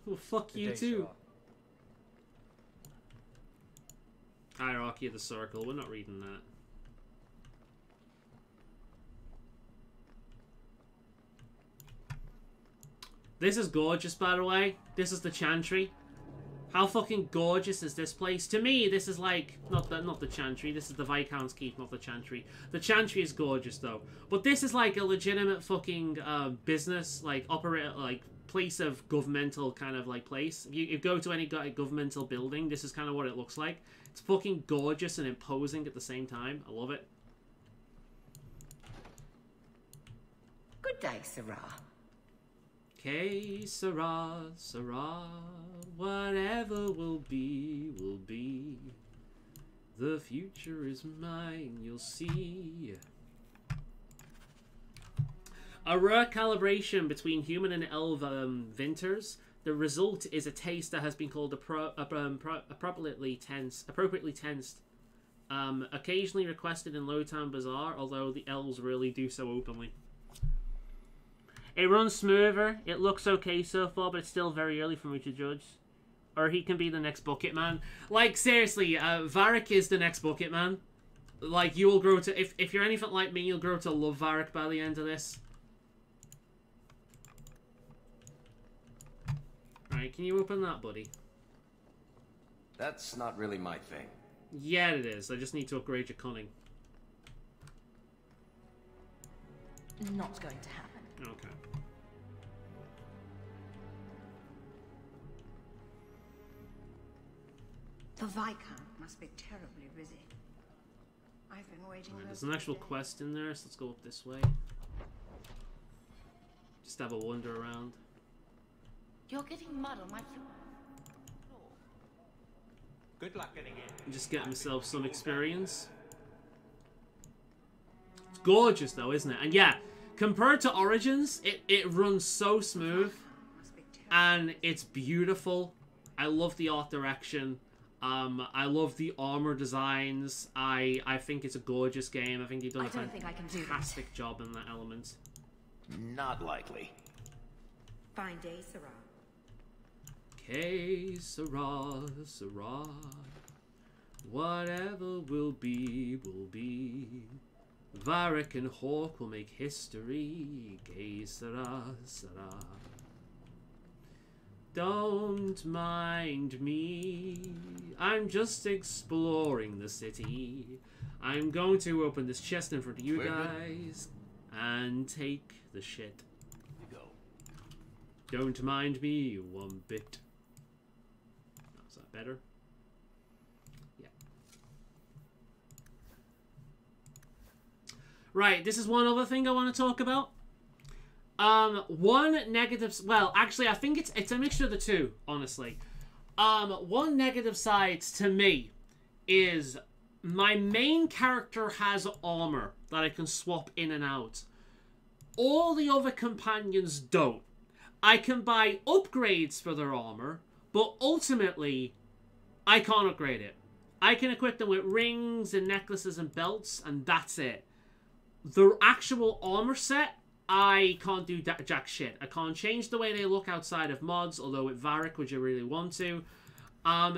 Well, fuck you too. Hierarchy of the Circle. We're not reading that. This is gorgeous, by the way. This is the Chantry. How fucking gorgeous is this place? To me, this is like not the Chantry. This is the Viscount's Keep, not the Chantry. The Chantry is gorgeous though, but this is like a legitimate fucking business, like place of governmental kind of like place. If you go to any governmental building, this is kind of what it looks like. It's fucking gorgeous and imposing at the same time. I love it. Good day, Sarah. Okay, Sarah, Sarah, whatever will be, will be. The future is mine, you'll see. A rare calibration between human and elf vintners. The result is a taste that has been called appropriately tensed. Occasionally requested in Lowtown Bazaar, although the elves really do so openly. It runs smoother. It looks okay so far, but it's still very early for me to judge. Or he can be the next Bucket Man. Like, seriously, Varric is the next Bucket Man. Like, you will grow to... If you're anything like me, you'll grow to love Varric by the end of this. Right, can you open that, buddy? That's not really my thing. Yeah, it is. I just need to upgrade your cunning. Not going to happen. Okay. The Viscount must be terribly busy. I've been waiting. Right, there's an actual quest in there, so let's go up this way. Just have a wander around. You're getting mud on my floor. Good luck getting in. Just get myself some experience. It's gorgeous though, isn't it? And yeah, compared to Origins, it runs so smooth. And it's beautiful. I love the art direction. I love the armor designs. I think it's a gorgeous game. I think you've done a fantastic job in that element. Not likely. Fine day, Sarah. Okay, Sarah, Sarah. Whatever will be, will be. Varric and Hawk will make history. Gay Sarah, Sarah. Don't mind me. I'm just exploring the city. I'm going to open this chest in front of you guys and take the shit. You go. Don't mind me one bit. Is that better? Yeah. Right, this is one other thing I want to talk about. One negative... Well, actually, I think it's a mixture of the two, honestly. One negative side to me is my main character has armor that I can swap in and out. All the other companions don't. I can buy upgrades for their armor, but ultimately, I can't upgrade it. I can equip them with rings and necklaces and belts, and that's it. The actual armor set, I can't do jack shit. I can't change the way they look outside of mods, although with Varric, would you really want to?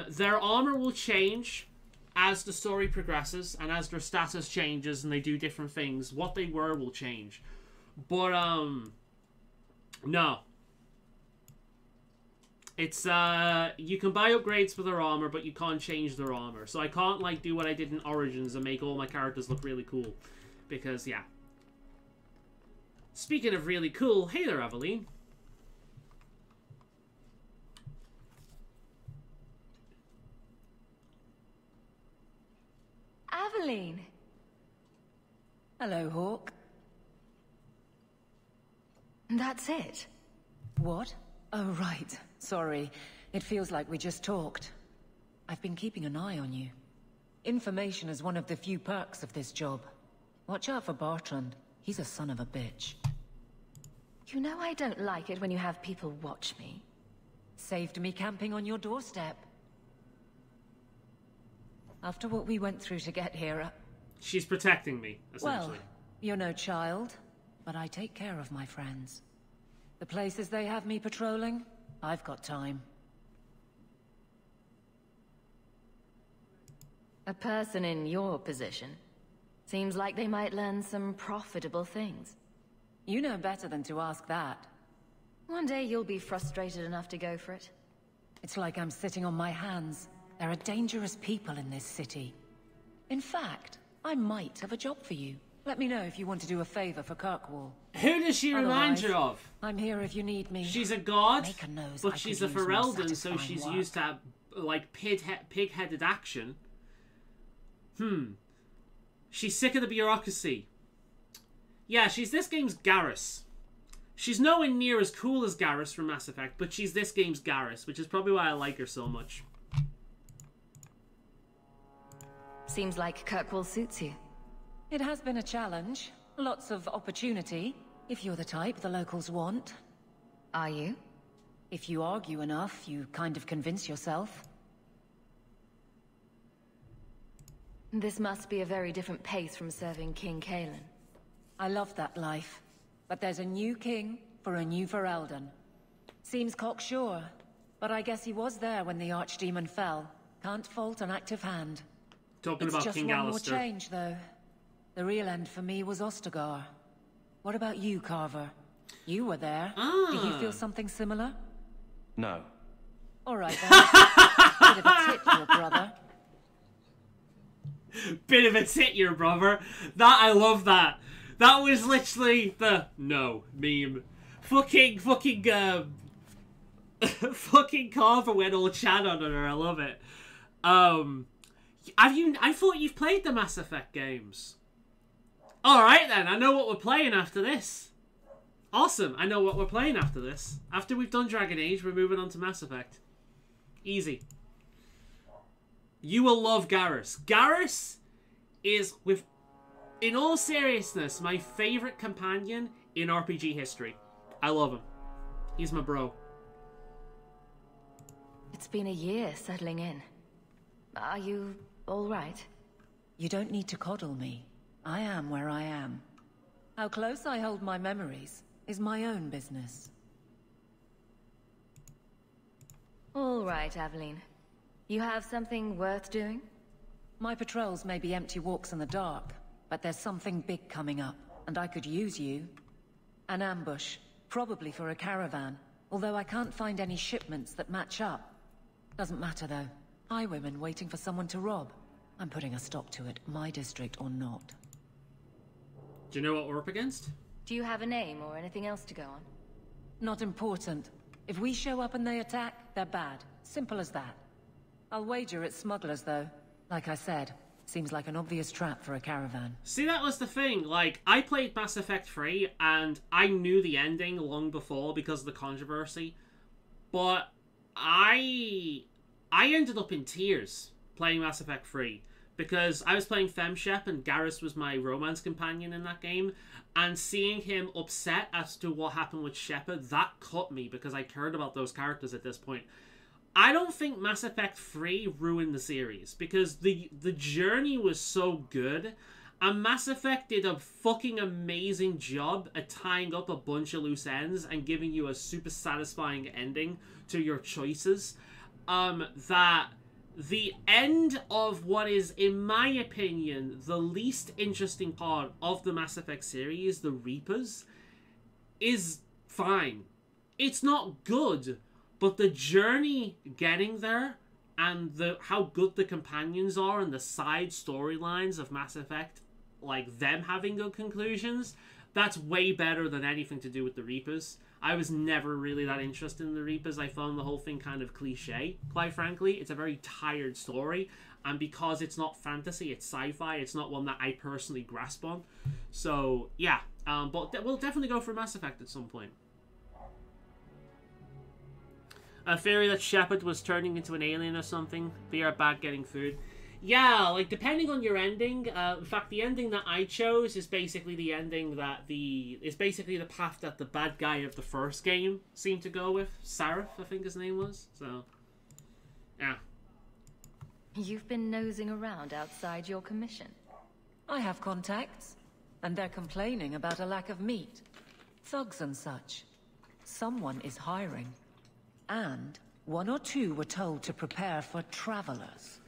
Their armor will change as the story progresses, and as their status changes and they do different things. What they were will change. But, no. It's, you can buy upgrades for their armor, but you can't change their armor. So I can't, like, do what I did in Origins and make all my characters look really cool. Because, yeah. Speaking of really cool, hey there, Aveline. Aveline. Hello, Hawk. That's it? What? Oh, right. Sorry. It feels like we just talked. I've been keeping an eye on you. Information is one of the few perks of this job. Watch out for Bertrand. He's a son of a bitch. You know I don't like it when you have people watch me. Saved me camping on your doorstep. After what we went through to get here... She's protecting me, essentially. Well, you're no child, but I take care of my friends. The places they have me patrolling, I've got time. A person in your position. Seems like they might learn some profitable things. You know better than to ask that. One day you'll be frustrated enough to go for it. It's like I'm sitting on my hands. There are dangerous people in this city. In fact, I might have a job for you. Let me know if you want to do a favor for Kirkwall. Who does she remind you of? I'm here if you need me. She's a god, Make a nose but I she's could a use more Ferelden, so satisfying she's work. used to, like, pig-headed action. She's sick of the bureaucracy. Yeah, she's this game's Garrus. She's nowhere near as cool as Garrus from Mass Effect, but she's this game's Garrus, which is probably why I like her so much. Seems like Kirkwall suits you. It has been a challenge. Lots of opportunity, if you're the type the locals want. Are you? If you argue enough, you kind of convince yourself. This must be a very different pace from serving King Kaelin. I love that life. But there's a new king for a new Ferelden. Seems cocksure, but I guess he was there when the Archdemon fell. Can't fault an active hand. Talking It's about just King one more Alistair. change, though. The real end for me was Ostagar. What about you, Carver? You were there. Do you feel something similar? No. All right, then. Bit of a tit, your brother. Bit of a tit, your brother. That, I love that. That was literally the no meme. Fucking Carver went all Chad on her. I love it. I thought you've played the Mass Effect games. Alright then, I know what we're playing after this. Awesome, I know what we're playing after this. After we've done Dragon Age, we're moving on to Mass Effect. Easy. You will love Garrus. Garrus is, in all seriousness, my favourite companion in RPG history. I love him. He's my bro. It's been a year settling in. Are you all right? You don't need to coddle me. I am where I am. How close I hold my memories is my own business. All right, Aveline. You have something worth doing? My patrols may be empty walks in the dark, but there's something big coming up, and I could use you. An ambush, probably for a caravan, although I can't find any shipments that match up. Doesn't matter though. Highwaymen waiting for someone to rob. I'm putting a stop to it, my district or not. Do you know what we're up against? Do you have a name or anything else to go on? Not important. If we show up and they attack, they're bad. Simple as that. I'll wager it's smugglers though. Like I said, seems like an obvious trap for a caravan. See, that was the thing. Like, I played Mass Effect 3, and I knew the ending long before because of the controversy. But I ended up in tears playing Mass Effect 3. Because I was playing FemShep, and Garrus was my romance companion in that game. And seeing him upset as to what happened with Shepard, that cut me because I cared about those characters at this point. I don't think Mass Effect 3 ruined the series, because the journey was so good, and Mass Effect did a fucking amazing job at tying up a bunch of loose ends and giving you a super satisfying ending to your choices, that the end of what is, in my opinion, the least interesting part of the Mass Effect series, the Reapers, is fine. It's not good, but the journey getting there and how good the companions are and the side storylines of Mass Effect, like them having good conclusions, that's way better than anything to do with the Reapers. I was never really that interested in the Reapers. I found the whole thing kind of cliche, quite frankly. It's a very tired story, and because it's not fantasy, it's sci-fi, it's not one that I personally grasp on. So, yeah, but we'll definitely go for Mass Effect at some point. A theory that Shepard was turning into an alien or something. Be our bad getting food. Yeah, like, depending on your ending, in fact, the ending that I chose is basically the ending that is basically the path that the bad guy of the first game seemed to go with. Sarif, I think his name was, so, yeah. You've been nosing around outside your commission. I have contacts, and they're complaining about a lack of meat. Thugs and such. Someone is hiring. And one or two were told to prepare for travelers.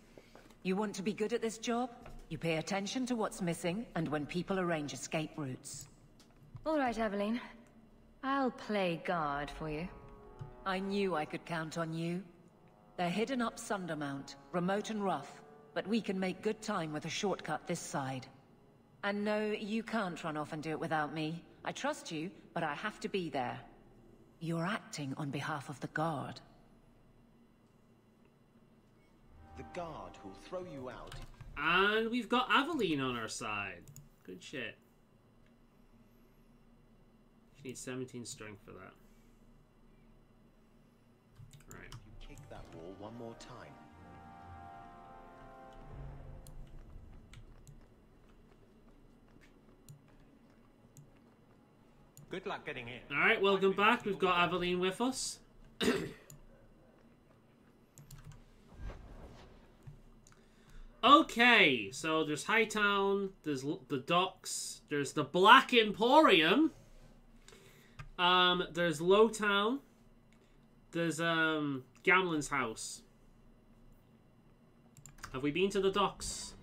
You want to be good at this job? You pay attention to what's missing, and when people arrange escape routes. All right, Evelyn. I'll play guard for you. I knew I could count on you. They're hidden up Sundermount, remote and rough, but we can make good time with a shortcut this side. And no, you can't run off and do it without me. I trust you, but I have to be there. You're acting on behalf of the Guard. The Guard who'll throw you out. And we've got Aveline on our side. Good shit. She needs 17 strength for that. Right. You kick that wall one more time. Good luck getting in. Alright, welcome back. We've got Aveline with us. Okay, so there's Hightown, there's the docks, there's the Black Emporium, there's Lowtown, there's Gamlen's house. Have we been to the docks?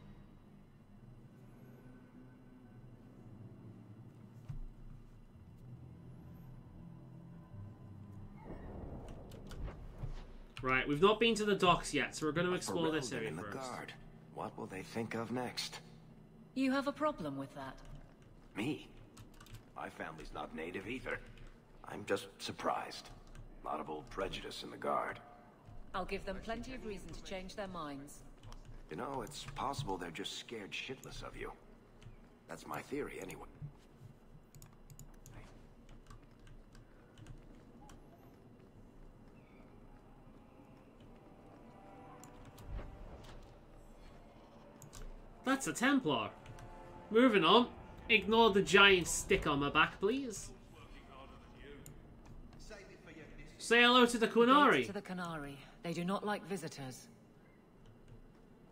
Right, we've not been to the docks yet, so we're going to explore this area first. Guard. What will they think of next? You have a problem with that? Me? My family's not native either. I'm just surprised. A lot of old prejudice in the Guard. I'll give them plenty of reason to change their minds. You know, it's possible they're just scared shitless of you. That's my theory, anyway. That's a Templar. Moving on. Ignore the giant stick on my back, please. Say hello to the Qunari. To the Qunari. They do not like visitors.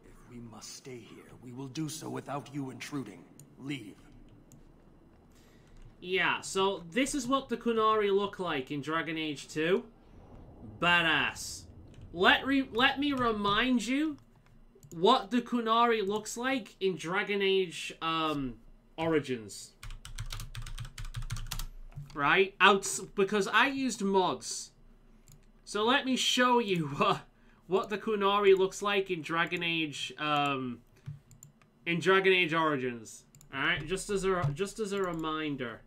If we must stay here, we will do so without you intruding. Leave. Yeah, so this is what the Qunari look like in Dragon Age 2. Badass. Let me remind you what the Qunari looks like in Dragon Age Origins. Right? Because I used mods. So let me show you what the Qunari looks like in Dragon Age Origins. Alright? Just as a reminder.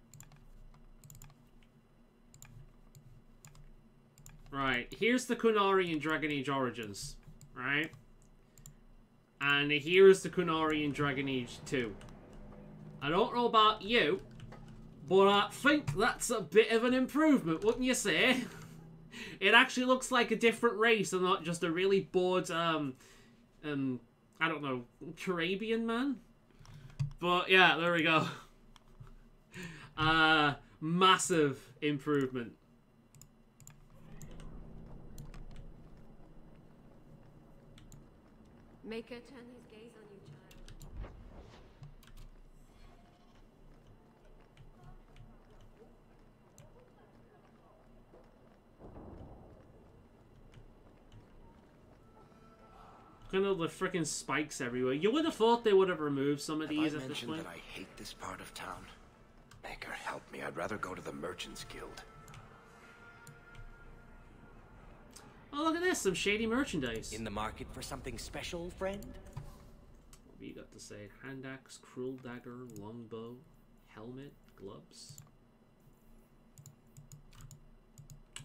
Right, here's the Qunari in Dragon Age Origins. Right? And here's the Qunari in Dragon Age 2. I don't know about you, but I think that's a bit of an improvement, wouldn't you say? It actually looks like a different race and not just a really bored, I don't know, Caribbean man? But yeah, there we go. Massive improvement. Make her turn his gaze on you, child. Kind of the freaking spikes everywhere. You would have thought they would have removed some of these at this point. That I hate this part of town. Maker, help me. I'd rather go to the Merchants Guild. Oh, look at this. Some shady merchandise. In the market for something special, friend? What have you got to say? Hand axe, cruel dagger, longbow, helmet, gloves.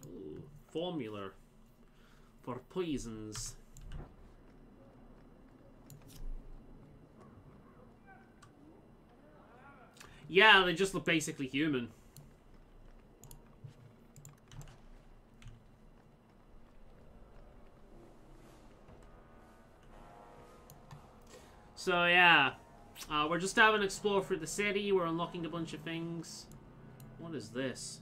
Ooh, formula for poisons. Yeah, they just look basically human. So yeah, we're just having an explore through the city. We're unlocking a bunch of things. What is this?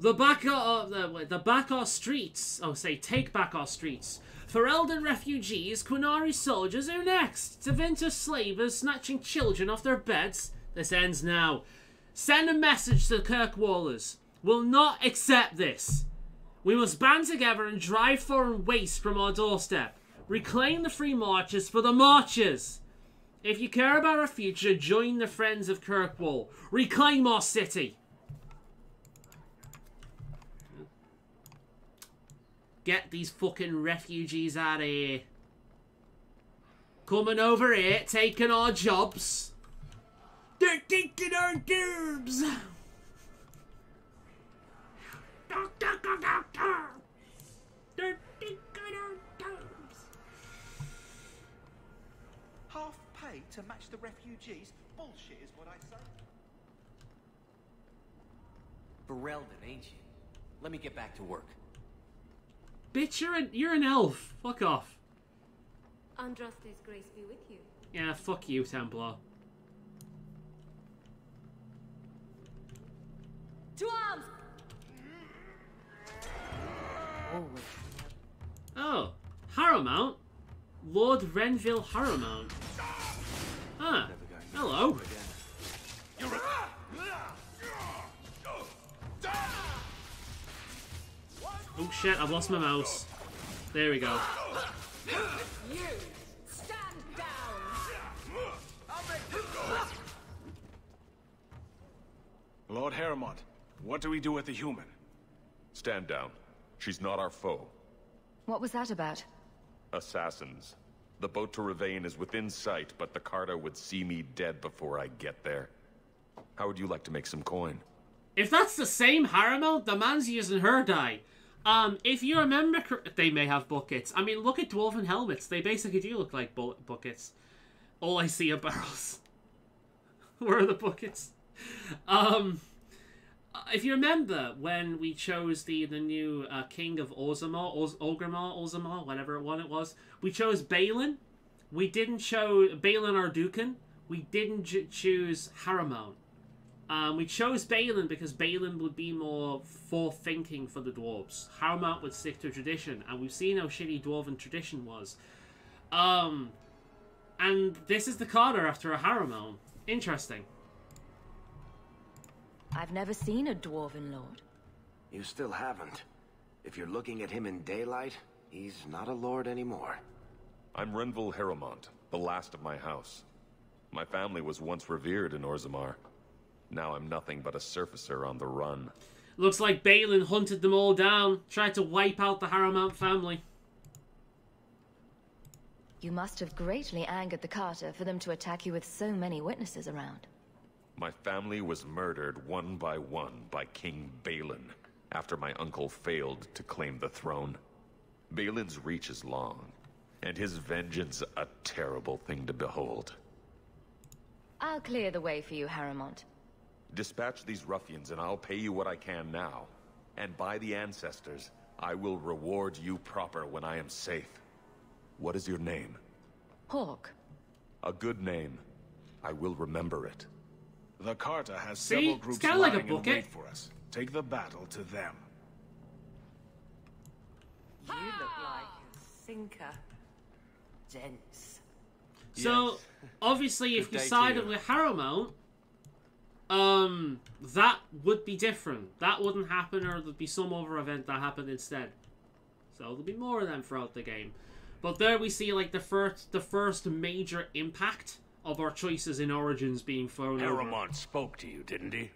The back our streets. Oh, say take back our streets. Ferelden refugees, Qunari soldiers, who next? Tevinter slavers snatching children off their beds. This ends now. Send a message to the Kirkwallers. We'll not accept this. We must band together and drive foreign waste from our doorstep. Reclaim the free marches for the marchers. If you care about our future, join the Friends of Kirkwall. Reclaim our city. Get these fucking refugees out of here. Coming over here, taking our jobs. They're taking our jobs. They're taking our jobs. Half pay to match the refugees? Bullshit is what I say. Ferelden, ain't you? Let me get back to work. Bitch, you're an elf. Fuck off. Andraste's grace be with you. Yeah, fuck you, Templar. To arms! Oh, Harrowmount? Lord Renville Harrowmount. Ah, hello. Oh shit, I've lost my mouse. There we go. You stand down. Lord Harrowmont, what do we do with the human? Stand down. She's not our foe. What was that about? Assassins. The boat to Ravane is within sight, but the Carta would see me dead before I get there. How would you like to make some coin? If that's the same Harrowmount, the man's using her die. If you remember, they may have buckets. I mean, look at dwarven helmets. They basically do look like buckets. All I see are barrels. Where are the buckets? If you remember when we chose the new king of Orgrimmar, whatever one it was, we chose Balin. We didn't show Balin or Dukan. We didn't choose Harrowmount. We chose Balin because Balin would be more forward-thinking for the dwarves. Harrowmount would stick to tradition, and we've seen how shitty dwarven tradition was. And this is the Carter after a Harrowmount. Interesting. I've never seen a dwarven lord. You still haven't. If you're looking at him in daylight, he's not a lord anymore. I'm Renville Harrowmont, the last of my house. My family was once revered in Orzammar. Now I'm nothing but a surfacer on the run. Looks like Balin hunted them all down, tried to wipe out the Harrowmount family. You must have greatly angered the Carter for them to attack you with so many witnesses around. My family was murdered one by King Balin after my uncle failed to claim the throne. Balin's reach is long, and his vengeance a terrible thing to behold. I'll clear the way for you, Harrowmont. Dispatch these ruffians and I'll pay you what I can now. And by the ancestors, I will reward you proper when I am safe. What is your name? Hawk. A good name. I will remember it. The Carta has several groups lying like in wait for us. Take the battle to them. You look like a thinker. Dense. So, obviously, if you sided with Harrowmount, that would be different. That wouldn't happen, or there'd be some other event that happened instead. So there'll be more of them throughout the game. But there we see like the first major impact of our choices in Origins being thrown over. Harrowmont spoke to you, didn't he?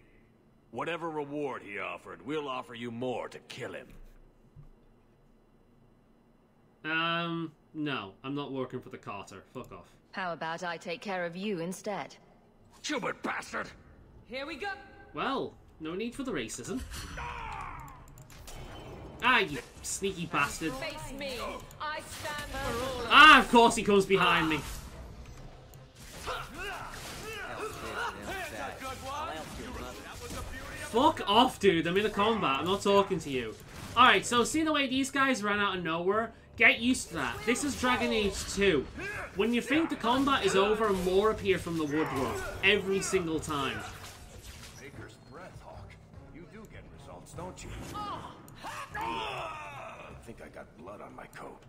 Whatever reward he offered, we'll offer you more to kill him. No, I'm not working for the Carter. Fuck off. How about I take care of you instead? Stupid bastard! Here we go. Well, no need for the racism. Ah, you sneaky bastard. Face me. I stand for all. Ah, of course he comes behind me. Fuck off, dude. I'm in a combat. I'm not talking to you. Alright, so see the way these guys ran out of nowhere? Get used to that. This is Dragon Age 2. When you think the combat is over, more appear from the woodwork. Every single time. Baker's breath, Hawk. You do get results, don't you? I think I got blood on my coat.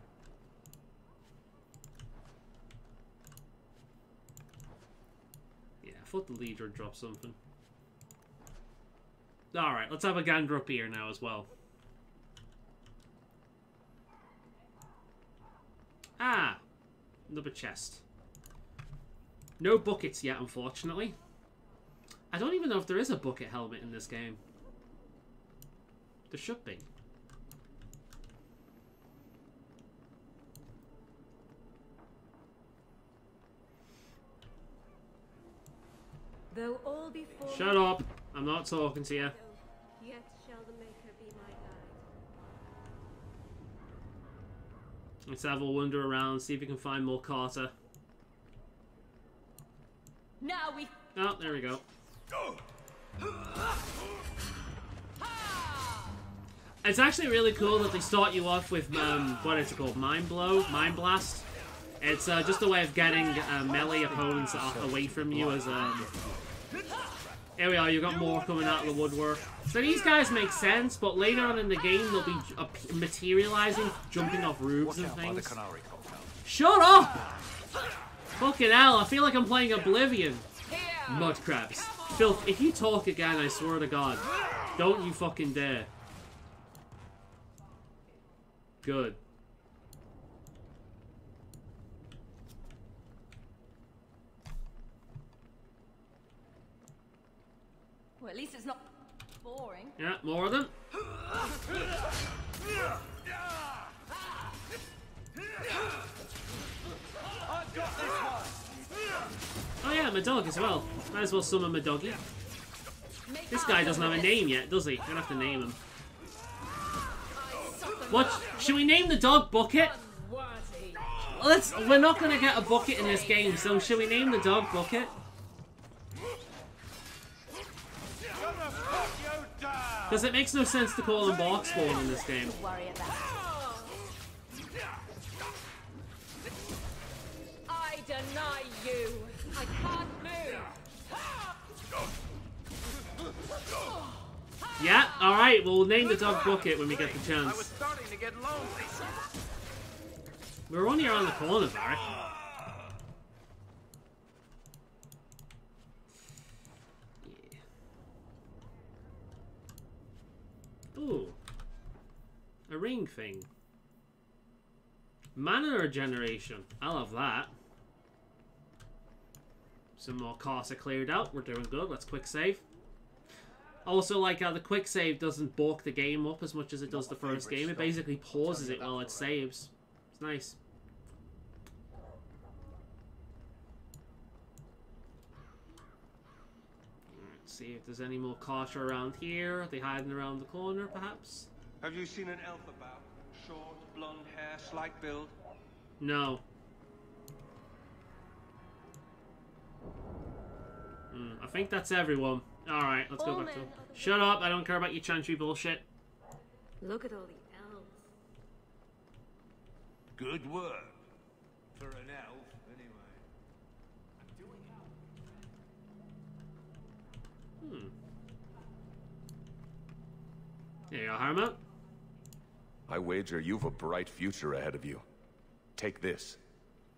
Yeah, I thought the leader would drop something. Alright, let's have a gander up here now as well. Ah! Another chest. No buckets yet, unfortunately. I don't even know if there is a bucket helmet in this game. There should be. Though all before Shut up! I'm not talking to you. Yet shall the Maker be my guide. Let's have a wander around, see if we can find more Carter. Now we. Oh, there we go. It's actually really cool that they start you off with, what is it called? Mind Blow? Mind Blast? It's just a way of getting melee opponents away from you as Here we are, you've got more coming out of the woodwork. So these guys make sense, but later on in the game they'll be materializing, jumping off roofs and things. Shut up! Fucking hell, I feel like I'm playing Oblivion. Mud crabs. Filth, if you talk again, I swear to God. Don't you fucking dare. Good. Well, at least it's not boring. Yeah, more of them. Oh yeah, my dog as well. Might as well summon my doggy. This guy doesn't have a name yet, does he? I'm gonna have to name him. What? Should we name the dog Bucket? We're not gonna get a bucket in this game, so should we name the dog Bucket? Because it makes no sense to call him Bark Spawn in this game. I deny you. I can't move. Yeah, alright, we'll name the dog Bucket when we get the chance. I was starting to get lonely. We're only around the corner, Barry. Ooh. A ring thing. Mana regeneration. I'll have that. Some more costs are cleared out. We're doing good. Let's quick save. I also like how the quick save doesn't bulk the game up as much as it does the first game. It basically pauses it while it saves. It's nice. See if there's any more Carter around here. Are they hiding around the corner, perhaps? Have you seen an elf about? Short, blonde hair, slight build? No. I think that's everyone. Alright, let's go back to... Shut up, I don't care about your chantry bullshit. Look at all the elves. Good work. For an elf, anyway. There you go, Harmon. I wager you've a bright future ahead of you. Take this.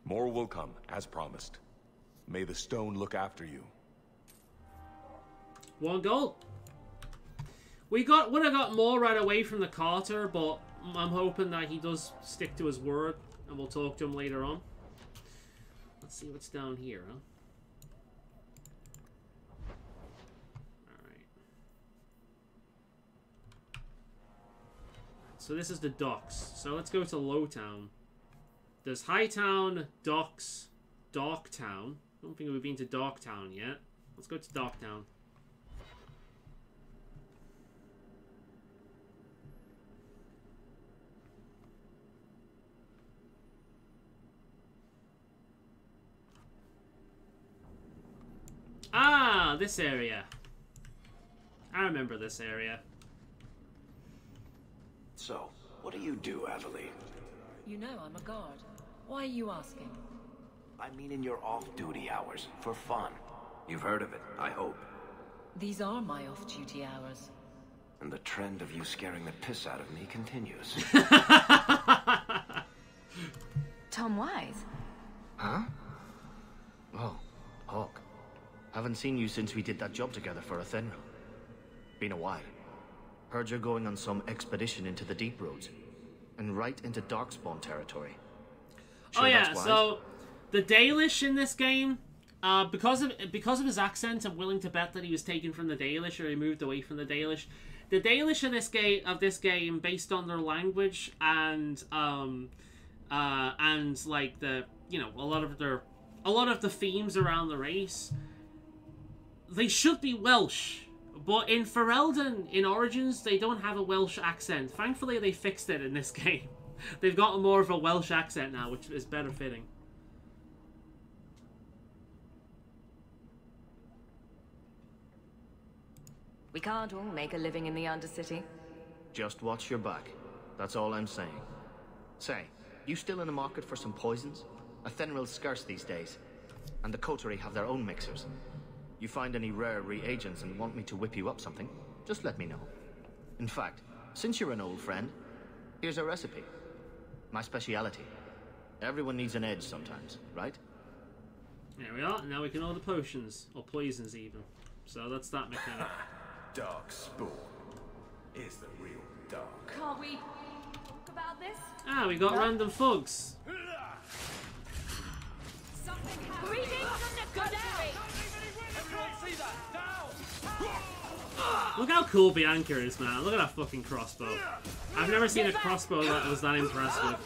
More will come, as promised. May the stone look after you. 1 gold. Would have got more right away from the Carter, but I'm hoping that he does stick to his word, and we'll talk to him later on. Let's see what's down here, huh? Alright. So this is the docks. So let's go to Lowtown. There's Hightown, Docks, Darktown. I don't think we've been to Darktown yet. Let's go to Darktown. Ah, this area. I remember this area. So, what do you do, Adelaide? You know I'm a guard. Why are you asking? I mean in your off-duty hours, for fun. You've heard of it, I hope. These are my off-duty hours. And the trend of you scaring the piss out of me continues. Tom Wise? Huh? Oh, Hawk. Haven't seen you since we did that job together for Athenra. Been a while. Heard you're going on some expedition into the Deep Roads. And right into Darkspawn territory. Sure, oh yeah, that's wise? so the Dalish in this game, because of his accent, I'm willing to bet that he was taken from the Dalish or he moved away from the Dalish. The Dalish of this game, based on their language and like the a lot of the themes around the race, they should be Welsh. But in Ferelden, in Origins, they don't have a Welsh accent. Thankfully, they fixed it in this game. They've got more of a Welsh accent now, which is better fitting. We can't all make a living in the Undercity. Just watch your back. That's all I'm saying. Say, you still in the market for some poisons? Athenril's scarce these days. And the coterie have their own mixers. You find any rare reagents and want me to whip you up something, just let me know. In fact, since you're an old friend, here's a recipe. My speciality. Everyone needs an edge sometimes, right? There we are. Now we can order potions, or poisons even. So that's that mechanic. Dark Spawn is the real dark. Can't we talk about this? Ah, we got random thugs. Greetings from the country! Everyone see that? Down! Look how cool Bianca is, man. Look at that fucking crossbow. I've never seen a crossbow that was that impressive.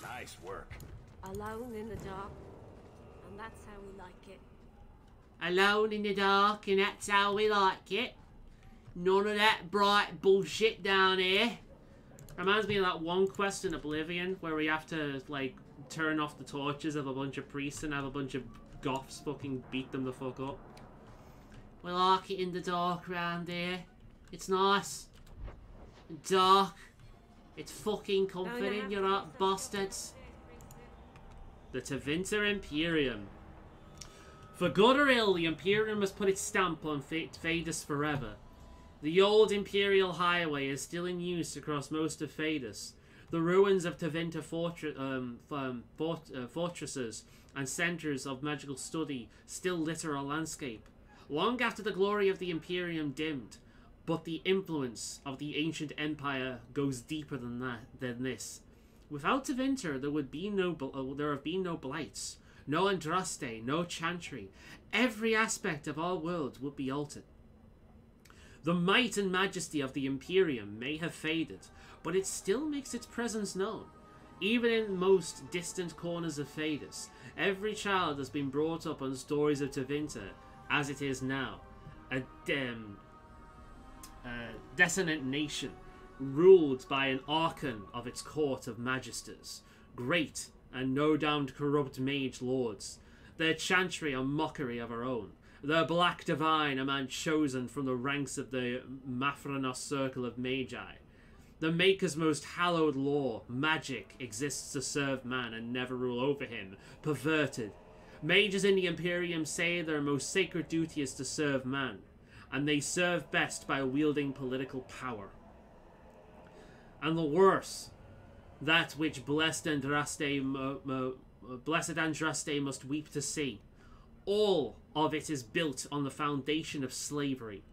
Nice work. Alone in the dark, and that's how we like it. Alone in the dark, and that's how we like it. None of that bright bullshit down here. Reminds me of that one quest in Oblivion where we have to, like, turn off the torches of a bunch of priests and have a bunch of goths fucking beat them the fuck up. We like it in the dark around here. It's nice. Dark. It's fucking comforting, you right, bastards. The Tevinter Imperium. For good or ill, the Imperium has put its stamp on Thedas forever. The old Imperial Highway is still in use across most of Thedas. The ruins of Tevinter fortresses and centres of magical study still litter our landscape. Long after the glory of the Imperium dimmed, but the influence of the ancient empire goes deeper than this. Without Tevinter, there have been no blights, no Andraste, no Chantry. Every aspect of our world would be altered. The might and majesty of the Imperium may have faded, but it still makes its presence known. Even in most distant corners of Thedas, every child has been brought up on stories of Tevinter as it is now. A dissonant nation, ruled by an archon of its court of magisters, great and no doubt corrupt mage lords, their chantry a mockery of our own, their black divine a man chosen from the ranks of the Maphronos circle of magi. The Maker's most hallowed law, magic, exists to serve man and never rule over him, perverted. Mages in the Imperium say their most sacred duty is to serve man, and they serve best by wielding political power. And the worse, that which blessed Andraste must weep to see. All of it is built on the foundation of slavery.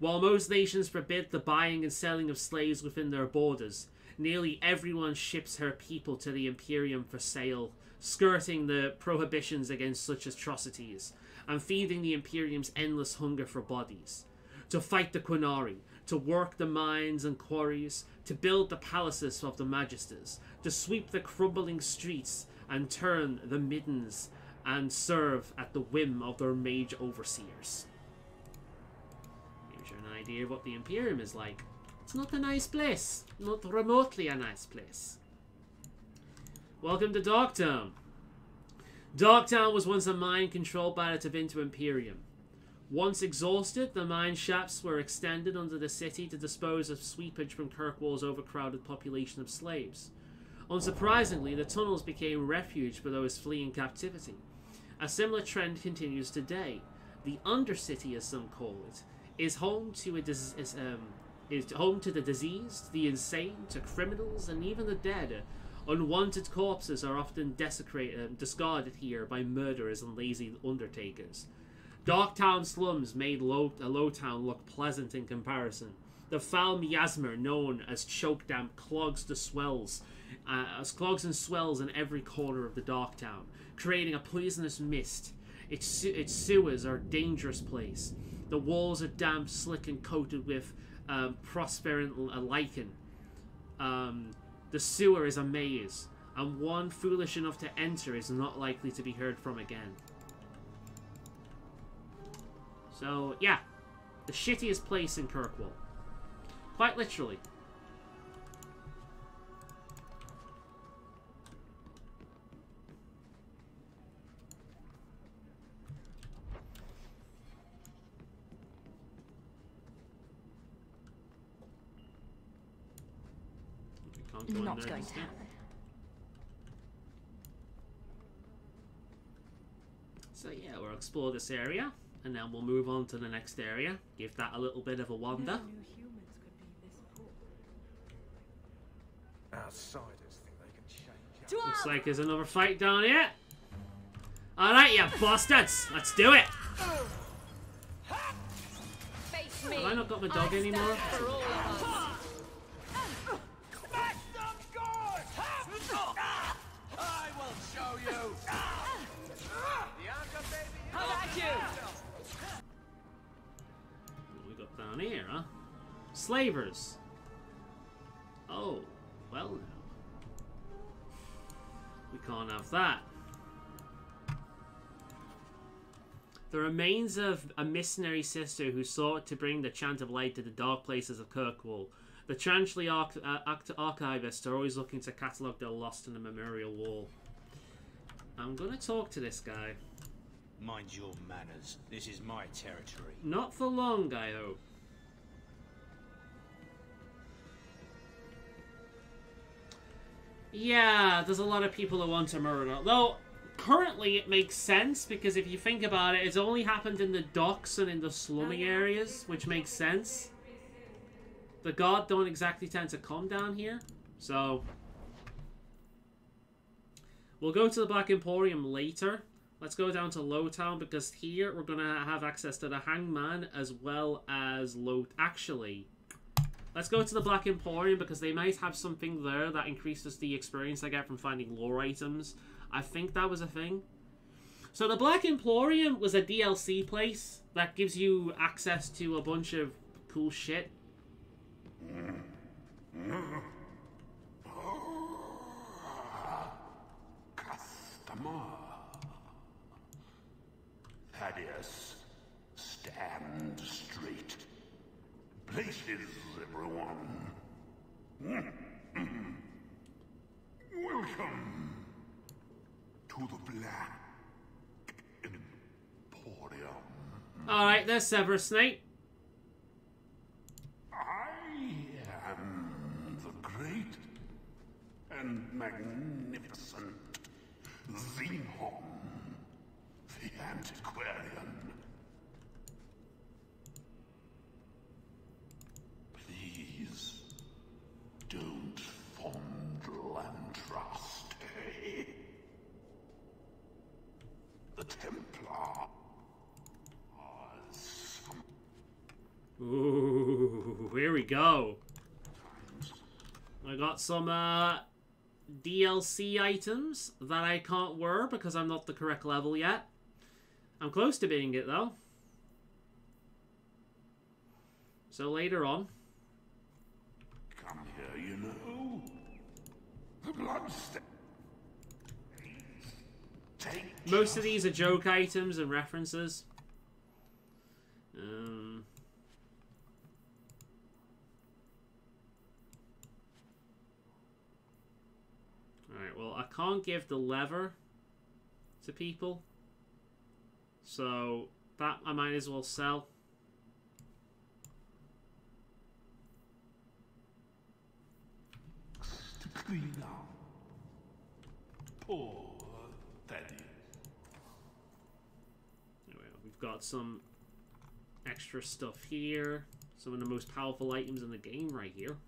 While most nations forbid the buying and selling of slaves within their borders, nearly everyone ships her people to the Imperium for sale, skirting the prohibitions against such atrocities, and feeding the Imperium's endless hunger for bodies. To fight the Qunari, to work the mines and quarries, to build the palaces of the Magisters, to sweep the crumbling streets and turn the middens and serve at the whim of their mage overseers. Here's an idea of what the Imperium is like. It's not a nice place. Not remotely a nice place. Welcome to Darktown. Darktown was once a mine controlled by the Tevinter Imperium. Once exhausted, the mine shafts were extended under the city to dispose of sweepage from Kirkwall's overcrowded population of slaves. Unsurprisingly, the tunnels became refuge for those fleeing captivity. A similar trend continues today. The Undercity, as some call it, is home to the diseased, the insane, to criminals, and even the dead. Unwanted corpses are often discarded here by murderers and lazy undertakers. Darktown slums made Lowtown look pleasant in comparison. The foul miasma known as choke damp clogs and swells in every corner of the Darktown, creating a poisonous mist. Its sewers are a dangerous place. The walls are damp, slick, and coated with prosperant lichen. The sewer is a maze, and one foolish enough to enter is not likely to be heard from again. So, yeah. The shittiest place in Kirkwall. Quite literally. Not going to happen. So yeah, we'll explore this area, and then we'll move on to the next area. Give that a little bit of a wander. Outsiders think they can change. Looks like there's another fight down here. Alright, you bastards! Let's do it! Have I not got my dog anymore? I will show you. How about you? What we got down here, huh? Slavers. Oh, well now. We can't have that. The remains of a missionary sister who sought to bring the chant of light to the dark places of Kirkwall. The Transley archivists are always looking to catalogue their lost in the memorial wall. I'm gonna talk to this guy. Mind your manners. This is my territory. Not for long, I hope. Yeah, there's a lot of people who want to murder. Though, currently it makes sense, because if you think about it, it's only happened in the docks and in the slumming areas, which makes sense. The guard don't exactly tend to come down here, so... We'll go to the Black Emporium later. Let's go down to Lowtown, because here we're going to have access to the Hangman as well as Actually, let's go to the Black Emporium, because they might have something there that increases the experience I get from finding lore items. I think that was a thing. So the Black Emporium was a DLC place that gives you access to a bunch of cool shit. Customer. Thaddeus, stand straight. Places, everyone. Welcome to the Black Emporium. Alright, there's Severus Snape. I am the great and magnificent Xenhom, the antiquarian. Please don't fondle and trust, eh? The Templar are some... Ooh, here we go. I got some DLC items that I can't wear because I'm not the correct level yet. I'm close to being it though. So later on. Come here, you know. The bloodstains. Most of these are joke items and references. Alright, well, I can't give the lever to people. So, That I might as well sell. Clean out. Poor Teddy. Anyway, we've got some extra stuff here. Some of the most powerful items in the game right here.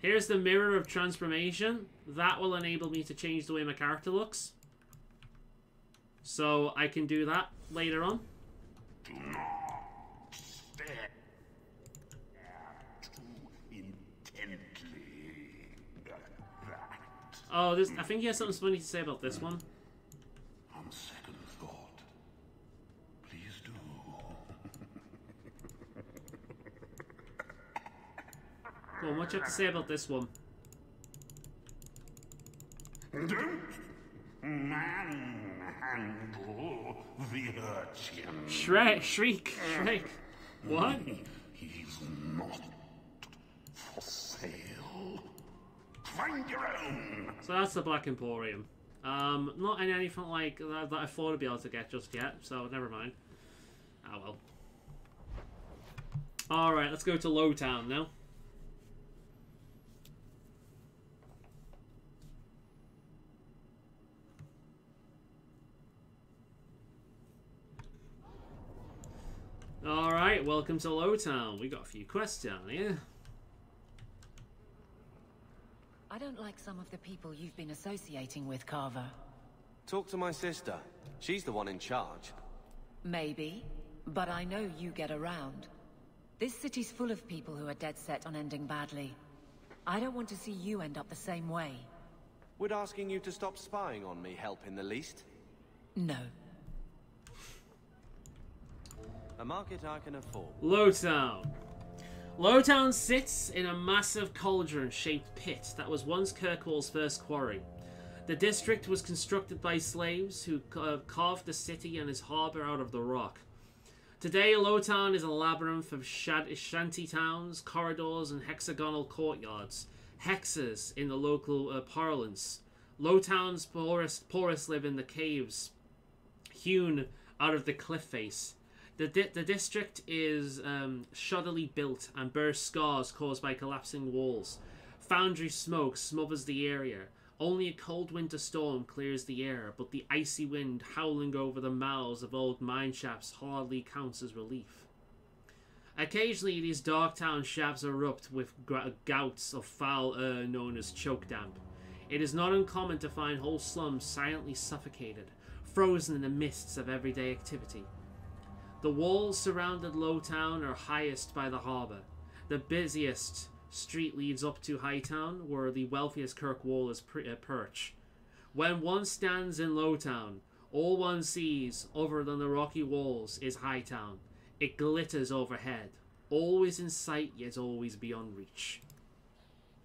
Here's the Mirror of Transformation. That will enable me to change the way my character looks. So I can do that later on. Do not stare too intently at that. Oh, this, I think he has something funny to say about this one. On second thought, please do. Go on, what do you have to say about this one? Don't manhandle the urchin. Shriek. What? He's not for sale. Find your own. So that's the Black Emporium. Not anything like that I thought I'd be able to get just yet, so never mind. Ah well. Alright, let's go to Lowtown now. Alright, welcome to Lowtown. We got a few quests down here. I don't like some of the people you've been associating with, Carver. Talk to my sister. She's the one in charge. Maybe, but I know you get around. This city's full of people who are dead set on ending badly. I don't want to see you end up the same way. Would asking you to stop spying on me help in the least? No. A market I can afford. Lowtown. Lowtown sits in a massive cauldron-shaped pit that was once Kirkwall's first quarry. The district was constructed by slaves who carved the city and its harbour out of the rock. Today, Lowtown is a labyrinth of shanty towns, corridors, and hexagonal courtyards. Hexes in the local parlance. Lowtown's poorest live in the caves, hewn out of the cliff face. The district is shoddily built and bears scars caused by collapsing walls. Foundry smoke smothers the area. Only a cold winter storm clears the air, but the icy wind howling over the mouths of old mine shafts hardly counts as relief. Occasionally, these dark town shafts erupt with gouts of foul air known as choke damp. It is not uncommon to find whole slums silently suffocated, frozen in the mists of everyday activity. The walls surrounding Lowtown are highest by the harbour. The busiest street leads up to Hightown, where the wealthiest Kirkwall perch. When one stands in Lowtown, all one sees, other than the rocky walls, is Hightown. It glitters overhead, always in sight, yet always beyond reach.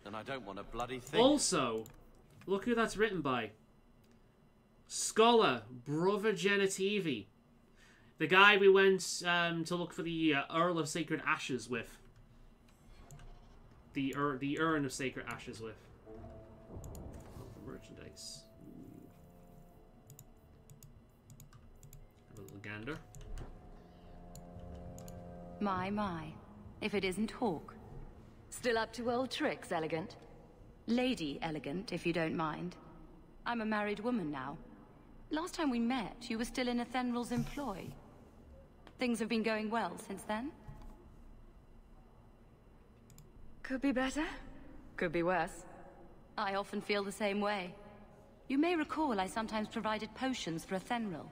And I don't want a bloody thing. Also, look who that's written by. Scholar, Brother Genitivi. The guy we went to look for the Earl of Sacred Ashes with. The Urn of Sacred Ashes with. Merchandise. Have a little gander. My. If it isn't Hawk. Still up to old tricks, Elegant? Lady Elegant, if you don't mind. I'm a married woman now. Last time we met, you were still in Athenral's employ. Things have been going well since then? Could be better. Could be worse. I often feel the same way. You may recall I sometimes provided potions for Athenral.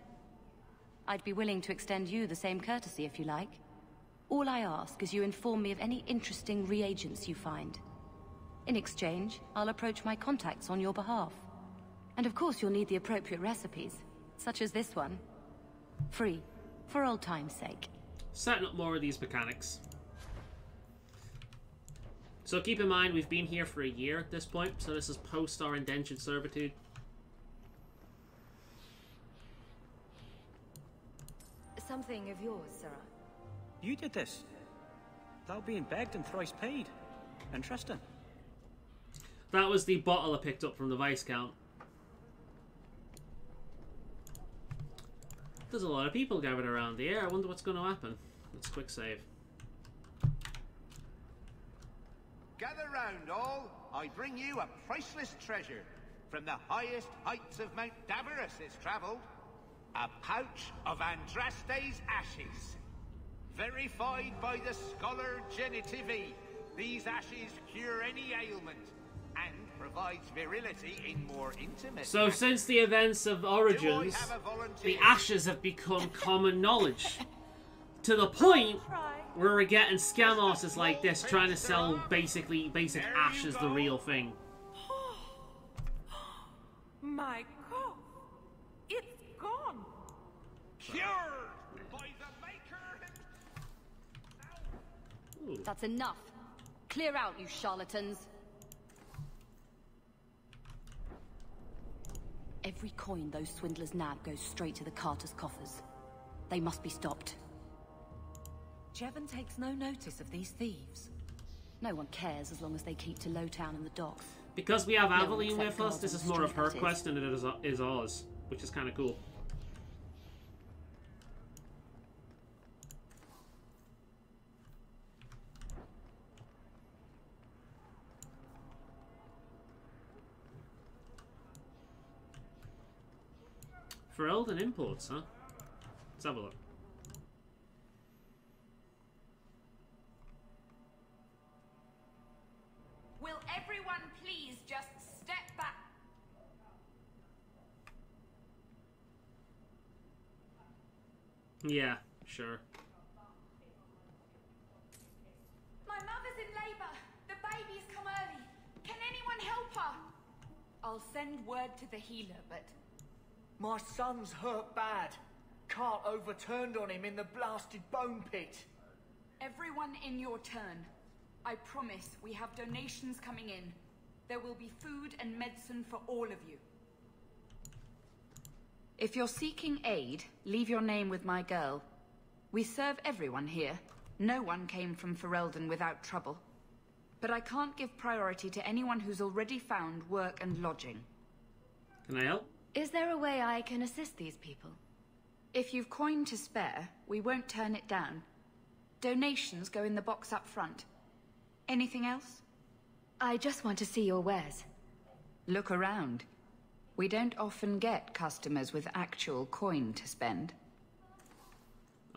I'd be willing to extend you the same courtesy if you like. All I ask is you inform me of any interesting reagents you find. In exchange, I'll approach my contacts on your behalf. And of course you'll need the appropriate recipes, such as this one. Free, for old time's sake. Setting up more of these mechanics. So keep in mind, we've been here for a year at this point, so this is post our indentured servitude. Something of yours, Sarah. You did this. Thou being begged and thrice paid. Interesting. That was the bottle I picked up from the Viscount. There's a lot of people gathered around here. I wonder what's going to happen. Let's quick save. Gather round, all. I bring you a priceless treasure. From the highest heights of Mount Davos it's travelled. A pouch of Andraste's ashes. Verified by the scholar Genitivi, these ashes cure any ailment and provides virility in more intimate. So since the events of Origins, the ashes have become common knowledge. To the point where we're getting scam artists like this trying to sell basic ash as the real thing. My God, it's gone. Cured by the maker. That's enough. Clear out, you charlatans. Every coin those swindlers nab goes straight to the carter's coffers. They must be stopped. Jevon takes no notice of these thieves. No one cares as long as they keep to Lowtown and the docks. Because we have No one Aveline except with us, God this on is the more of street, her that quest than it is ours, which is kind of cool. For Elden imports, huh? Let's have a look. Will everyone please just step back? Yeah, sure. My mother's in labor. The baby's come early. Can anyone help her? I'll send word to the healer, but... My son's hurt bad. Cart overturned on him in the blasted bone pit. Everyone in your turn. I promise we have donations coming in. There will be food and medicine for all of you. If you're seeking aid, leave your name with my girl. We serve everyone here. No one came from Ferelden without trouble. But I can't give priority to anyone who's already found work and lodging. Can I help? Is there a way I can assist these people? If you've coin to spare, we won't turn it down. Donations go in the box up front. Anything else? I just want to see your wares. Look around. We don't often get customers with actual coin to spend.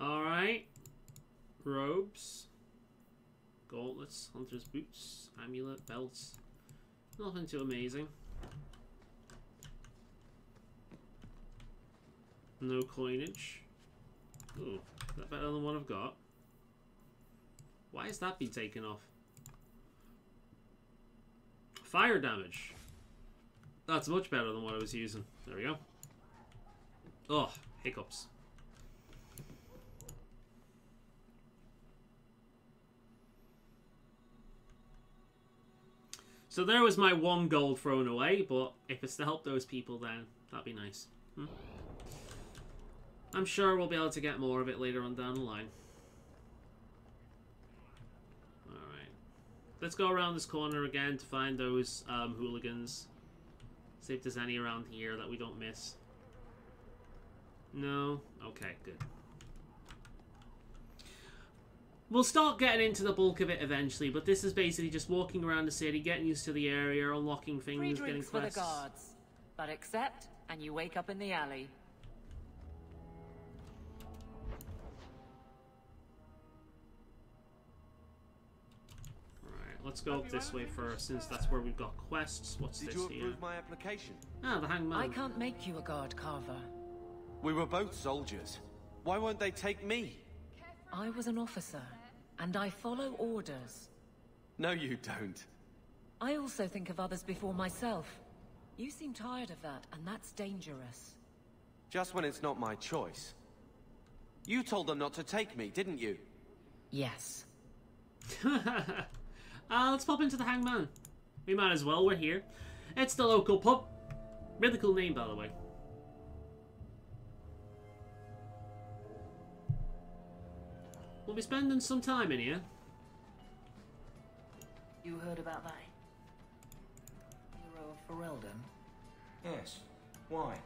Alright. Robes. Gauntlets, hunter's boots, amulet, belts. Nothing too amazing. No coinage. Ooh, is that better than what I've got? Why has that been taken off? Fire damage. That's much better than what I was using. There we go. Oh, hiccups. So there was my 1 gold thrown away, but if it's to help those people, then that'd be nice. I'm sure we'll be able to get more of it later on down the line. Alright. Let's go around this corner again to find those hooligans. See if there's any around here that we don't miss. No? Okay, good. We'll start getting into the bulk of it eventually, but this is basically just walking around the city, getting used to the area, unlocking things, Free getting drinks for the quests. guards, but accept, and you wake up in the alley. Alright, let's go up this way first, since that's where we've got quests. What's Did this you here? approve my application? Ah, the hangman. I can't make you a guard, Carver. We were both soldiers. Why won't they take me? I was an officer, and I follow orders. No, you don't. I also think of others before myself. You seem tired of that, and that's dangerous. Just when it's not my choice. You told them not to take me, didn't you? Yes. Let's pop into the hangman. We might as well, we're here. It's the local pub. Really cool name, by the way. We'll be spending some time in here. You heard about that? Hero of Ferelden? Yes. Why?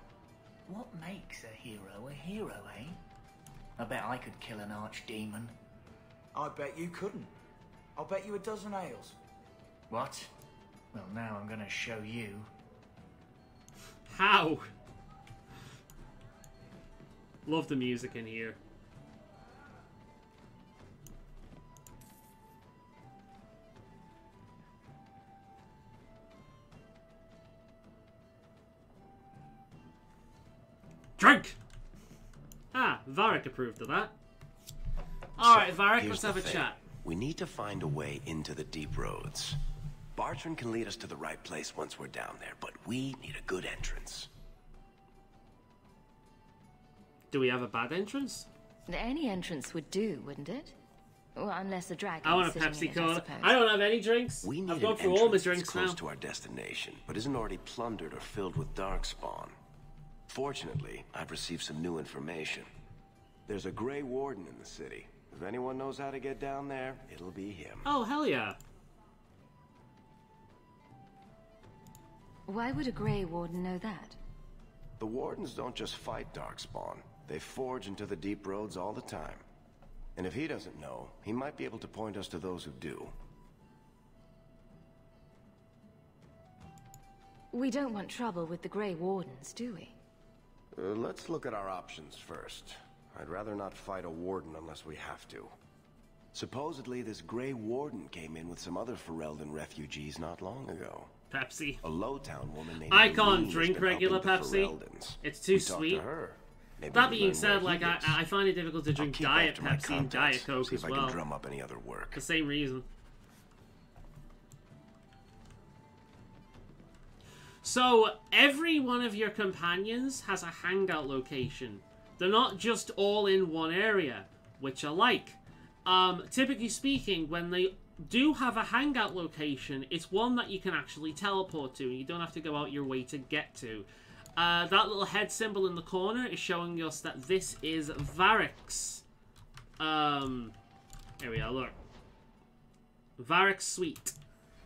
What makes a hero, eh? I bet I could kill an archdemon. I bet you couldn't. I'll bet you a dozen ales. What? Well, now I'm gonna show you. How? Love the music in here. Drink! Ah, Varric approved of that. Alright, Varric, here's let's the have a thing. chat. We need to find a way into the deep roads. Bartrand can lead us to the right place once we're down there, but we need a good entrance. Do we have a bad entrance? Any entrance would do, wouldn't it? Well, unless a dragon. I want a Pepsi Cola. I don't have any drinks. We need I've gone an through all my entrance drinks that's close now. to our destination, but isn't already plundered or filled with darkspawn. Fortunately, I've received some new information. There's a Grey Warden in the city. If anyone knows how to get down there, it'll be him. Oh, hell yeah. Why would a Grey Warden know that? The Wardens don't just fight darkspawn. They forge into the deep roads all the time. And if he doesn't know, he might be able to point us to those who do. We don't want trouble with the Grey Wardens, do we? Let's look at our options first. I'd rather not fight a warden unless we have to. Supposedly, this Grey Warden came in with some other Ferelden refugees not long ago. Pepsi. A Lowtown woman named I Irene can't has drink been regular helping the Pepsi. Fereldans. It's too We talked sweet. to her. Maybe That we being learn said, where like he is. I find it difficult to drink keep Diet after my Pepsi and contacts, Diet Coke see as if I well. can drum up any other work. The same reason. So, every one of your companions has a hangout location. They're not just all in one area, which I like. Typically speaking, when they do have a hangout location, it's one that you can actually teleport to, and you don't have to go out your way to get to. That little head symbol in the corner is showing us that this is Varric's. Here we are, look. Varric's Suite.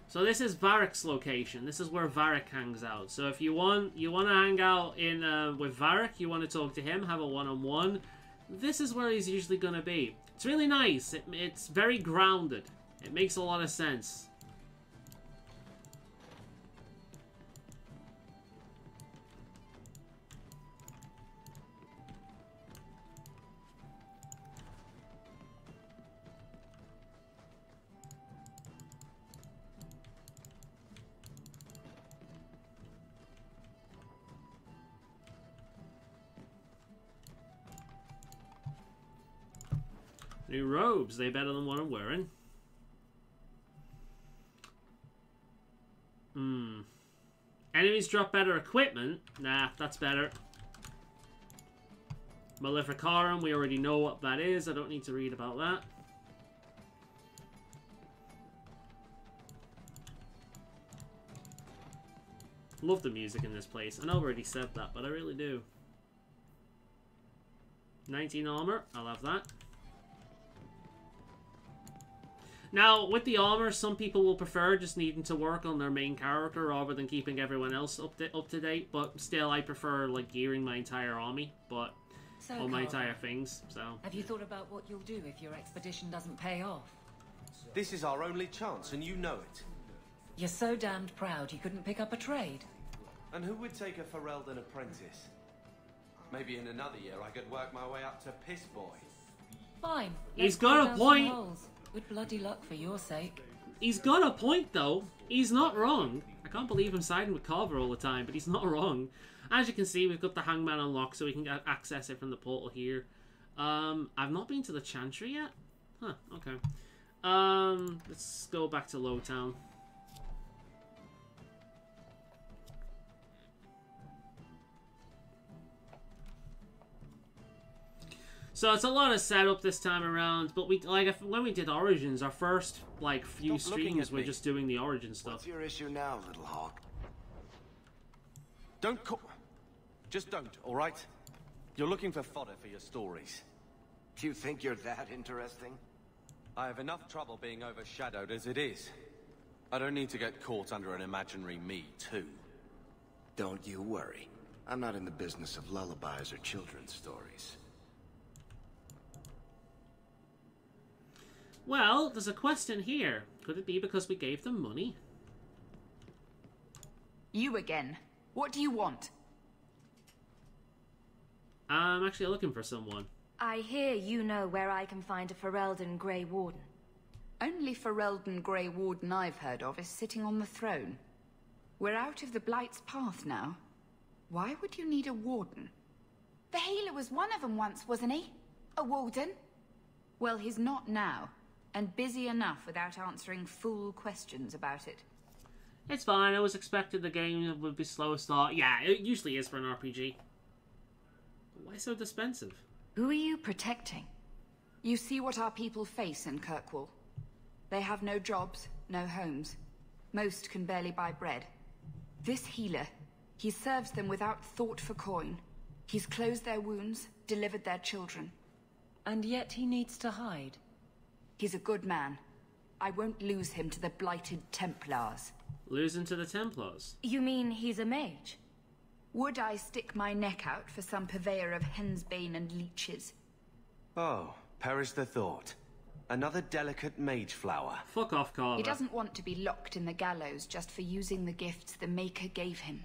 So this is Varric's location. This is where Varric hangs out. So if you want to hang out in with Varric, you want to talk to him, have a one-on-one, this is where he's usually going to be. It's really nice. It's very grounded. It makes a lot of sense. New robes, they better than what I'm wearing. Enemies drop better equipment. Nah, that's better. Maleficarum, we already know what that is. I don't need to read about that. Love the music in this place. I know I already said that, but I really do. 19 armor, I'll have that. Now, with the armor, some people will prefer just needing to work on their main character rather than keeping everyone else up to date. But still, I prefer like gearing my entire army, but all my entire things. So, have you thought about what you'll do if your expedition doesn't pay off? This is our only chance, and you know it. You're so damned proud you couldn't pick up a trade. And who would take a Ferelden apprentice? Maybe in another year I could work my way up to Piss Boy. Fine. He's got a point. Good bloody luck for your sake. He's got a point, though. He's not wrong. I can't believe I'm siding with Carver all the time, but he's not wrong. As you can see, we've got the Hangman unlocked, so we can access it from the portal here. I've not been to the Chantry yet. Huh, okay. Let's go back to Lowtown. So it's a lot of setup this time around, but we when we did Origins, our first like few streams were just doing the Origin stuff. What's your issue now, little hawk? Don't call... Just don't, alright? You're looking for fodder for your stories. Do you think you're that interesting? I have enough trouble being overshadowed as it is. I don't need to get caught under an imaginary me, too. Don't you worry. I'm not in the business of lullabies or children's stories. Well, there's a question here. Could it be because we gave them money? You again. What do you want? I'm actually looking for someone. I hear you know where I can find a Ferelden Grey Warden. Only Ferelden Grey Warden I've heard of is sitting on the throne. We're out of the Blight's path now. Why would you need a warden? The healer was one of them once, wasn't he? A warden? Well, he's not now, and busy enough without answering fool questions about it. It's fine, I was expecting the game would be slow start. Yeah, it usually is for an RPG. Why so dispensive? Who are you protecting? You see what our people face in Kirkwall. They have no jobs, no homes. Most can barely buy bread. This healer, he serves them without thought for coin. He's closed their wounds, delivered their children. And yet he needs to hide. He's a good man. I won't lose him to the blighted Templars. Lose him to the Templars? You mean he's a mage? Would I stick my neck out for some purveyor of hensbane and leeches? Oh, perish the thought. Another delicate mage flower. Fuck off, Carver. He doesn't want to be locked in the gallows just for using the gifts the Maker gave him.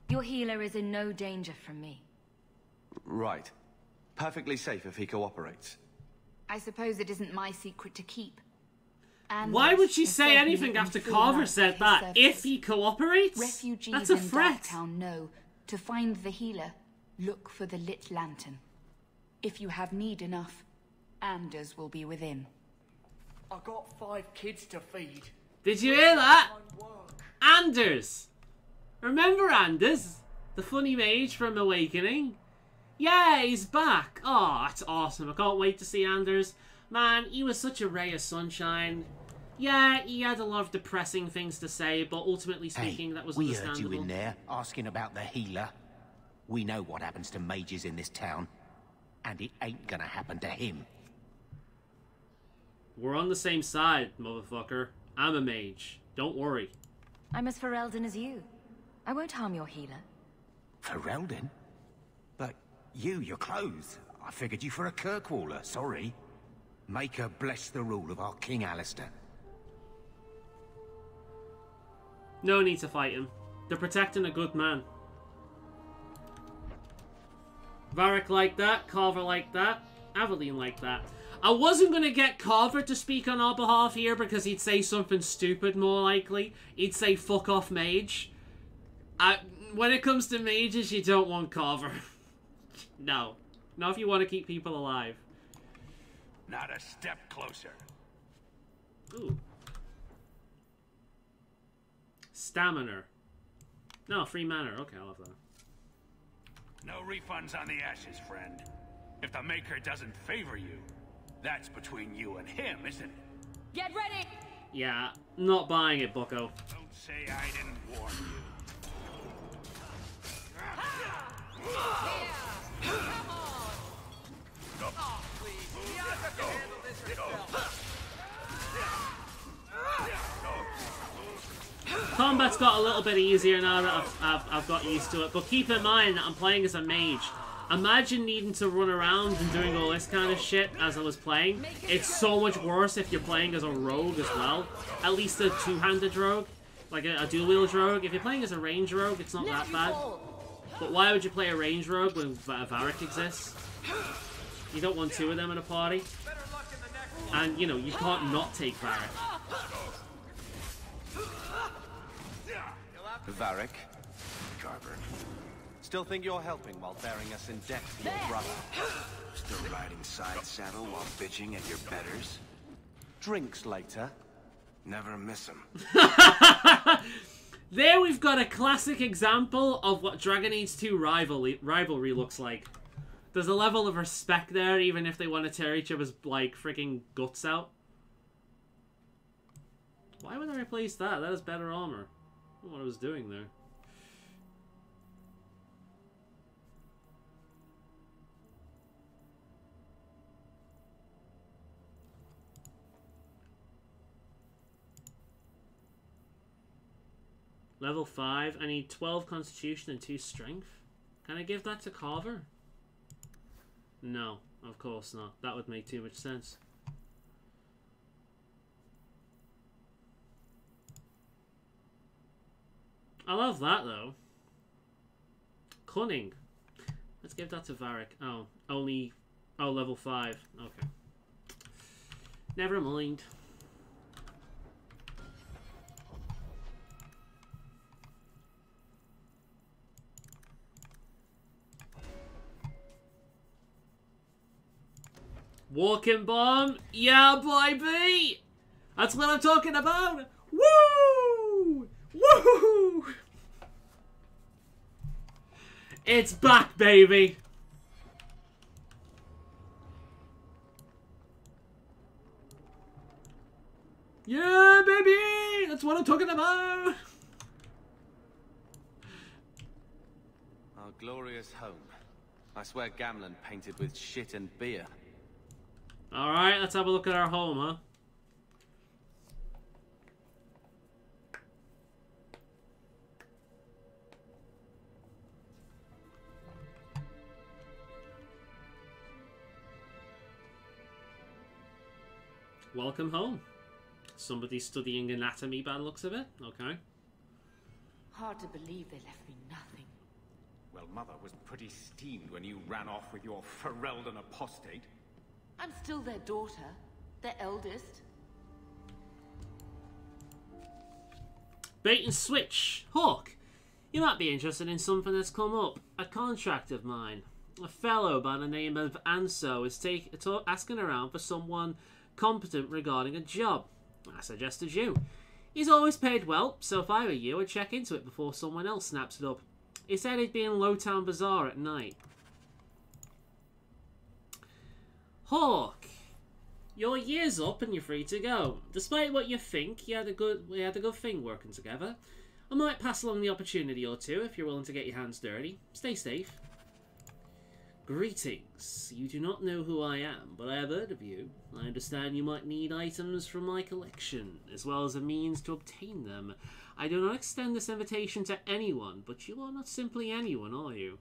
Your healer is in no danger from me. Right. Perfectly safe if he cooperates. I suppose it isn't my secret to keep. And why would she say anything after Carver said that? service. If he cooperates? Refugees That's a in threat. Darktown know to find the healer, look for the lit lantern. If you have need enough, Anders will be within. I got 5 kids to feed. Did you hear that? Anders! Remember Anders? The funny mage from Awakening? Yeah, he's back. Oh, that's awesome. I can't wait to see Anders. Man, he was such a ray of sunshine. Yeah, he had a lot of depressing things to say, but ultimately speaking, that was we heard understandable. you in there, asking about the healer. We know what happens to mages in this town. And it ain't gonna happen to him. We're on the same side, motherfucker. I'm a mage. Don't worry. I'm as Ferelden as you. I won't harm your healer. Ferelden? But your clothes. I figured you for a Kirkwaller, sorry. Maker bless the rule of our King Alistair. No need to fight him. They're protecting a good man. Varric like that, Carver like that, Aveline like that. I wasn't going to get Carver to speak on our behalf here because he'd say something stupid more likely. He'd say fuck off mage. When it comes to mages, you don't want Carver. No. Not if you want to keep people alive. Not a step closer. Ooh. Stamina. No, free mana. Okay, I love that. No refunds on the ashes, friend. If the Maker doesn't favor you, that's between you and him, isn't it? Get ready! Yeah, not buying it, bucko. Don't say I didn't warn you. Combat's got a little bit easier now that I've got used to it, but keep in mind that I'm playing as a mage. Imagine needing to run around and doing all this kind of shit as I was playing. It's so much worse if you're playing as a rogue as well. At least a two-handed rogue, like a dual-wield rogue. If you're playing as a range rogue, it's not that bad. But why would you play a range rogue when Varric exists? You don't want 2 of them in a party. And, you know, you can't not take Varric. Varric, Carver. still think you're helping while bearing us in debt to your brother. Still riding side saddle while bitching at your betters? Drinks later. Never miss them. There we've got a classic example of what Dragon Age 2 rivalry looks like. There's a level of respect there, even if they want to tear each other's, like, freaking guts out. Why would I replace that? That is better armor. I don't know what I was doing there. Level 5. I need 12 constitution and 2 strength. Can I give that to Carver? No, of course not. That would make too much sense. I love that though. Cunning. Let's give that to Varric. Oh, only... Oh, level 5. Okay. Never mind. Walking bomb? Yeah, baby! That's what I'm talking about! Woo! Woo! It's back, baby! Yeah, baby! That's what I'm talking about! Our glorious home. I swear Gamlen painted with shit and beer. Alright, let's have a look at our home, huh? Welcome home. Somebody studying anatomy by the looks of it. Okay. Hard to believe they left me nothing. Well, Mother was pretty steamed when you ran off with your Ferelden apostate. I'm still their daughter, their eldest. Bait and switch. Hawk, you might be interested in something that's come up. A contract of mine. A fellow by the name of Anso is asking around for someone competent regarding a job. I suggested you. He's always paid well, so if I were you, I'd check into it before someone else snaps it up. He said he'd be in Lowtown Bazaar at night. Hawk, your year's up and you're free to go. Despite what you think, we had a good thing working together. I might pass along the opportunity or two if you're willing to get your hands dirty. Stay safe. Greetings. You do not know who I am, but I have heard of you. I understand you might need items from my collection, as well as a means to obtain them. I do not extend this invitation to anyone, but you are not simply anyone, are you?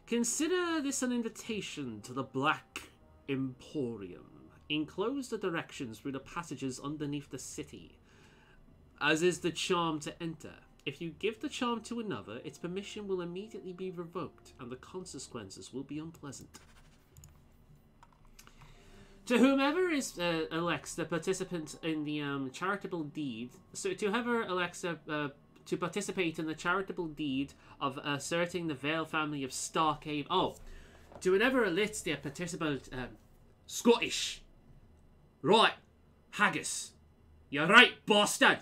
Consider this an invitation to the Black Emporium. Enclose the directions through the passages underneath the city, as is the charm to enter. If you give the charm to another, its permission will immediately be revoked, and the consequences will be unpleasant. To whomever elects the participant in the charitable deed, so to whoever elects to participate in the charitable deed of asserting the Vale family of Starcave. Oh, to whoever elects the participant, Scottish. Right, Haggis. You're right, bastard.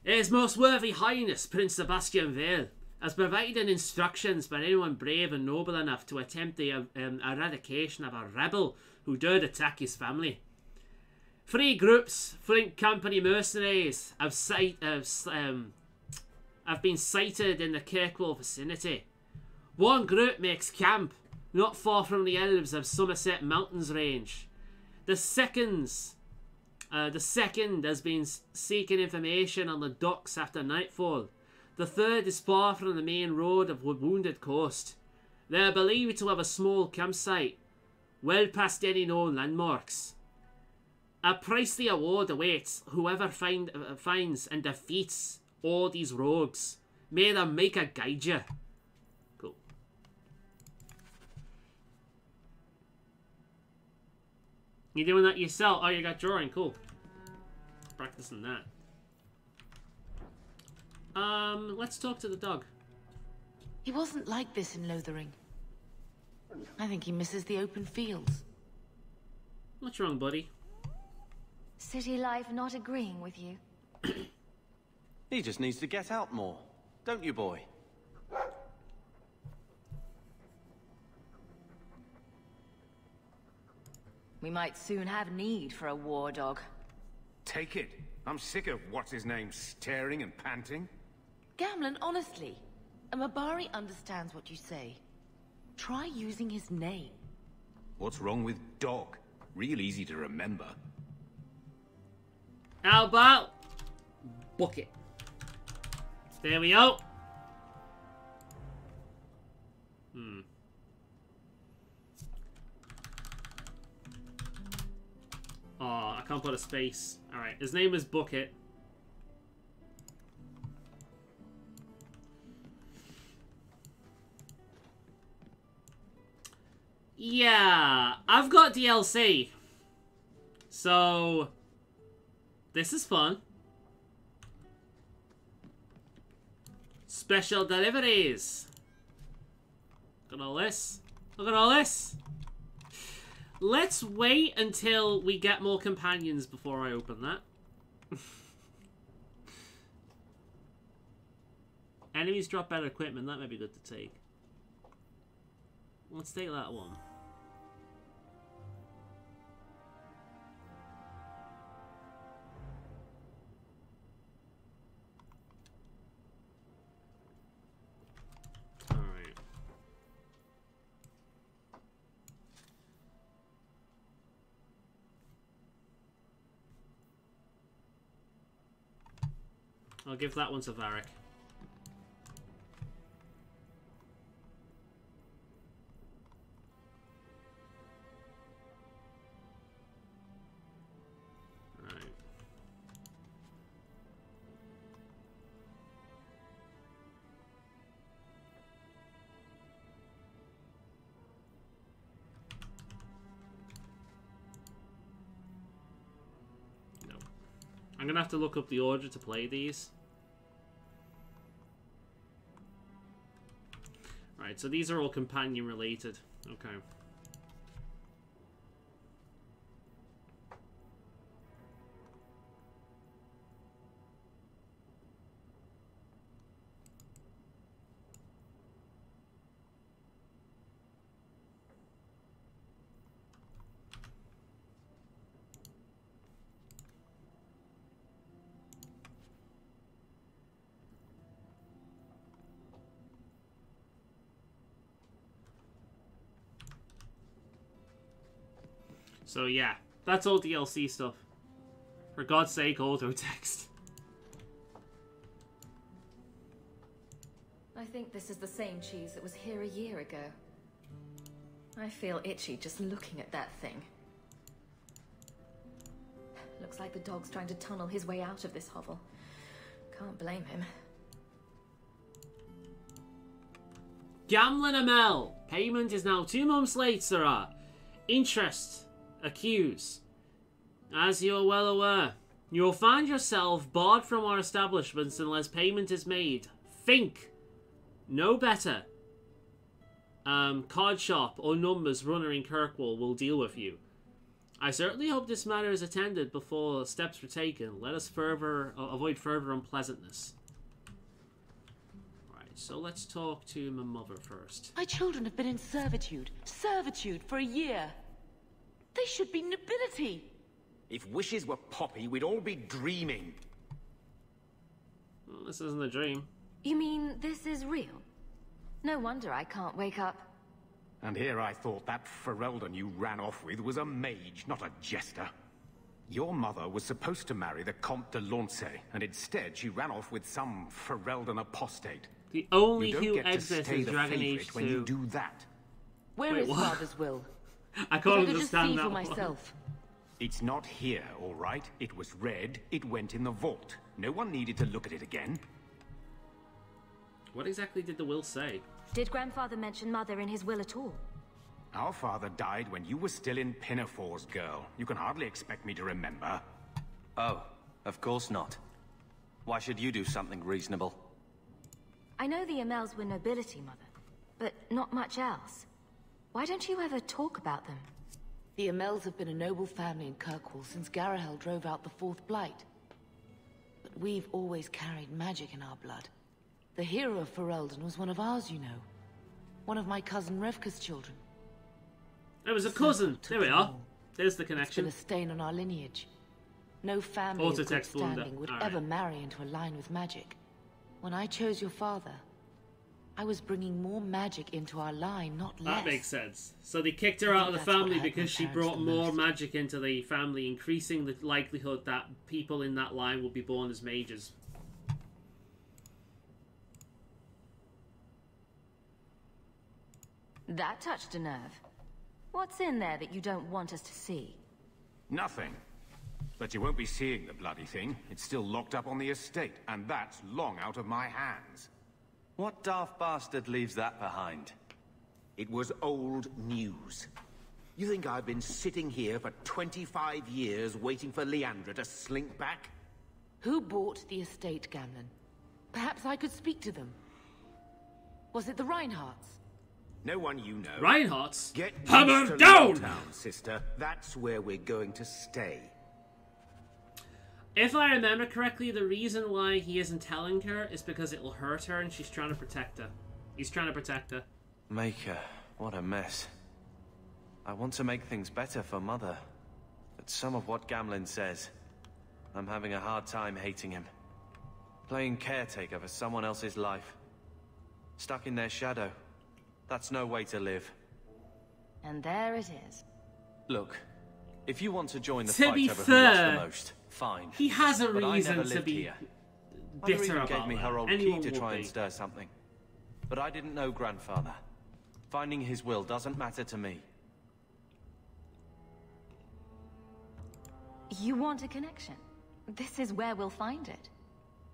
His Most Worthy Highness, Prince Sebastian Vale, has provided instructions for anyone brave and noble enough to attempt the eradication of a rebel who dared attack his family. 3 groups, Flint Company mercenaries, have been sighted in the Kirkwall vicinity. One group makes camp not far from the elves of Somerset Mountains range. The second has been seeking information on the docks after nightfall. The third is far from the main road of Wounded Coast. They are believed to have a small campsite, well past any known landmarks. A pricely award awaits whoever finds and defeats all these rogues. May the Maker guide you. Cool. You doing that yourself? Oh, you got drawing. Cool. Practicing that. Let's talk to the dog. He wasn't like this in Lothering. I think he misses the open fields. What's wrong, buddy? City life not agreeing with you? He just needs to get out more. Don't you, boy? We might soon have need for a war dog. Take it. I'm sick of what's-his-name staring and panting. Gamlen, honestly, a Mabari understands what you say. Try using his name. What's wrong with dog? Real easy to remember. How about bucket? There we go. Oh, I can't put a space. Alright, his name is Bucket. Yeah, I've got DLC. So, this is fun. Special deliveries. Look at all this. Look at all this. Let's wait until we get more companions before I open that. Enemies drop better equipment. That may be good to take. Let's take that one. Alright. I'll give that one to Varric. I'm gonna have to look up the order to play these. Right, so these are all companion related. Okay. So yeah, that's all DLC stuff. For God's sake, auto text. I think this is the same cheese that was here a year ago. I feel itchy just looking at that thing. Looks like the dog's trying to tunnel his way out of this hovel. Can't blame him. Gamlin ML. Payment is now 2 months late, sirrah. Interest. Accuse. As you are well aware, you will find yourself barred from our establishments unless payment is made. Think. No better. Card shop or numbers runner in Kirkwall will deal with you. I certainly hope this matter is attended before steps were taken. Let us avoid further unpleasantness. Right, so let's talk to my mother first. My children have been in servitude for a year. They should be nobility. If wishes were poppy, we'd all be dreaming. Well, this isn't a dream. You mean this is real? No wonder I can't wake up. And here I thought that Ferelden you ran off with was a mage, not a jester. Your mother was supposed to marry the Comte de Launcey, and instead she ran off with some Ferelden apostate. The only you don't who get to exists stay is the Dragon favourite Age when 2. you do that. Where Wait, is what? Father's will? I can't If I could just see understand for that one. myself. It's not here, all right? It was read, it went in the vault. No one needed to look at it again. What exactly did the will say? Did Grandfather mention Mother in his will at all? Our father died when you were still in Pinafores, girl. You can hardly expect me to remember. Oh, of course not. Why should you do something reasonable? I know the Amels were nobility, Mother, but not much else. Why don't you ever talk about them? The Amels have been a noble family in Kirkwall since Garahel drove out the Fourth Blight. But we've always carried magic in our blood. The hero of Ferelden was one of ours, you know. One of my cousin Revka's children. It was a cousin. There we are. There's the It's connection. been a stain on our lineage. No family of good Auto-text blunder. standing would All right. ever marry into a line with magic. When I chose your father, I was bringing more magic into our line, not less. That makes sense. So they kicked her out of the that's what family hurt my because she parents brought the more most. magic into the family, increasing the likelihood that people in that line will be born as mages. That touched a nerve. What's in there that you don't want us to see? Nothing. But you won't be seeing the bloody thing. It's still locked up on the estate, and that's long out of my hands. What daft bastard leaves that behind? It was old news. You think I've been sitting here for 25 years waiting for Leandra to slink back? Who bought the estate, Gamlen? Perhaps I could speak to them. Was it the Reinhardts? No one you know. Reinhardts? Get Hammer used to down! Town, sister. That's where we're going to stay. If I remember correctly, the reason why he isn't telling her is because it'll hurt her and she's trying to protect her. He's trying to protect her. Maker, what a mess. I want to make things better for Mother, but some of what Gamlen says, I'm having a hard time hating him. Playing caretaker for someone else's life. Stuck in their shadow. That's no way to live. And there it is. Look, if you want to join the To fight be over who lost the fair, most, fine. he has a But I reason never to lived be here. bitter Mother even about gave me that. her old Anyone key to would try be. and stir something. But I didn't know Grandfather. Finding his will doesn't matter to me. You want a connection? This is where we'll find it.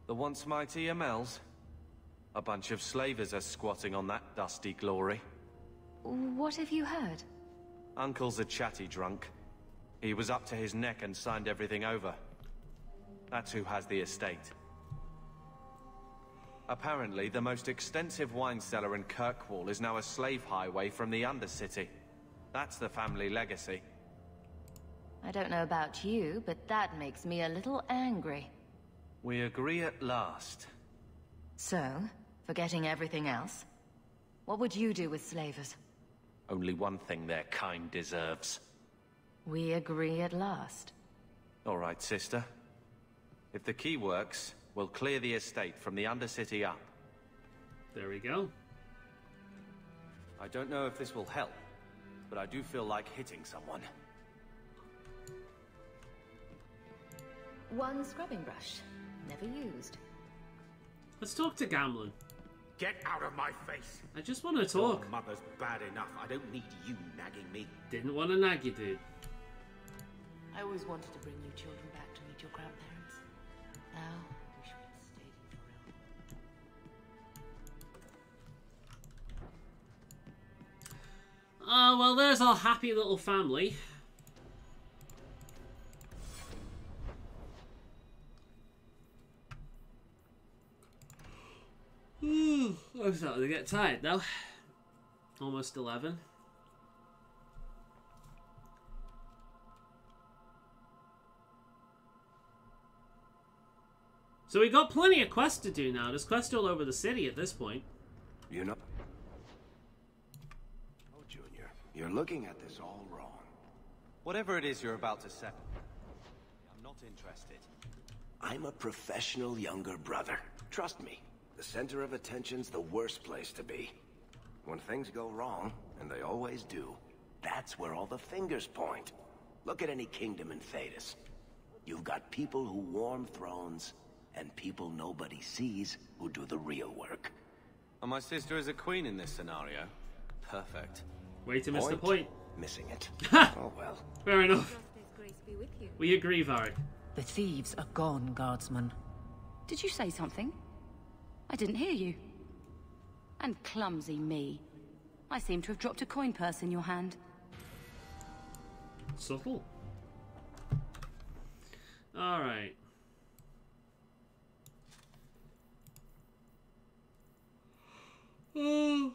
The once mighty Amels? A bunch of slavers are squatting on that dusty glory. What have you heard? Uncle's a chatty drunk. He was up to his neck and signed everything over. That's who has the estate. Apparently, the most extensive wine cellar in Kirkwall is now a slave highway from the Undercity. That's the family legacy. I don't know about you, but that makes me a little angry. We agree at last. So, forgetting everything else, what would you do with slavers? Only one thing their kind deserves. We agree at last. All right, sister. If the key works, we'll clear the estate from the Undercity up. There we go. I don't know if this will help, but I do feel like hitting someone. One scrubbing brush. Never used. Let's talk to Gamlen. Get out of my face! I just want to talk. Your mother's bad enough. I don't need you nagging me. Didn't want to nag you, dude. I always wanted to bring you children back to meet your grandparents. Now, I wish we'd stayed in Forel. Oh, well, there's our happy little family. I'm starting to get tired now. Almost 11. So we got plenty of quests to do now. There's quests all over the city at this point. You know... Oh, Junior, you're looking at this all wrong. Whatever it is you're about to say, I'm not interested. I'm a professional younger brother. Trust me, the center of attention's the worst place to be. When things go wrong, and they always do, that's where all the fingers point. Look at any kingdom in Thedas. You've got people who warm thrones, and people nobody sees who do the real work. And my sister is a queen in this scenario. Perfect. Way to miss the point. Missing it. Oh well. Fair enough. We agree, Varric. The thieves are gone, guardsman. Did you say something? I didn't hear you. And clumsy me. I seem to have dropped a coin purse in your hand. Subtle. Alright. Oh.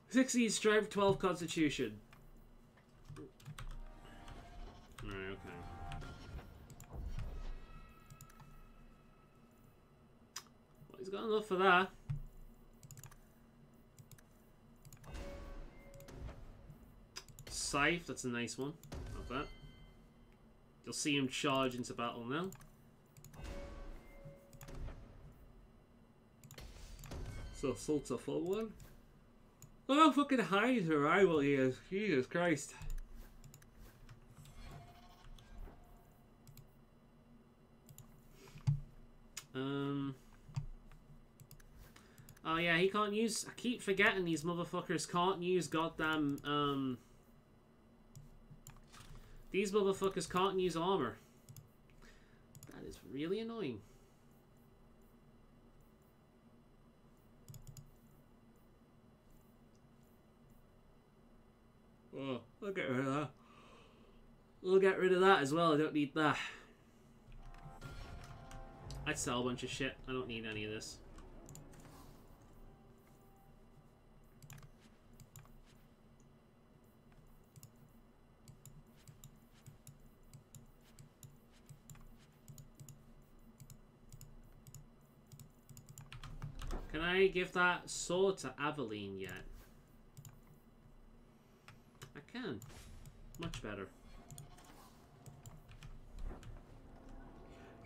16 strength, 12 constitution. Alright, okay. Well, he's got enough for that. Scythe, that's a nice one. Not bad. You'll see him charge into battle now. So assault's a full one. Look how fucking high his arrival he is. Jesus Christ. Oh yeah, he can't use... I keep forgetting these motherfuckers can't use goddamn, These motherfuckers can't use armor. That is really annoying. Oh, I'll get rid of that. We'll get rid of that as well. I don't need that. I'd sell a bunch of shit. I don't need any of this. Can I give that sword to Aveline yet? I can. Much better.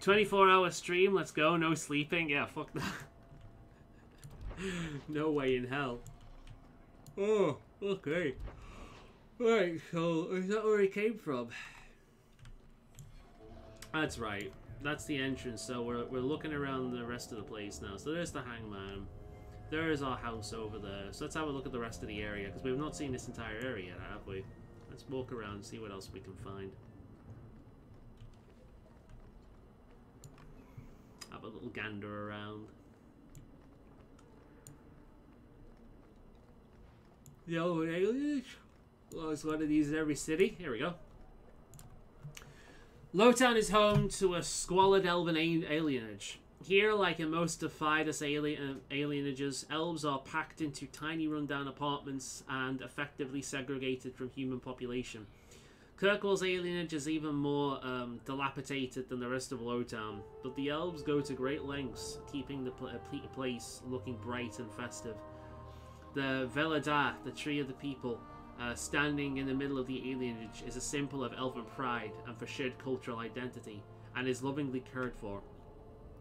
24-hour stream, let's go. No sleeping. Yeah, fuck that. No way in hell. Oh, okay. Right, so is that where he came from? That's right. That's the entrance, so we're looking around the rest of the place now. So there's the hangman. There is our house over there. So let's have a look at the rest of the area, because we've not seen this entire area yet, have we? Let's walk around and see what else we can find. Have a little gander around. The old aliens? Well, it's one of these in every city. Here we go. Lowtown is home to a squalid elven alienage. Here, like in most of Fidus alienages, elves are packed into tiny rundown apartments and effectively segregated from human population. Kirkwall's alienage is even more dilapidated than the rest of Lowtown, but the elves go to great lengths, keeping the place looking bright and festive. The Velada, the Tree of the People, standing in the middle of the alienage, is a symbol of elven pride and for shared cultural identity, and is lovingly cared for.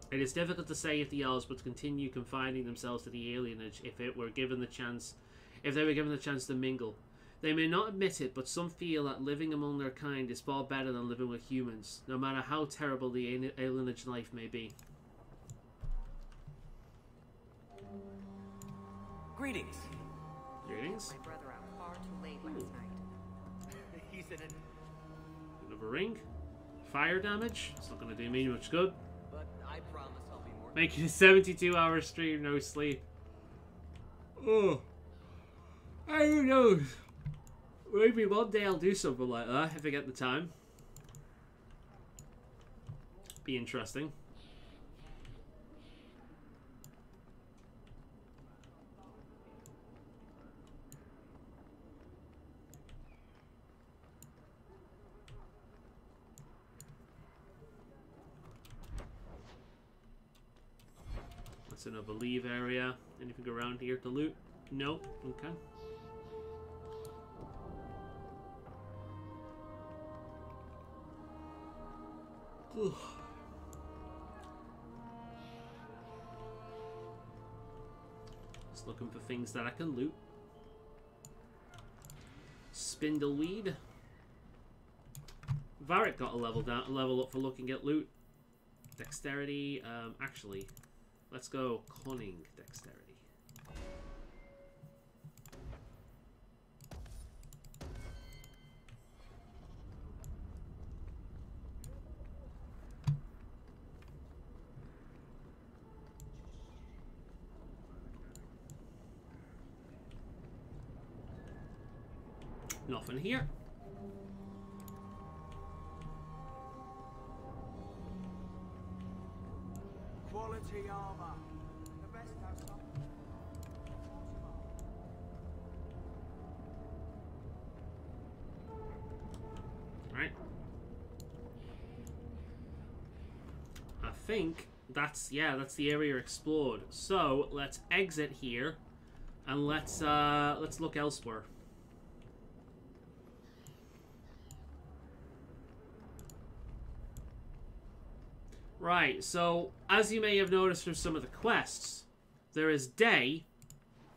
It is difficult to say if the elves would continue confining themselves to the alienage if they were given the chance to mingle. They may not admit it, but some feel that living among their kind is far better than living with humans, no matter how terrible the alienage life may be. Greetings. Greetings. My brother out far too late last night. He's in an... Another ring. Fire damage. It's not going to do me much good. But I promise I'll be more... Making a 72-hour stream, no sleep. Oh. Who knows? Maybe one day I'll do something like that if I get the time. Be interesting. That's another leave area. Anything around here to loot? Nope. Okay. Ugh. Just looking for things that I can loot. Spindleweed. Varric got a level up for looking at loot. Dexterity. Actually, let's go cunning dexterity. Nothing here. Quality armor. The best outside. Right. I think that's the area explored. So let's exit here and let's look elsewhere. Right, so as you may have noticed from some of the quests, there is day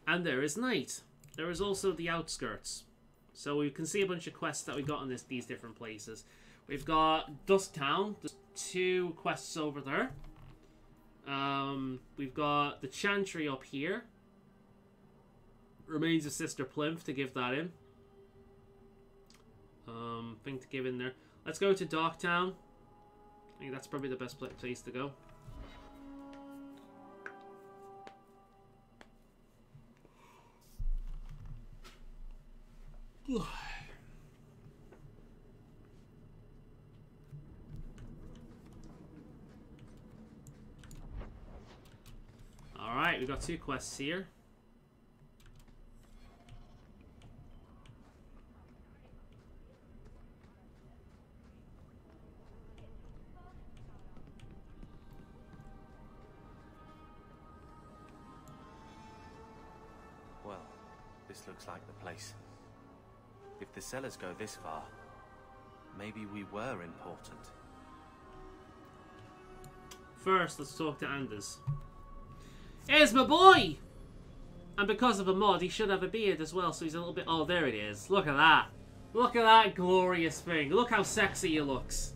and there is night. There is also the outskirts. So we can see a bunch of quests that we got in these different places. We've got Dusk Town. There's 2 quests over there. We've got the Chantry up here. Remains of Sister Plinth to give that in. Thing to give in there. Let's go to Darktown. I think that's probably the best place to go. Alright, we've got 2 quests here. Well, this looks like the place. If the cellars go this far, maybe we were important. First, let's talk to Anders. Here's my boy! And because of a mod, he should have a beard as well, so he's a little bit... Oh, there it is. Look at that. Look at that glorious thing. Look how sexy he looks.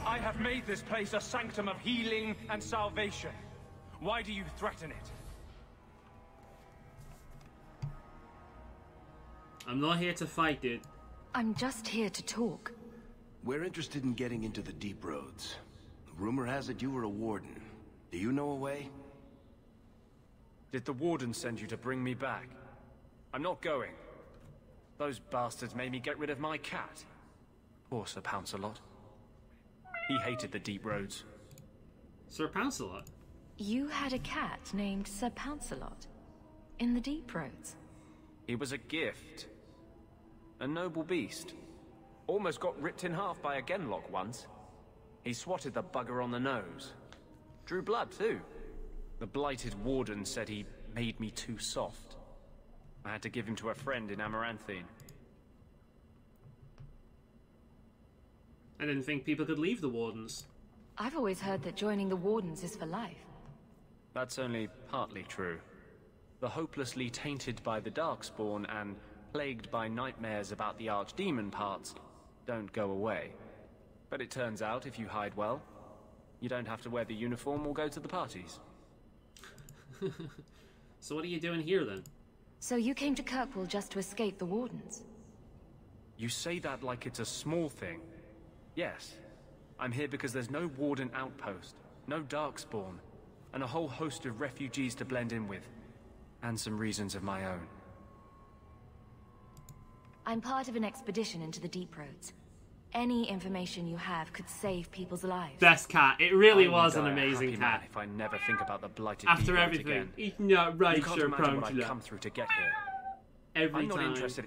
I have made this place a sanctum of healing and salvation. Why do you threaten it? I'm not here to fight, dude. I'm just here to talk. We're interested in getting into the deep roads. Rumor has it you were a warden. Do you know a way? Did the warden send you to bring me back? I'm not going. Those bastards made me get rid of my cat. Poor Sir Pouncelot. He hated the deep roads. Sir Pouncelot? You had a cat named Sir Pouncelot in the deep roads. He was a gift. A noble beast. Almost got ripped in half by a genlock once. He swatted the bugger on the nose. Drew blood, too. The blighted warden said he made me too soft. I had to give him to a friend in Amaranthine. I didn't think people could leave the Wardens. I've always heard that joining the Wardens is for life. That's only partly true. The hopelessly tainted by the Darkspawn and plagued by nightmares about the Archdemon parts don't go away. But it turns out if you hide well, you don't have to wear the uniform or go to the parties. So what are you doing here then? So you came to Kirkwall just to escape the Wardens? You say that like it's a small thing. Yes. I'm here because there's no Warden outpost, no Darkspawn, and a whole host of refugees to blend in with. And some reasons of my own. I'm part of an expedition into the deep roads. Any information you have could save people's lives. Best cat. It really was an amazing cat. If I never think about the blighted after everything, again. No, right, you can't sure, imagine what I've come through to get here. Every I'm not time. interested.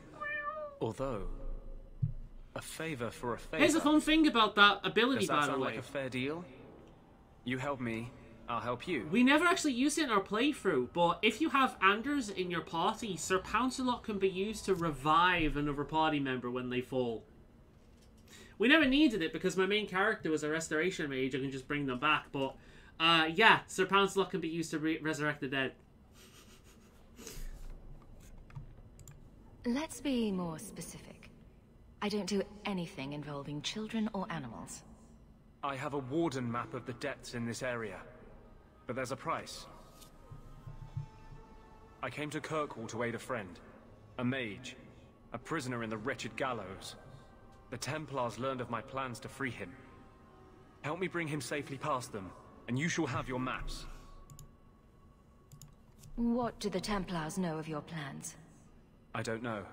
Although, a favor for a favor. Here's a fun thing about that ability, Does that by the sound way. like a fair deal? You help me, I'll help you. We never actually used it in our playthrough, but if you have Anders in your party, Sir Pouncelot can be used to revive another party member when they fall. We never needed it because my main character was a restoration mage. I can just bring them back, but yeah, Sir Pouncelot can be used to resurrect the dead. Let's be more specific. I don't do anything involving children or animals. I have a warden map of the depths in this area, but there's a price. I came to Kirkwall to aid a friend, a mage, a prisoner in the wretched gallows. The Templars learned of my plans to free him. Help me bring him safely past them, and you shall have your maps. What do the Templars know of your plans? I don't know.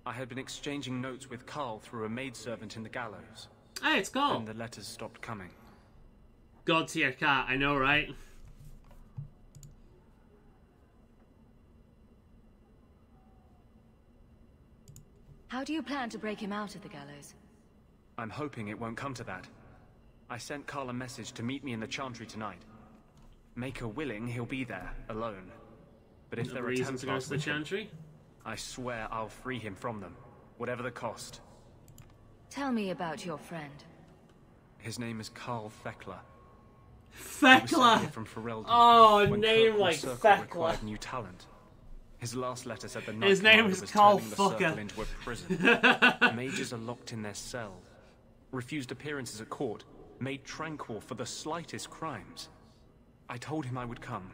I had been exchanging notes with Carl through a maidservant in the gallows. Hey, it's Carl. Then the letters stopped coming. God tier cat, I know, right? How do you plan to break him out of the gallows? I'm hoping it won't come to that. I sent Carl a message to meet me in the Chantry tonight. Maker willing, he'll be there, alone. But if there are reason to go Templars to the with him, Chantry? I swear I'll free him from them, whatever the cost. Tell me about your friend. His name is Carl Thekla. Thekla! From Ferelden Oh, a when name Kirkwall's like circle Thekla. required new talent. His last letter said the His Knight name Commander is was Carl turning the Fucker. circle into a prison. Mages are locked in their cell, refused appearances at court, made tranquil for the slightest crimes. I told him I would come.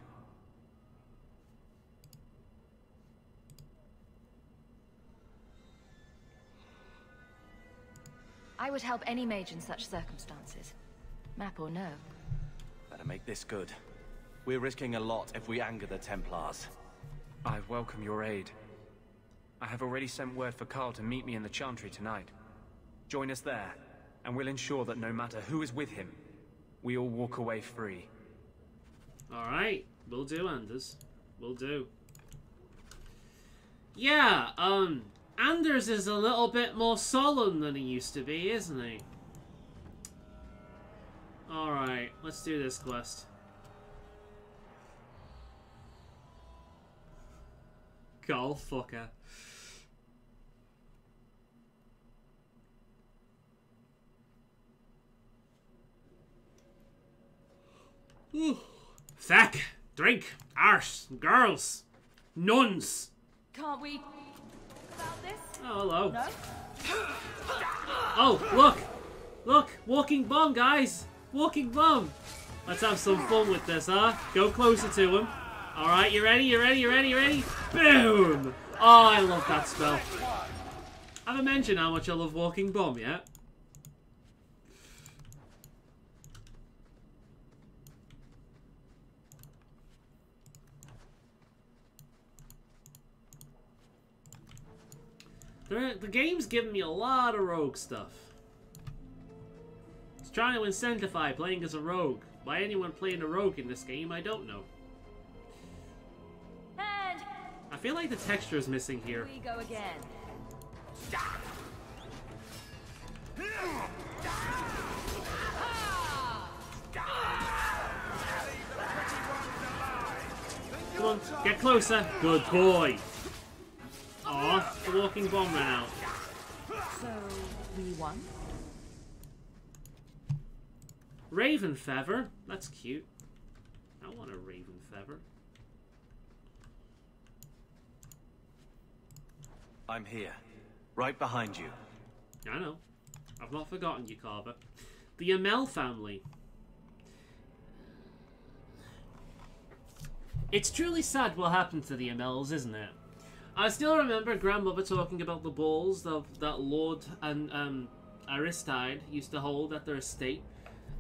I would help any mage in such circumstances. Map or no. Better make this good. We're risking a lot if we anger the Templars. I welcome your aid. I have already sent word for Carl to meet me in the Chantry tonight. Join us there, and we'll ensure that no matter who is with him, we all walk away free. Alright, will do, Anders. Will do. Yeah, Anders is a little bit more solemn than he used to be, isn't he? Alright, let's do this quest. Carl Fucker. Feck, drink, arse, girls, nuns. Can't we... about this? Oh, hello. No? Oh, look! Look! Walking bomb, guys! Walking bomb! Let's have some fun with this, huh? Go closer to him. Alright, you ready? You ready? You ready? You ready? Boom! Oh, I love that spell. I haven't mentioned how much I love walking bomb yet. The game's giving me a lot of rogue stuff. It's trying to incentivize playing as a rogue. Why anyone playing a rogue in this game, I don't know. And I feel like the texture is missing here. we go again. Come on, get closer. Good boy. Aw, the walking bomb ran out. So, we won? Raven feather. That's cute. I want a raven feather. I'm here. Right behind you. I know. I've not forgotten you, Carver. The Amel family. It's truly sad what happened to the Amels, isn't it? I still remember Grandmother talking about the balls that Lord and Aristide used to hold at their estate,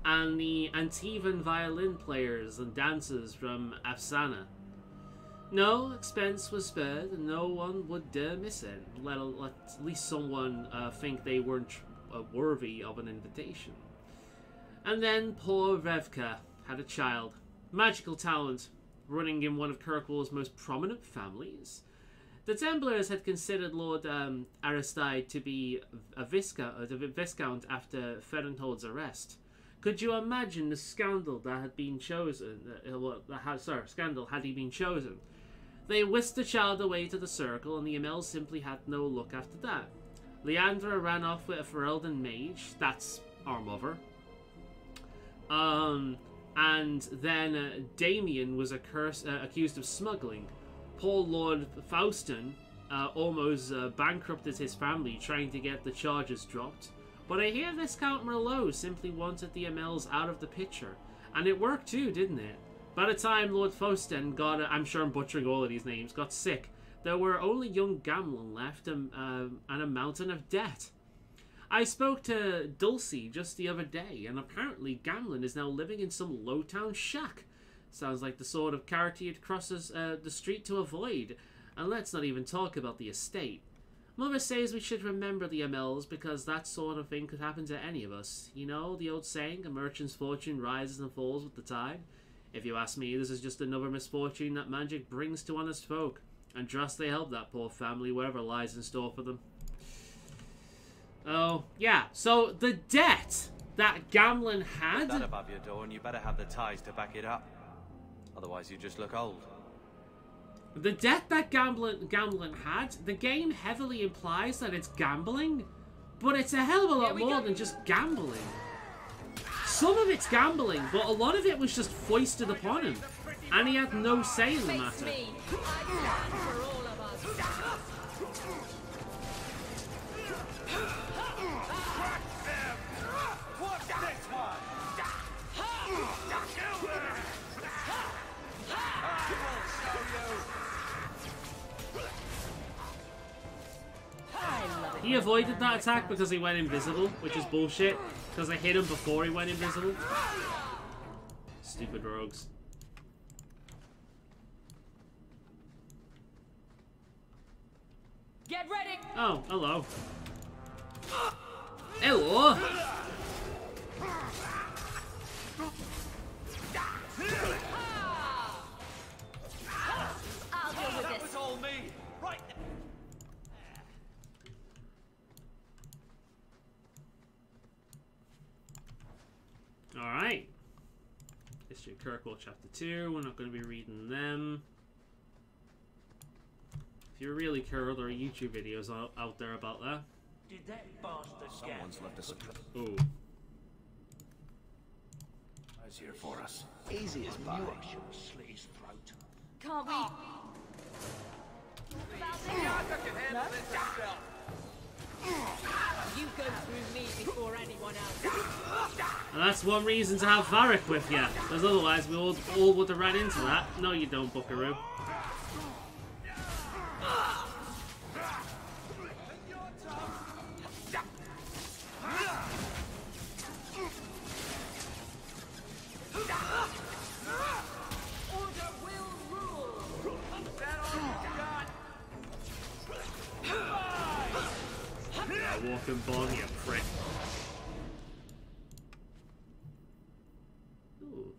and the Antivan violin players and dancers from Afsana. No expense was spared, and no one would dare miss it, let at least someone think they weren't worthy of an invitation. And then poor Revka had a child. Magical talent, running in one of Kirkwall's most prominent families. The Templars had considered Lord Aristide to be a Viscount after Ferenhold's arrest. Could you imagine the scandal that had been chosen? Scandal had he been chosen? They whisked the child away to the circle, and the Amels simply had no luck after that. Leandra ran off with a Ferelden mage. That's our mother. And then Damien was accused of smuggling. Poor Lord Faustin almost bankrupted his family trying to get the charges dropped. But I hear Viscount Merlot simply wanted the Amels out of the picture. And it worked too, didn't it? By the time Lord Faustin got, I'm sure I'm butchering all of these names, got sick, there were only young Gamlen left and a mountain of debt. I spoke to Dulcie just the other day, and apparently Gamlen is now living in some low-town shack. Sounds like the sort of character you'd cross the street to avoid. And let's not even talk about the estate. Mother says we should remember the Amels because that sort of thing could happen to any of us. You know, the old saying, a merchant's fortune rises and falls with the tide? If you ask me, this is just another misfortune that magic brings to honest folk. And trust they help that poor family, whatever lies in store for them. Oh, yeah, so the debt that Gamlen had... Put that above your door and you better have the ties to back it up. Otherwise you just look old. The debt that Gamlen had, the game heavily implies that it's gambling, but it's a hell of a lot more than just gambling. some of it's gambling, but a lot of it was just foisted upon him. And he had no say in the matter. He avoided that attack because he went invisible, which is bullshit. Because I hit him before he went invisible. Stupid rogues. Get ready. Oh, hello. Hello. I'll deal with That this. was all me. Right. Alright. History of Kirkwall Chapter 2. We're not going to be reading them. If you're really curious, there are YouTube videos out there about that. Did that bastard Someone's left us a Ooh. Eyes here for us. Easy as I pie. knew I should have slit his throat. Can't we? No? You go through me before anyone else. And that's one reason to have Varric with you. Because otherwise we all would have ran into that. No, you don't, Buckaroo. Yeah, walking bong, you prick. Ooh.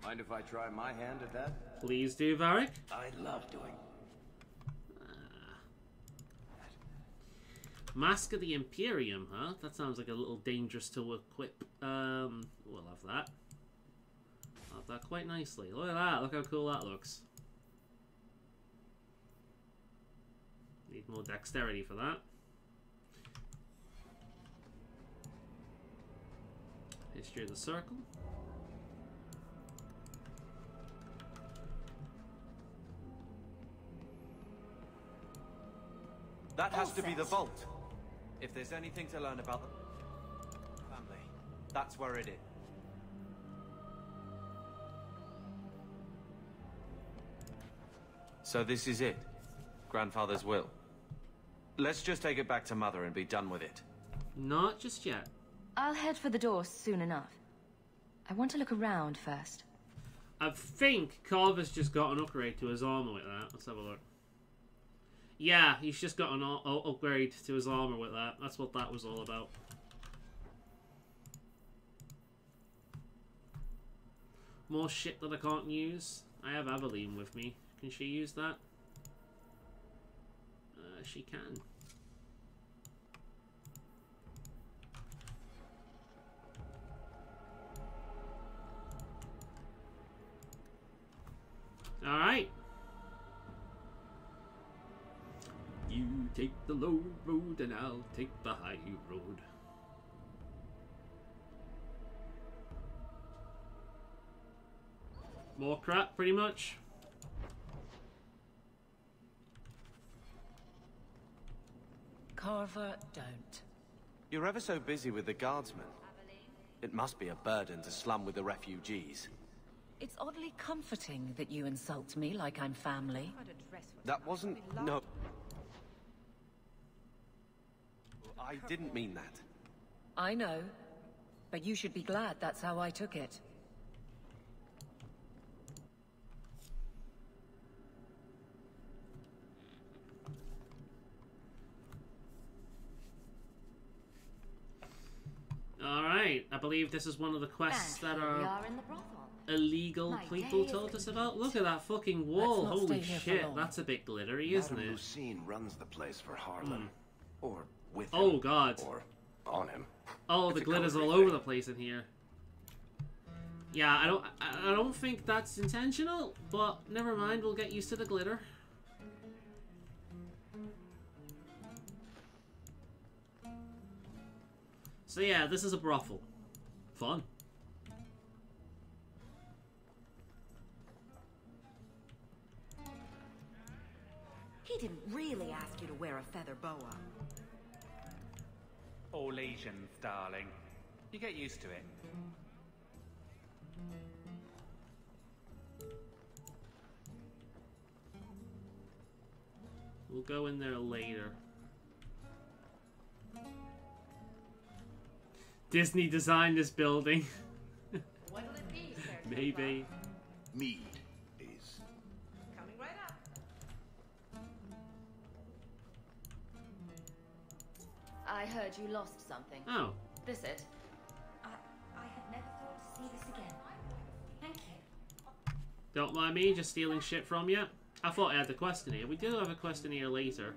Mind if I try my hand at that? Please do, Varric. I love doing. Mask of the Imperium, huh? That sounds like a little dangerous to equip. We'll have that. I'll have that quite nicely. Look at that. Look how cool that looks. Need more dexterity for that. History of the Circle. That has to be the vault. If there's anything to learn about the family, that's where it is. So this is it? Grandfather's will? Let's just take it back to Mother and be done with it. Not just yet. I'll head for the door soon enough. I want to look around first. I think Carver's just got an upgrade to his armor with that. Let's have a look. Yeah, he's just got an upgrade to his armor with that. That's what that was all about. More shit that I can't use. I have Aveline with me. Can she use that? She can. Alright. You take the low road and I'll take the high road. More crap, pretty much. Carver, don't. You're ever so busy with the guardsmen. It must be a burden to slum with the refugees. It's oddly comforting that you insult me like I'm family. That wasn't... no. I didn't mean that. I know, but you should be glad that's how I took it. Alright, I believe this is one of the quests that We are are in the brothel. illegal My people day told is us about. Look at that fucking wall. Let's not Holy stay here for shit, long. that's a bit glittery, isn't Madame it? Lucine runs the place for Harlan. Or with him. Oh god. Or on him. Oh, It's the a glitter's code all ring over the place in here. Yeah, I don't think that's intentional, but never mind, we'll get used to the glitter. So yeah, this is a brothel. Fun. He didn't really ask you to wear a feather boa. All Asians, darling. You get used to it. We'll go in there later. Disney designed this building. What'll it be, sir? Maybe. Mead, please. Coming right up. I heard you lost something. Oh. This it? I had never thought to see this again. Thank you. Don't mind me just stealing shit from you. I thought I had the quest in here. We do have a quest in here later.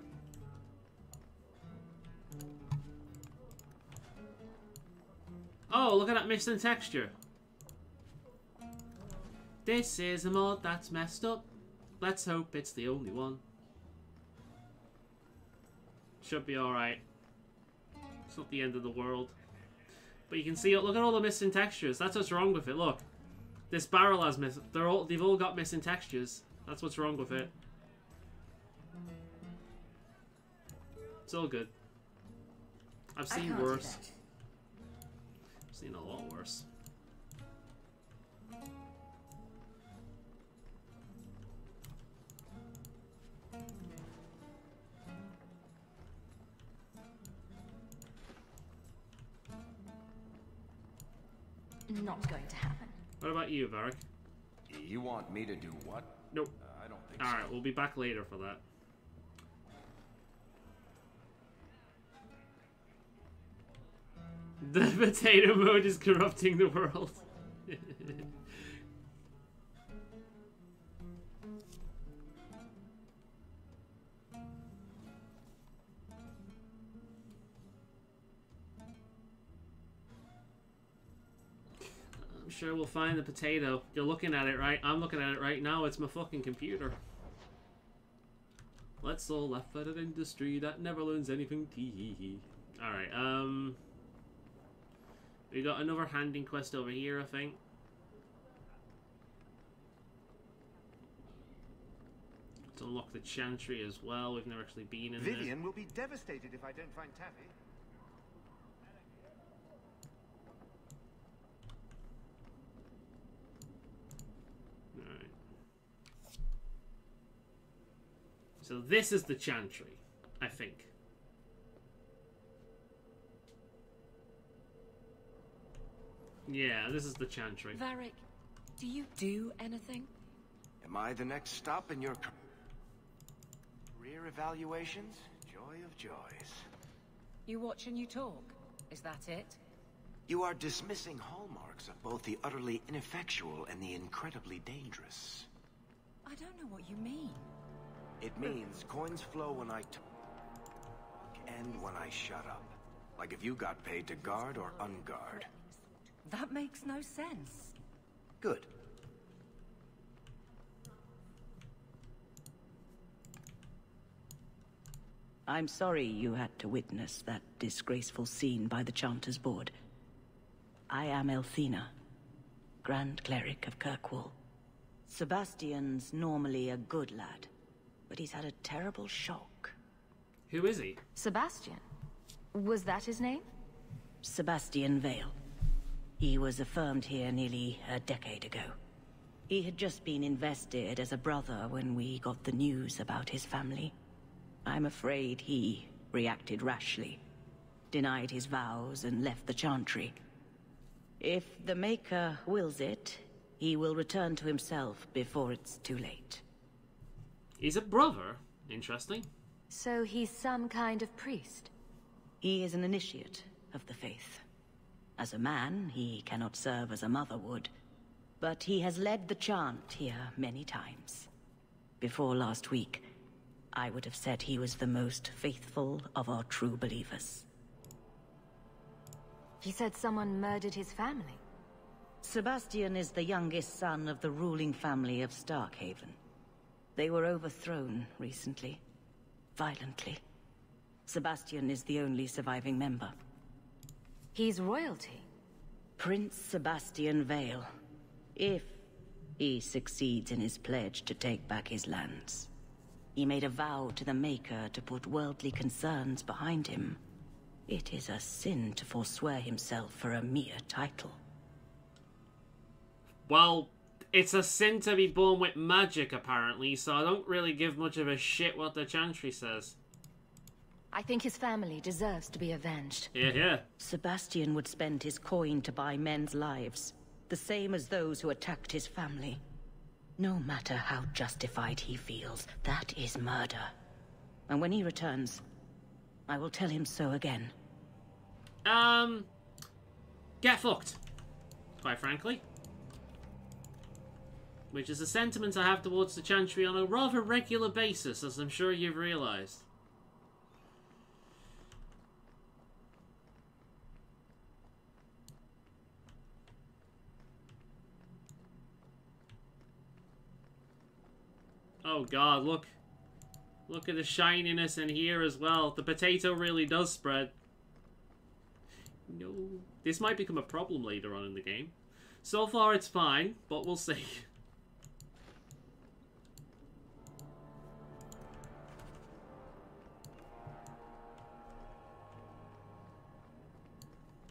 Oh, look at that missing texture. This is a mod that's messed up. Let's hope it's the only one. Should be alright. It's not the end of the world. But you can see, look at all the missing textures. That's what's wrong with it, look. This barrel has missing. They've all got missing textures. That's what's wrong with it. It's all good. I've seen worse. I've seen a lot worse. Not going to happen. What about you, Varric? You want me to do what? Nope. I don't think so. Alright, we'll be back later for that. The potato mode is corrupting the world. I'm sure we'll find the potato. You're looking at it, right? I'm looking at it right now. It's my fucking computer. Let's all laugh at an industry that never learns anything. Tee. Alright, we got another handing quest over here, I think. To unlock the Chantry as well. We've never actually been in there. Vivian will be devastated if I don't find Taffy. Alright. So this is the Chantry, I think. Yeah, this is the Chantry. Varric, do you do anything? Am I the next stop in your career evaluations? Joy of joys. You watch and you talk. Is that it? You are dismissing hallmarks of both the utterly ineffectual and the incredibly dangerous. I don't know what you mean. It means coins flow when I talk and when I shut up. Like if you got paid to guard or unguard. That makes no sense. Good. I'm sorry you had to witness that disgraceful scene by the Chanter's Board. I am Elthina, Grand Cleric of Kirkwall. Sebastian's normally a good lad, but he's had a terrible shock. Who is he? Sebastian. Was that his name? Sebastian Vale. He was affirmed here nearly a decade ago. He had just been invested as a brother when we got the news about his family. I'm afraid he reacted rashly, denied his vows and left the Chantry. If the Maker wills it, he will return to himself before it's too late. He's a brother? Interesting. So he's some kind of priest? He is an initiate of the faith. As a man, he cannot serve as a mother would, but he has led the chant here many times. Before last week, I would have said he was the most faithful of our true believers. He said someone murdered his family. Sebastian is the youngest son of the ruling family of Starkhaven. They were overthrown recently, violently. Sebastian is the only surviving member. He's royalty. Prince Sebastian Vale. If he succeeds in his pledge to take back his lands. He made a vow to the Maker to put worldly concerns behind him. It is a sin to forswear himself for a mere title. Well, it's a sin to be born with magic, apparently, so I don't really give much of a shit what the Chantry says. I think his family deserves to be avenged. Yeah. Sebastian would spend his coin to buy men's lives, the same as those who attacked his family. No matter how justified he feels, that is murder. And when he returns, I will tell him so again. Get fucked. Quite frankly. Which is a sentiment I have towards the Chantry on a rather regular basis, as I'm sure you've realised. Oh god, look. Look at the shininess in here as well. The potato really does spread. No. This might become a problem later on in the game. So far it's fine, but we'll see.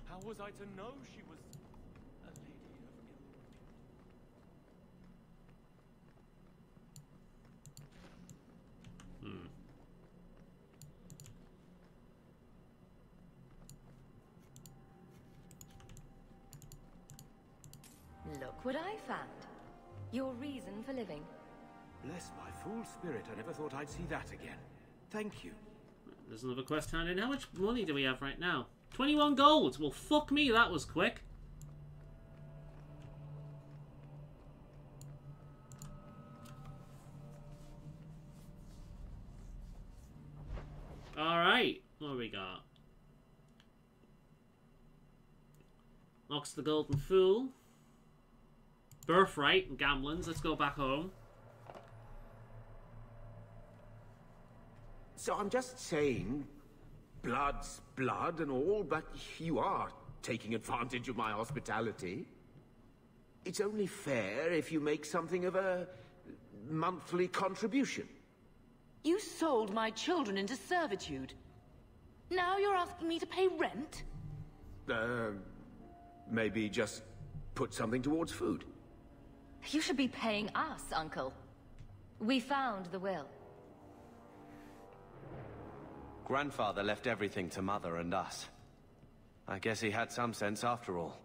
How was I to know she was a lady of ill repute? Look what I found. Your reason for living. Bless my fool spirit, I never thought I'd see that again. Thank you. There's another quest handed. How much money do we have right now? 21 gold! Well, fuck me, that was quick. Alright, what do we got? Locks the Golden Fool. Birthright and Gamblins. Let's go back home. So I'm just saying, blood's blood and all, but you are taking advantage of my hospitality. It's only fair if you make something of a monthly contribution. You sold my children into servitude. Now you're asking me to pay rent? Maybe just put something towards food. You should be paying us, Uncle. We found the will. Grandfather left everything to Mother and us. I guess he had some sense after all.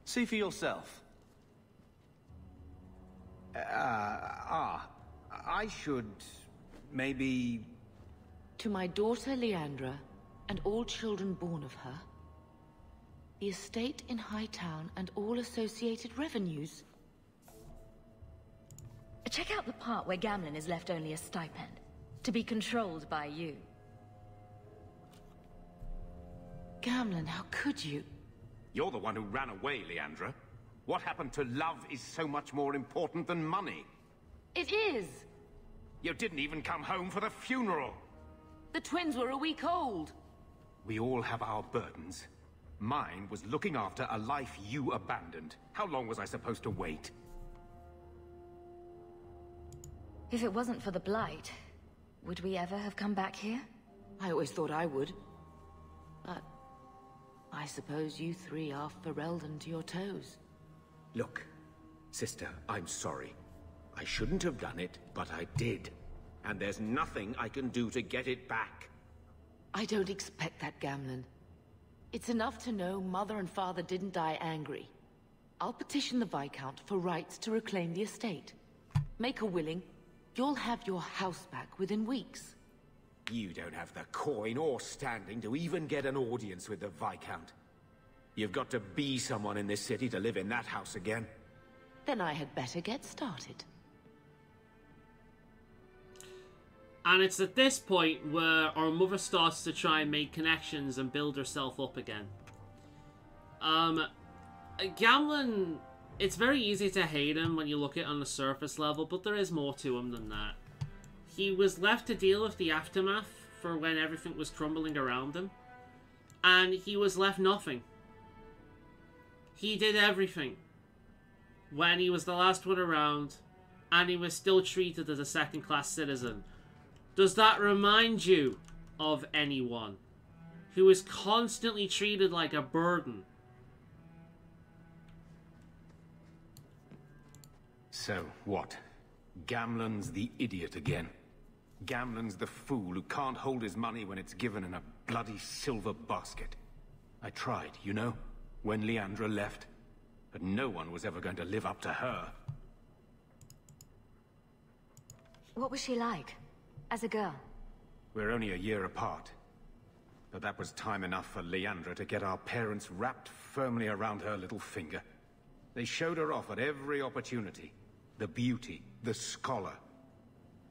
See for yourself. I should maybe... To my daughter Leandra, and all children born of her, the estate in Hightown and all associated revenues. Check out the part where Gamlin is left only a stipend, to be controlled by you. Gamlin, how could you? You're the one who ran away, Leandra. What happened to love is so much more important than money. It is! You didn't even come home for the funeral. The twins were a week old. We all have our burdens. Mine was looking after a life you abandoned. How long was I supposed to wait? If it wasn't for the Blight, would we ever have come back here? I always thought I would. But I suppose you three are Ferelden to your toes. Look, sister, I'm sorry. I shouldn't have done it, but I did. And there's nothing I can do to get it back. I don't expect that, Gamlin. It's enough to know Mother and Father didn't die angry. I'll petition the Viscount for rights to reclaim the estate. Make her willing. You'll have your house back within weeks. You don't have the coin or standing to even get an audience with the Viscount. You've got to be someone in this city to live in that house again. Then I had better get started. And it's at this point where our mother starts to try and make connections and build herself up again. Gamlin, it's very easy to hate him when you look at it on the surface level, but there is more to him than that. He was left to deal with the aftermath for when everything was crumbling around him, and he was left nothing. He did everything when he was the last one around, and he was still treated as a second-class citizen. Does that remind you of anyone who is constantly treated like a burden? So, what? Gamlen's the idiot again. Gamlen's the fool who can't hold his money when it's given in a bloody silver basket. I tried, you know, when Leandra left. But no one was ever going to live up to her. What was she like, as a girl? We're only a year apart. But that was time enough for Leandra to get our parents wrapped firmly around her little finger. They showed her off at every opportunity. The beauty, the scholar,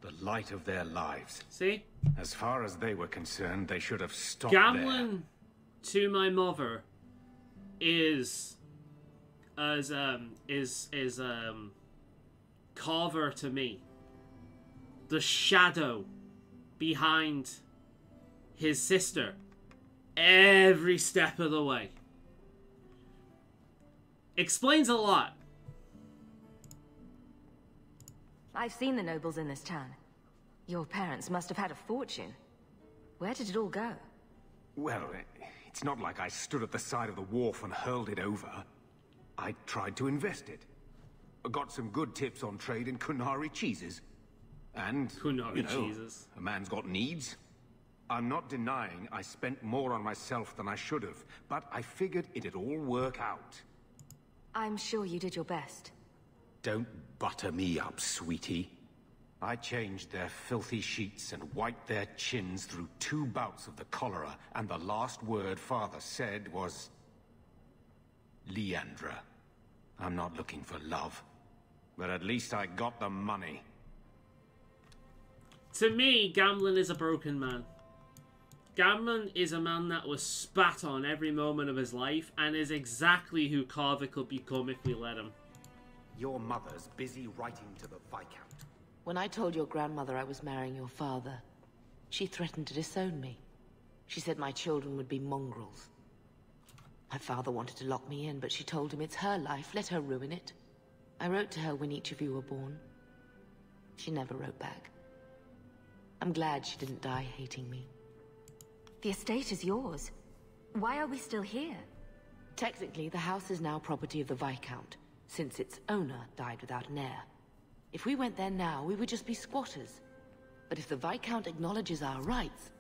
the light of their lives. See? As far as they were concerned, they should have stopped Gamlen to my mother is Carver to me. The shadow behind his sister every step of the way. Explains a lot. I've seen the nobles in this town. Your parents must have had a fortune. Where did it all go? Well, it's not like I stood at the side of the wharf and hurled it over. I tried to invest it. I got some good tips on trade in Kunari cheeses. And, cheeses. A man's got needs. I'm not denying I spent more on myself than I should have, but I figured it'd all work out. I'm sure you did your best. Don't butter me up, sweetie. I changed their filthy sheets and wiped their chins through 2 bouts of the cholera, and the last word Father said was... Leandra. I'm not looking for love, but at least I got the money. To me, Gamlen is a broken man. Gamlen is a man that was spat on every moment of his life, and is exactly who Carver could become if we let him. Your mother's busy writing to the Viscount. When I told your grandmother I was marrying your father, she threatened to disown me. She said my children would be mongrels. My father wanted to lock me in, but she told him it's her life, let her ruin it. I wrote to her when each of you were born. She never wrote back. I'm glad she didn't die hating me. The estate is yours. Why are we still here? Technically, the house is now property of the Viscount, since its owner died without an heir. If we went there now, we would just be squatters. But if the Viscount acknowledges our rights,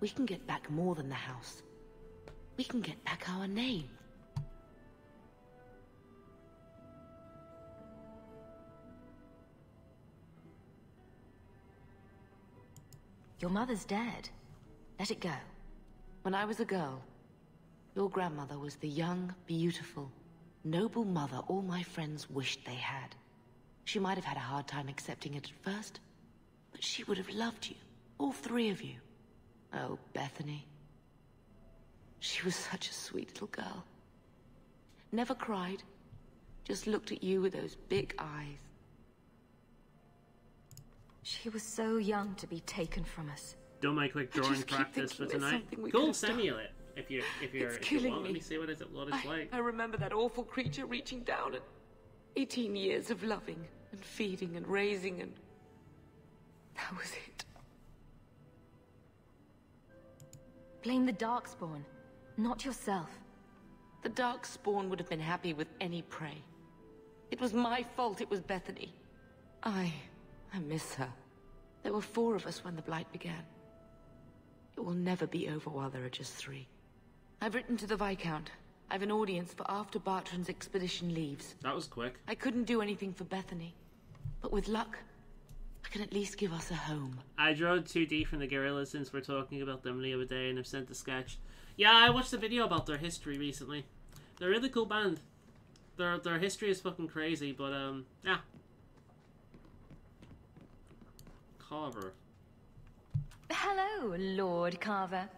we can get back more than the house. We can get back our name. Your mother's dead. Let it go. When I was a girl, your grandmother was the young, beautiful, noble mother all my friends wished they had. She might have had a hard time accepting it at first, but she would have loved you, all 3 of you. Oh, Bethany. She was such a sweet little girl. Never cried, just looked at you with those big eyes. She was so young to be taken from us. Don't make like drawing practice for tonight. Cool, send me it if you want. Let me see what it's like. I remember that awful creature reaching down and 18 years of loving and feeding and raising, and that was it. Blame the Darkspawn, not yourself. The Darkspawn would have been happy with any prey. It was my fault it was Bethany. I miss her. There were 4 of us when the Blight began. It will never be over while there are just 3. I've written to the Viscount. I've an audience for after Bartran's expedition leaves. That was quick. I couldn't do anything for Bethany, but with luck, I can at least give us a home. I drew 2D from the guerrillas since we're talking about them the other day, and I've sent the sketch. Yeah, I watched a video about their history recently. They're a really cool band. Their history is fucking crazy, but yeah. Carver. Hello, Lord Carver.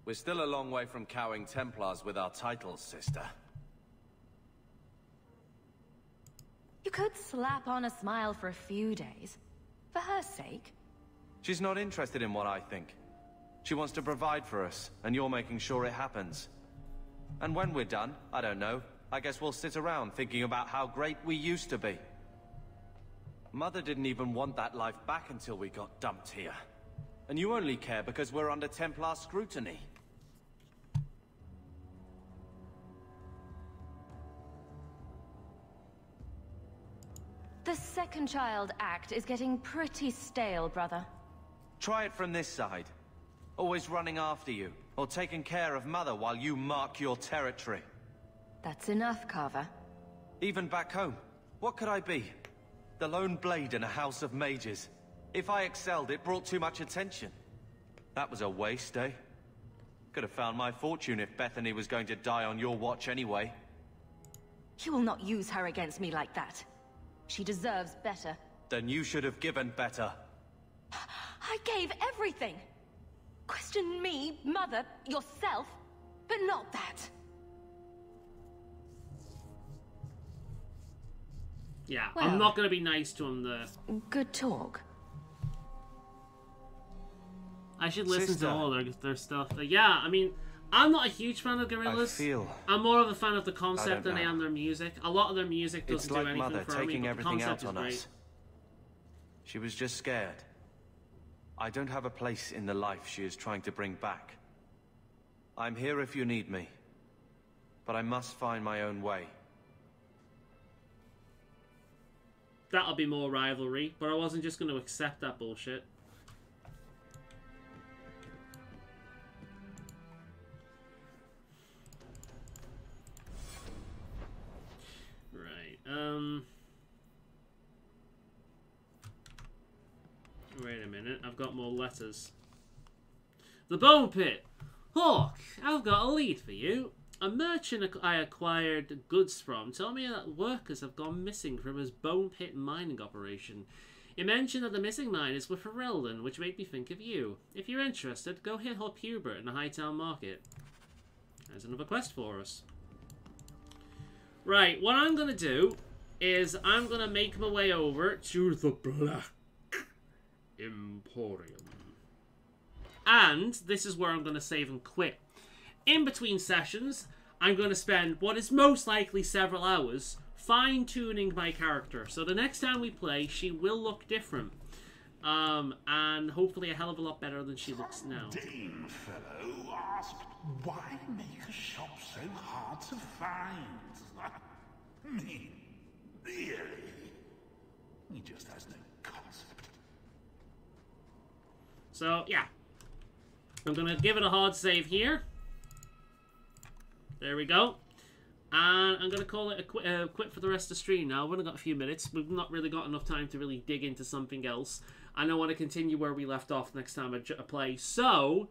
We're still a long way from cowing Templars with our titles, sister. You could slap on a smile for a few days. For her sake. She's not interested in what I think. She wants to provide for us, and you're making sure it happens. And when we're done, I don't know, I guess we'll sit around thinking about how great we used to be. Mother didn't even want that life back until we got dumped here. And you only care because we're under Templar scrutiny. The second child act is getting pretty stale, brother. Try it from this side. Always running after you, or taking care of Mother while you mark your territory. That's enough, Carver. Even back home, what could I be? The lone blade in a house of mages. If I excelled, it brought too much attention. That was a waste, eh? Could have found my fortune if Bethany was going to die on your watch anyway. You will not use her against me like that. She deserves better. Then you should have given better. I gave everything. Question me, Mother, yourself, but not that. Yeah, Well, I'm not going to be nice to him there. Good talk. I should listen Sister. to all their stuff. Yeah, I mean, I'm not a huge fan of Gorillaz. I'm more of a fan of the concept than I am their music. A lot of their music doesn't It's like do anything Mother for me, taking but the everything concept out on is great. us. She was just scared. I don't have a place in the life she is trying to bring back. I'm here if you need me. But I must find my own way. That'll be more rivalry, but I wasn't just going to accept that bullshit. Right, wait a minute, I've got more letters. The Bone Pit! Hawk, I've got a lead for you. A merchant I acquired goods from told me that workers have gone missing from his Bone Pit mining operation. He mentioned that the missing miners were Faolan, which made me think of you. If you're interested, go hit up Hubert in the Hightown Market. There's another quest for us. Right, what I'm going to do is I'm going to make my way over to the Black Emporium. And this is where I'm going to save and quit. In between sessions, I'm going to spend what is most likely several hours fine-tuning my character. So the next time we play, she will look different. And hopefully a hell of a lot better than she looks now. Dame fellow asked, why make a shop so hard to find? Me? Really? He just has no concept. So, yeah. I'm going to give it a hard save here. There we go. And I'm going to call it a quit for the rest of the stream now. We've only got a few minutes. We've not really got enough time to really dig into something else. And I want to continue where we left off next time I play. So,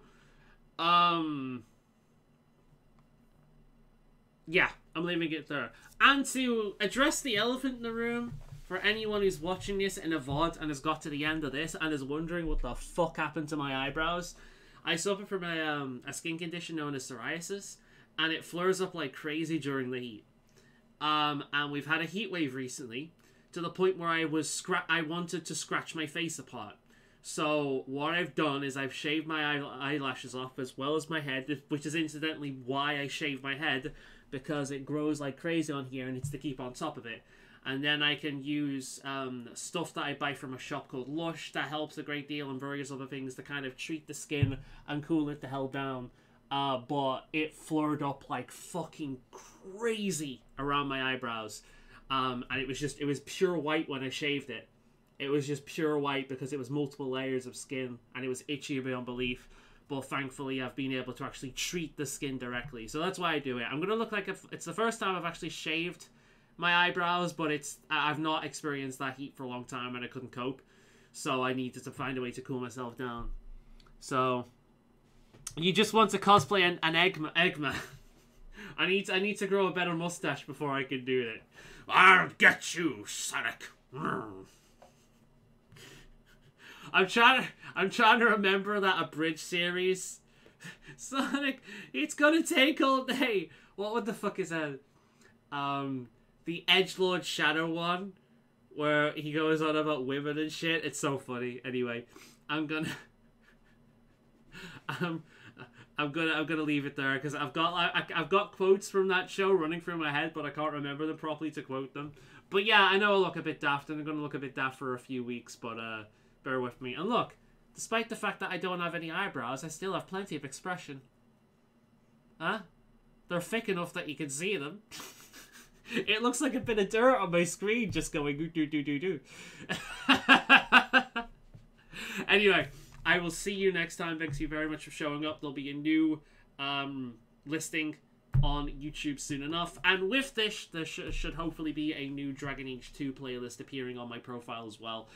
yeah, I'm leaving it there. And to address the elephant in the room, for anyone who's watching this in a VOD and has got to the end of this and is wondering what the fuck happened to my eyebrows, I suffer from a skin condition known as psoriasis, and it flares up like crazy during the heat. And we've had a heat wave recently, to the point where I wanted to scratch my face apart. So what I've done is I've shaved my eyelashes off as well as my head, which is incidentally why I shave my head, because it grows like crazy on here and it's to keep on top of it. And then I can use stuff that I buy from a shop called Lush that helps a great deal, and various other things to kind of treat the skin and cool it the hell down. But it flared up like fucking crazy around my eyebrows. And it was pure white when I shaved it. It was just pure white because it was multiple layers of skin and it was itchy beyond belief. But thankfully I've been able to actually treat the skin directly. So that's why I do it. I'm going to look like it's the first time I've actually shaved my eyebrows, but I've not experienced that heat for a long time and I couldn't cope. So I needed to find a way to cool myself down. So you just want to cosplay an Eggman. I need to grow a better mustache before I can do it. I'll get you, Sonic. I'm trying to remember that abridged series. Sonic, it's gonna take all day. What the fuck is that? The Edgelord Shadow one, where he goes on about women and shit. It's so funny. Anyway, I'm gonna I'm gonna leave it there because I've got quotes from that show running through my head, but I can't remember them properly to quote them. But yeah, I know I look a bit daft, and I'm gonna look a bit daft for a few weeks, but bear with me. And look, despite the fact that I don't have any eyebrows, I still have plenty of expression. Huh? They're thick enough that you can see them. It looks like a bit of dirt on my screen just going do. Anyway, I will see you next time. Thanks you very much for showing up. There'll be a new listing on YouTube soon enough. And with this, there should hopefully be a new Dragon Age 2 playlist appearing on my profile as well.